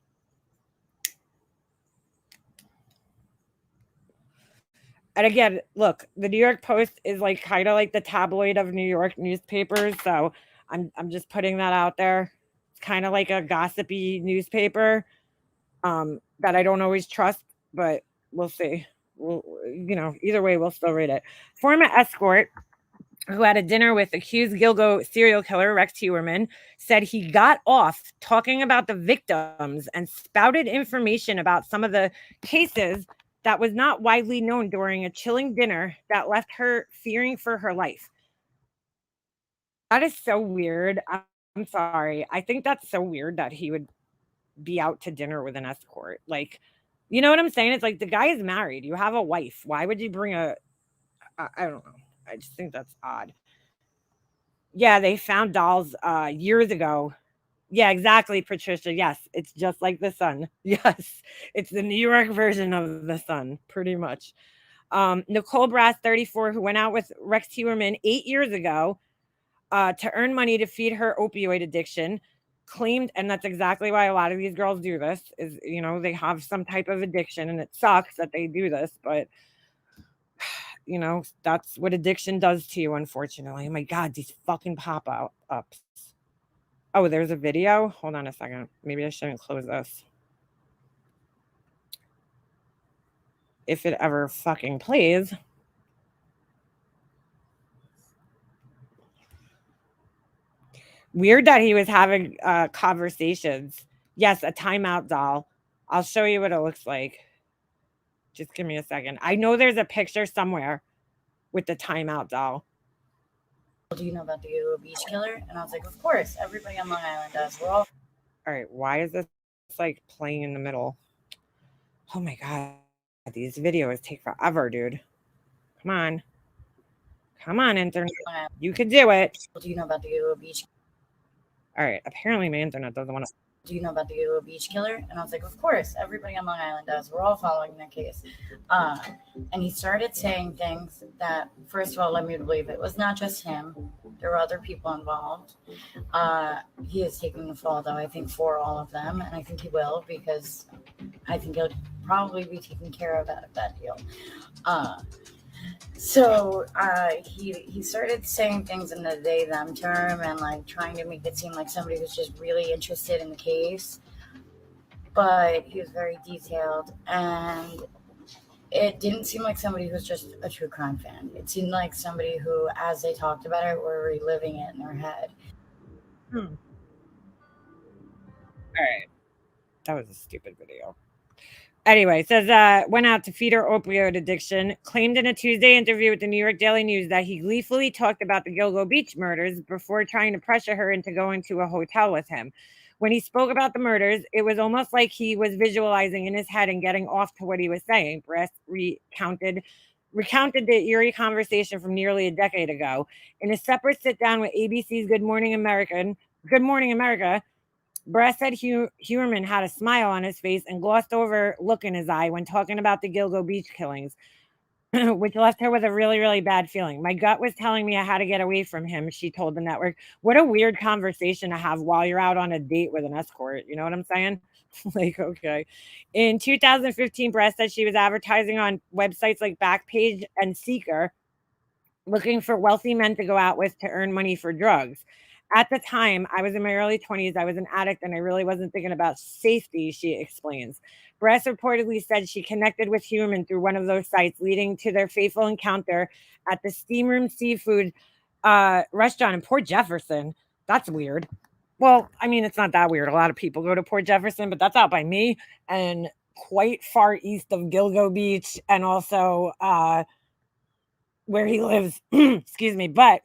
And again, look, the New York Post is like kind of like the tabloid of New York newspapers. So I'm just putting that out there. It's kind of like a gossipy newspaper that I don't always trust, but we'll see. We'll, either way, we'll still read it. Former escort who had a dinner with accused Gilgo serial killer Rex Heuermann, said he got off talking about the victims and spouted information about some of the cases that was not widely known during a chilling dinner that left her fearing for her life. That is so weird. I'm sorry. I think that's so weird that he would be out to dinner with an escort. Like, you know what I'm saying? It's like the guy is married. You have a wife. Why would you bring I don't know. I just think that's odd. Yeah, they found dolls years ago. Yeah, exactly, Patricia. Yes, it's just like the sun. Yes, it's the New York version of the sun, pretty much. Nicole Brass, 34, who went out with Rex Heuermann 8 years ago to earn money to feed her opioid addiction, claimed, and that's exactly why a lot of these girls do this, is, they have some type of addiction, and it sucks that they do this, but that's what addiction does to you, unfortunately. Oh my God, these fucking pop-ups. Oh, there's a video? Hold on a second. Maybe I shouldn't close this. If it ever fucking plays. Weird that he was having conversations. Yes, a timeout doll. I'll show you what it looks like. Just give me a second. I know there's a picture somewhere with the timeout doll. Do you know about the Gilgo Beach killer? And I was like, of course, everybody on Long Island does. We're all right. Why is this like playing in the middle? Oh my God. These videos take forever, dude. Come on. Come on, internet. You could do it. Do you know about the Gilgo Beach? All right. Apparently my internet doesn't want to. Do you know about the Gilgo Beach killer? And I was like, of course, everybody on Long Island does. We're all following that case. And he started saying things that, first of all, led me to believe it was not just him. There were other people involved. He is taking the fall, though, I think, for all of them. And I think he will, because I think he'll probably be taken care of out of that deal. So he started saying things in the they them term and like trying to make it seem like somebody was just really interested in the case, but he was very detailed, and it didn't seem like somebody who was just a true crime fan. It seemed like somebody who, as they talked about it, were reliving it in their head. All right, that was a stupid video. Anyway, says went out to feed her opioid addiction, claimed in a Tuesday interview with the New York Daily News that he gleefully talked about the Gilgo Beach murders before trying to pressure her into going to a hotel with him. When he spoke about the murders, it was almost like he was visualizing in his head and getting off to what he was saying. Brass recounted the eerie conversation from nearly a decade ago. In a separate sit-down with ABC's Good Morning America, Brass said Heuermann had a smile on his face and glossed over look in his eye when talking about the Gilgo Beach killings, which left her with a really, really bad feeling. My gut was telling me I had to get away from him, she told the network. What a weird conversation to have while you're out on a date with an escort. You know what I'm saying? Like, okay. In 2015, Brass said she was advertising on websites like Backpage and Seeker, looking for wealthy men to go out with to earn money for drugs. At the time, I was in my early 20s. I was an addict and I really wasn't thinking about safety, she explains. Brass reportedly said she connected with Heuermann through one of those sites, leading to their fateful encounter at the Steam Room Seafood restaurant in Port Jefferson. That's weird. Well, I mean, it's not that weird. A lot of people go to Port Jefferson, but that's out by me and quite far east of Gilgo Beach and also where he lives. Excuse me. But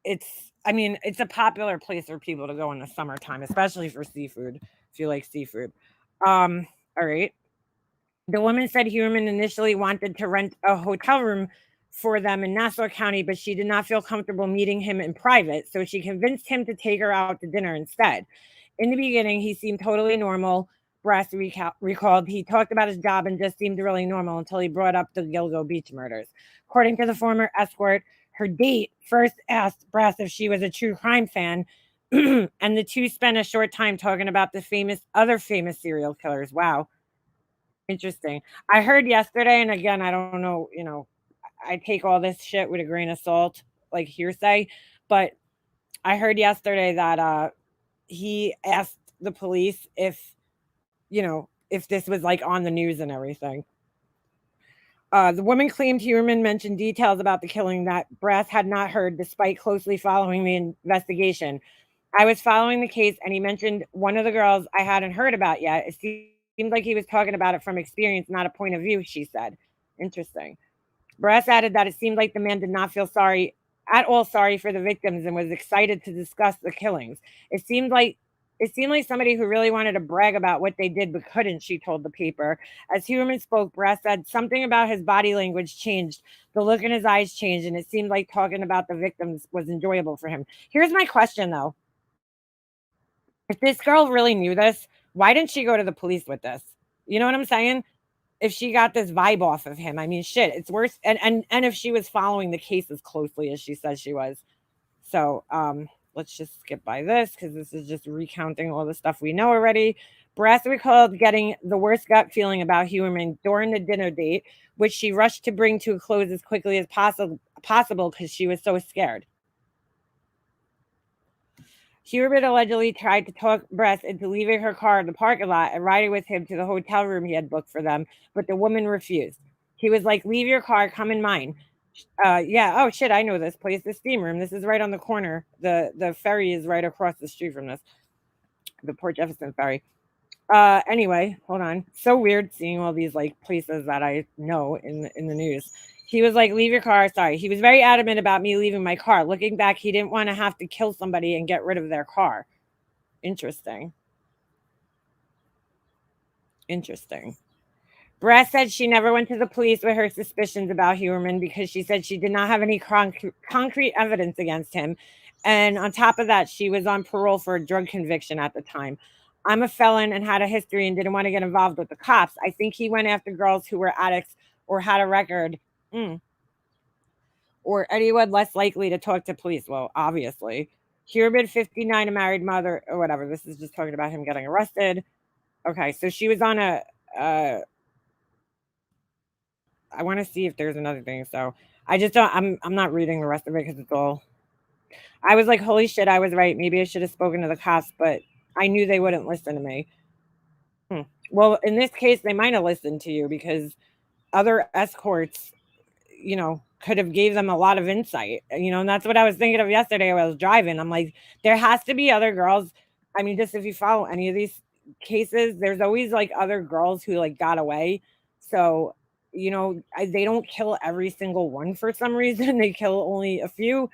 it's a popular place for people to go in the summertime, especially for seafood, if you like seafood. All right. The woman said Heuermann initially wanted to rent a hotel room for them in Nassau County, but she did not feel comfortable meeting him in private, so she convinced him to take her out to dinner instead. In the beginning, he seemed totally normal. Brass recalled he talked about his job and just seemed really normal until he brought up the Gilgo Beach murders. According to the former escort, her date first asked Brass if she was a true crime fan, and the two spent a short time talking about the other famous serial killers. Wow. Interesting. I heard yesterday, and again, I don't know, I take all this shit with a grain of salt, like hearsay, but I heard yesterday that he asked the police if this was like on the news and everything. The woman claimed Huerman mentioned details about the killing that Brass had not heard despite closely following the investigation. I was following the case and he mentioned one of the girls I hadn't heard about yet. It seemed like he was talking about it from experience, not a point of view, she said. Interesting. Brass added that it seemed like the man did not feel at all sorry for the victims and was excited to discuss the killings. It seemed like somebody who really wanted to brag about what they did but couldn't, she told the paper. As Huerman spoke, Brass said something about his body language changed. The look in his eyes changed, and it seemed like talking about the victims was enjoyable for him. Here's my question, though. If this girl really knew this, why didn't she go to the police with this? You know what I'm saying? If she got this vibe off of him, I mean, shit, it's worse. And if she was following the case as closely as she says she was. So let's just skip by this because this is just recounting all the stuff we know already. Brass recalled getting the worst gut feeling about Huerman during the dinner date, which she rushed to bring to a close as quickly as possible because she was so scared. Hubert allegedly tried to talk Brass into leaving her car in the parking lot and riding with him to the hotel room he had booked for them, but the woman refused. He was like, "Leave your car, come in mine." Yeah, oh shit, I know this place, the steam room. This is right on the corner. The ferry is right across the street from this. The Port Jefferson ferry. Anyway, hold on. So weird seeing all these like places that I know in the news. He was like, "Leave your car." Sorry. He was very adamant about me leaving my car. Looking back, he didn't want to have to kill somebody and get rid of their car. Interesting. Brass said she never went to the police with her suspicions about Huerman because she said she did not have any concrete evidence against him. And on top of that, she was on parole for a drug conviction at the time. I'm a felon and had a history and didn't want to get involved with the cops. I think he went after girls who were addicts or had a record. Or anyone less likely to talk to police. Well, obviously. Huerman, 59, a married mother, or whatever. This is just talking about him getting arrested. Okay, so she was on I want to see if there's another thing. So I just don't, I'm not reading the rest of it because it's all, I was like, holy shit, I was right. Maybe I should have spoken to the cops, but I knew they wouldn't listen to me. Well, in this case, they might have listened to you because other escorts, could have gave them a lot of insight, and that's what I was thinking of yesterday when I was driving. I'm like, there has to be other girls. I mean, just if you follow any of these cases, there's always like other girls who like got away. So, they don't kill every single one for some reason. They kill only a few.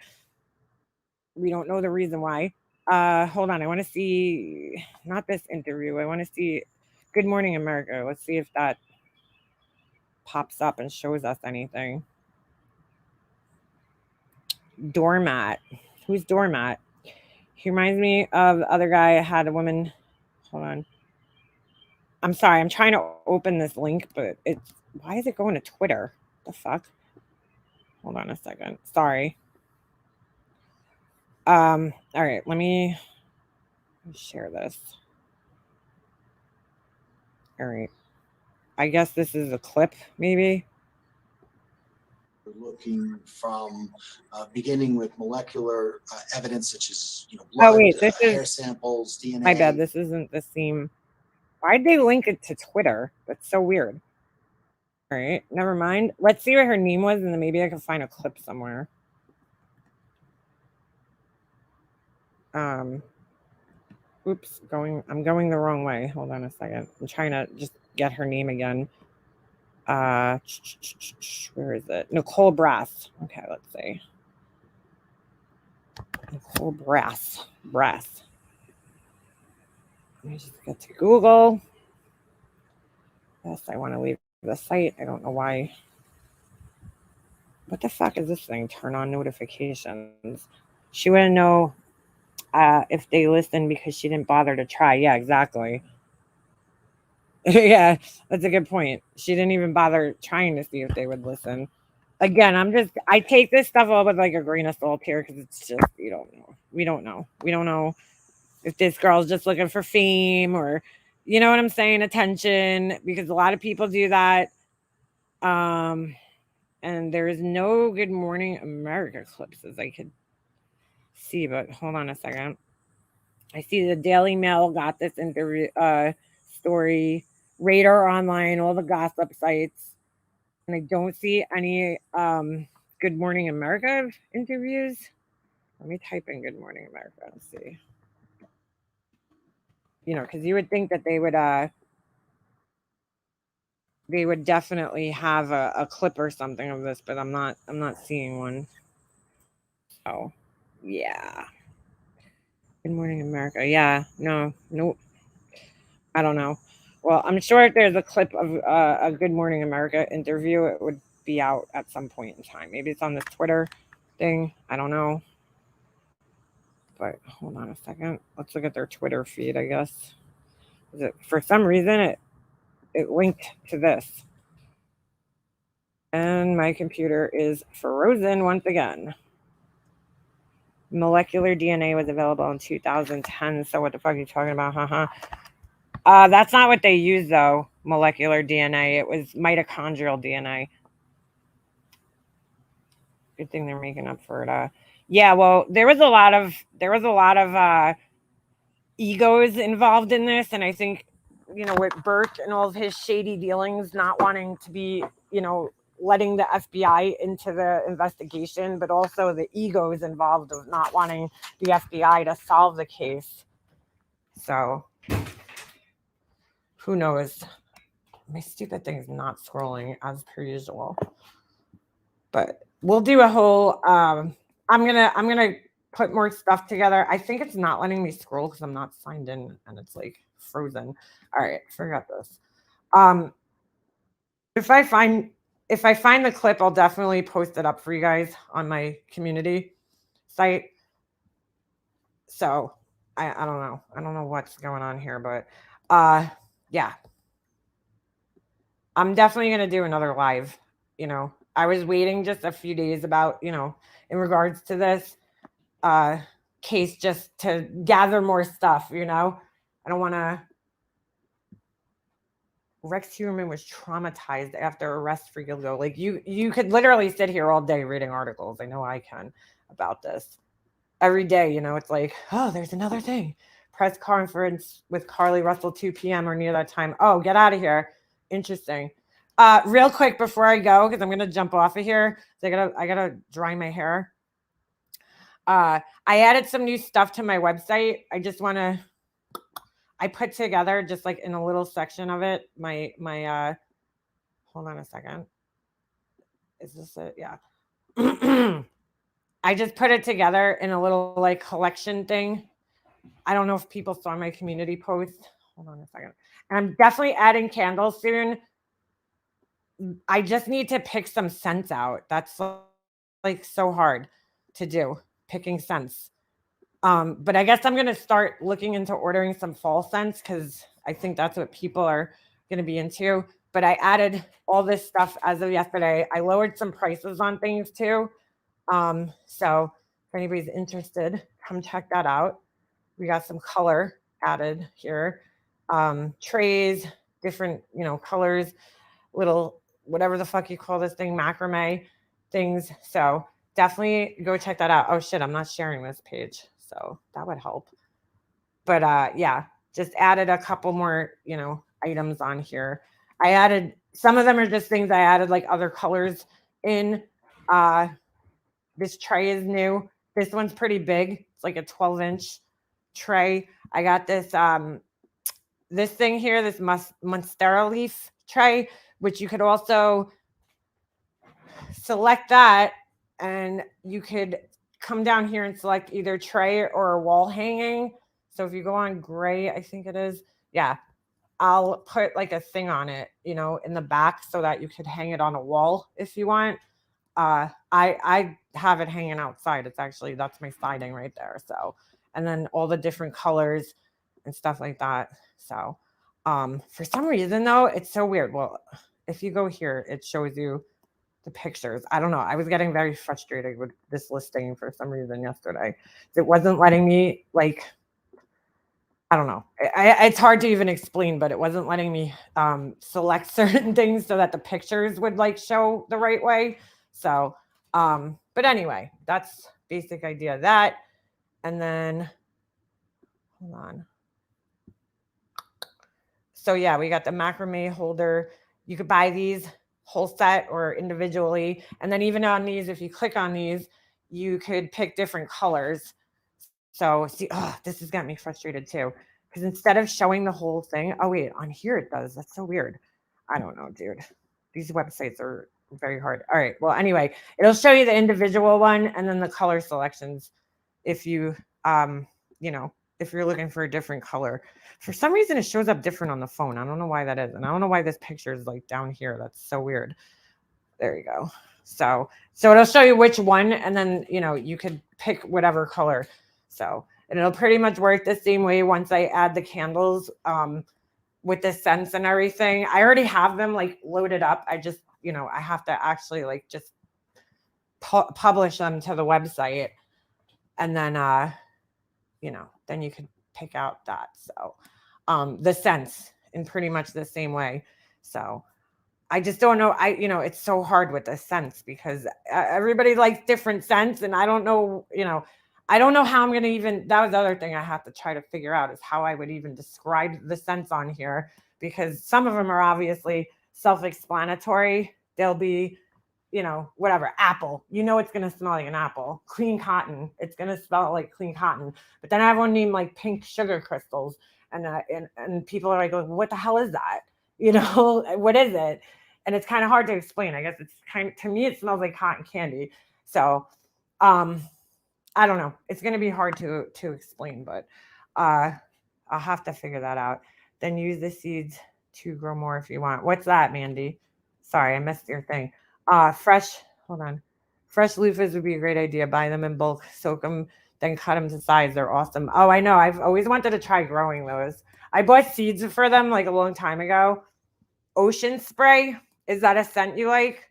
We don't know the reason why. Hold on. I want to see, not this interview. I want to see Good Morning America. Let's see if that pops up and shows us anything. Doormat. Who's Doormat? He reminds me of the other guy. Had a woman. Hold on. I'm sorry. I'm trying to open this link, but why is it going to Twitter? The fuck? Hold on a second. Sorry. All right. Let me share this. All right. I guess this is a clip, maybe. We're looking from beginning with molecular evidence such as blood, hair samples, DNA. My bad. This isn't the same. Why'd they link it to Twitter? That's so weird. All right, never mind. Let's see what her name was, and then maybe I can find a clip somewhere. Oops, I'm going the wrong way. Hold on a second. I'm trying to just get her name again. Where is it? Nicole Brass. Okay, let's see. Nicole Brass. Let me just get to Google. Yes, I want to leave the site. I don't know why. What the fuck is this thing? Turn on notifications. She wouldn't know if they listened because she didn't bother to try. Yeah, exactly. Yeah, that's a good point. She didn't even bother trying to see if they would listen. Again, I take this stuff all with like a grain of salt here because it's just, we don't know. We don't know if this girl's just looking for fame or, you know what I'm saying? Attention, because a lot of people do that. And there is no Good Morning America clips as I could see, but hold on a second. I see the Daily Mail got this interview story, Radar Online, all the gossip sites, and I don't see any Good Morning America interviews. Let me type in Good Morning America and see. You know, because you would think that they would definitely have a clip or something of this, but I'm not seeing one. So yeah. Good Morning America. Yeah, no, nope. I don't know. Well, I'm sure if there's a clip of a Good Morning America interview, it would be out at some point in time. Maybe it's on the Twitter thing. I don't know. But hold on a second. Let's look at their Twitter feed, I guess. For some reason, it linked to this. And my computer is frozen once again. Molecular DNA was available in 2010. So what the fuck are you talking about? That's not what they use, though. Molecular DNA. It was mitochondrial DNA. Good thing they're making up for it. Yeah. Well, there was a lot of egos involved in this, and I think, you know, with Burke and all of his shady dealings, not wanting to be, you know, letting the FBI into the investigation, but also the egos involved of not wanting the FBI to solve the case. So who knows? My stupid thing's not scrolling as per usual. But we'll do a whole I'm gonna put more stuff together. I think it's not letting me scroll because I'm not signed in and it's like frozen. All right, forgot this. If I find the clip, I'll definitely post it up for you guys on my community site. So I don't know. I don't know what's going on here, but yeah. I'm definitely gonna do another live, you know. I was waiting just a few days about, you know, in regards to this case, just to gather more stuff, you know. I don't want to. Rex Heuermann was traumatized after arrest for Gilgo. Like you could literally sit here all day reading articles. I know I can about this every day. You know, it's like, oh, there's another thing. Press conference with Carly Russell 2 p.m. or near that time. Oh, get out of here. Interesting. Real quick before I go, because I'm gonna jump off of here. So I gotta dry my hair. I added some new stuff to my website. I put together just like in a little section of it. My hold on a second. Is this it? Yeah. I just put it together in a little like collection thing. I don't know if people saw my community post. Hold on a second. And I'm definitely adding candles soon. I just need to pick some scents out. That's like so hard to do, picking scents. But I guess I'm going to start looking into ordering some fall scents because I think that's what people are going to be into. But I added all this stuff as of yesterday. I lowered some prices on things too. So if anybody's interested, come check that out. We got some color added here. Trays, different, you know, colors, little, whatever the fuck you call this thing, macrame things. So definitely go check that out. Oh shit, I'm not sharing this page. So that would help. But yeah, just added a couple more, you know, items on here. I added, some of them are just things I added like other colors in. This tray is new. This one's pretty big. It's like a 12-inch tray. I got this this thing here, this monstera leaf tray, which you could also select that and you could come down here and select either tray or a wall hanging. So if you go on gray, I think it is, yeah, I'll put like a thing on it, you know, in the back so that you could hang it on a wall if you want. I have it hanging outside. It's actually, that's my siding right there. So, and then all the different colors and stuff like that. So, for some reason though, it's so weird. Well, if you go here, it shows you the pictures. I don't know. I was getting very frustrated with this listing for some reason yesterday. It wasn't letting me like I don't know. It's hard to even explain, but it wasn't letting me select certain things so that the pictures would like show the right way. So, but anyway, that's basic idea of that. And then, hold on. So yeah, we got the macrame holder. You could buy these whole set or individually. And then even on these, if you click on these, you could pick different colors. So see, this has got me frustrated too. Because instead of showing the whole thing, oh wait, on here it does. That's so weird. I don't know, dude. These websites are very hard. All right. Well, anyway, it'll show you the individual one and then the color selections if you if you're looking for a different color. For some reason it shows up different on the phone. I don't know why that is. And I don't know why this picture is like down here. That's so weird. There you go. So it'll show you which one, and then you could pick whatever color. So, and it'll pretty much work the same way once I add the candles with the scents and everything. I already have them like loaded up. I just, I have to actually like just publish them to the website, and then then you could pick out that. So the scents in pretty much the same way. So I just don't know. It's so hard with the scents because everybody likes different scents, and I don't know, I don't know how I'm going to even, that was the other thing I have to try to figure out is how I would even describe the scents on here, because some of them are obviously self-explanatory. They'll be, whatever, apple, it's going to smell like an apple. Clean cotton, it's going to smell like clean cotton. But then I have one named like pink sugar crystals, and people are like, what the hell is that? What is it? And it's kind of hard to explain. I guess it's to me, it smells like cotton candy. So, I don't know. It's going to be hard to explain, but I'll have to figure that out. Then use the seeds to grow more if you want. What's that, Mandy? Sorry, I missed your thing. Fresh loofahs would be a great idea. Buy them in bulk, soak them, then cut them to size. They're awesome. Oh, I know. I've always wanted to try growing those. I bought seeds for them like a long time ago. Ocean spray. Is that a scent you like?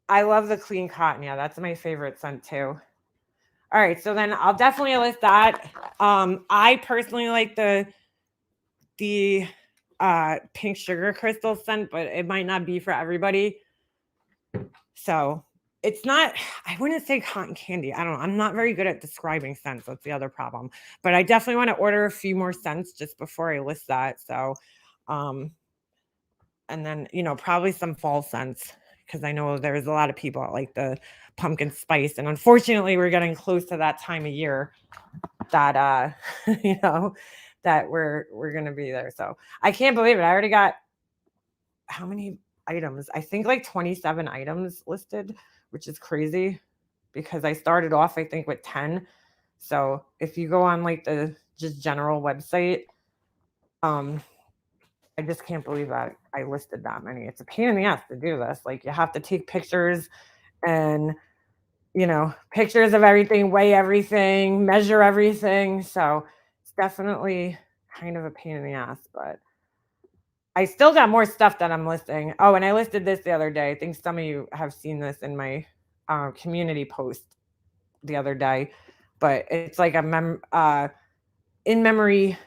I love the clean cotton. Yeah, that's my favorite scent too. All right, so then I'll definitely list that. I personally like the pink sugar crystal scent, but it might not be for everybody. So it's not, I wouldn't say cotton candy. I don't know. I'm not very good at describing scents. That's the other problem. But I definitely want to order a few more scents just before I list that. So, and then, probably some fall scents, because I know there's a lot of people that like the pumpkin spice. And unfortunately, we're getting close to that time of year that, that we're going to be there. So I can't believe it. I already got how many items? I think like 27 items listed, which is crazy because I started off, I think, with 10. So if you go on like the just general website, I just can't believe that I listed that many. It's a pain in the ass to do this. Like you have to take pictures and, pictures of everything, weigh everything, measure everything. So it's definitely kind of a pain in the ass, but I still got more stuff that I'm listing. Oh, and I listed this the other day. I think some of you have seen this in my community post the other day, but it's like a in-memory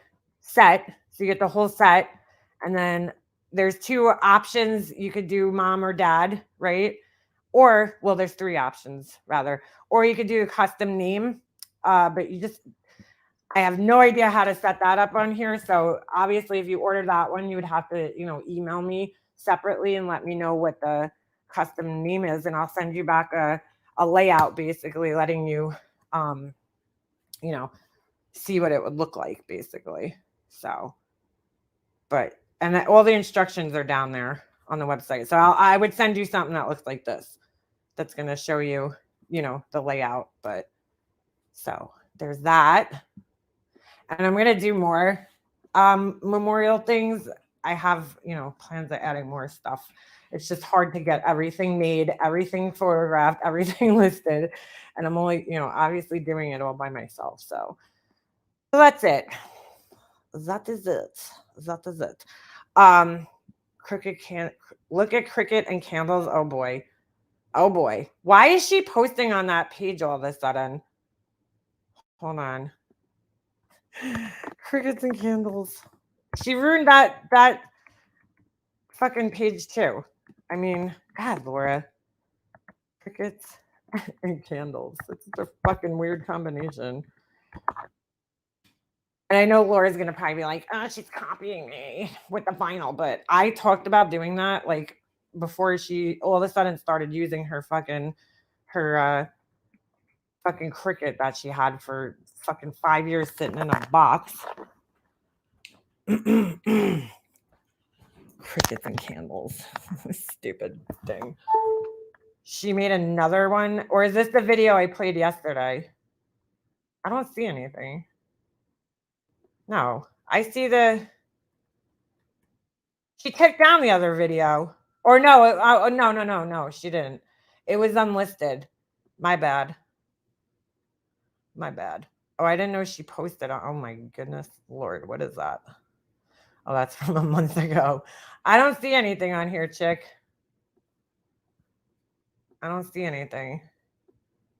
set. So you get the whole set. And then there's two options. You could do mom or dad, right? Or, well, there's three options rather. Or you could do a custom name, but I have no idea how to set that up on here. So obviously, if you order that one, you would have to, email me separately and let me know what the custom name is. And I'll send you back a layout, basically letting you, see what it would look like, basically. So, and all the instructions are down there on the website. So I would send you something that looks like this. That's going to show you, the layout. But so there's that. And I'm going to do more memorial things. I have, plans of adding more stuff. It's just hard to get everything made, everything photographed, everything listed. And I'm only, obviously doing it all by myself. So that's it. That is it. Look at Cricket and candles. Oh boy. Why is she posting on that page all of a sudden? Hold on. Crickets and candles. She ruined that fucking page too. I mean, God, Laura. Crickets and candles. It's such a fucking weird combination. And I know Laura's gonna probably be like, "Oh, she's copying me with the vinyl," but I talked about doing that like before she all of a sudden started using her fucking cricket that she had for fucking 5 years sitting in a box. Crickets and candles. Stupid thing. She made another one, or is this the video I played yesterday? I don't see anything. No, I see she took down the other video. Or no, no, she didn't. It was unlisted. My bad. My bad. Oh, I didn't know she posted it. Oh my goodness, Lord, what is that? Oh, that's from a month ago. I don't see anything on here, chick. I don't see anything.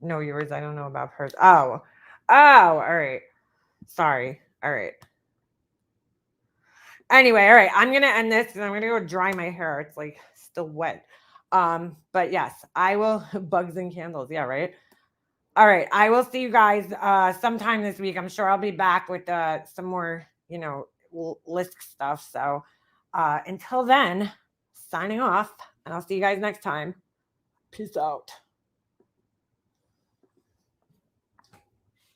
No, yours, I don't know about hers. Oh, all right. Sorry. All right. Anyway, all right. I'm gonna end this and I'm gonna go dry my hair. It's like still wet. But yes, I will bugs and candles. Yeah, right. All right. I will see you guys sometime this week. I'm sure I'll be back with some more, list stuff. So until then, signing off, and I'll see you guys next time. Peace out.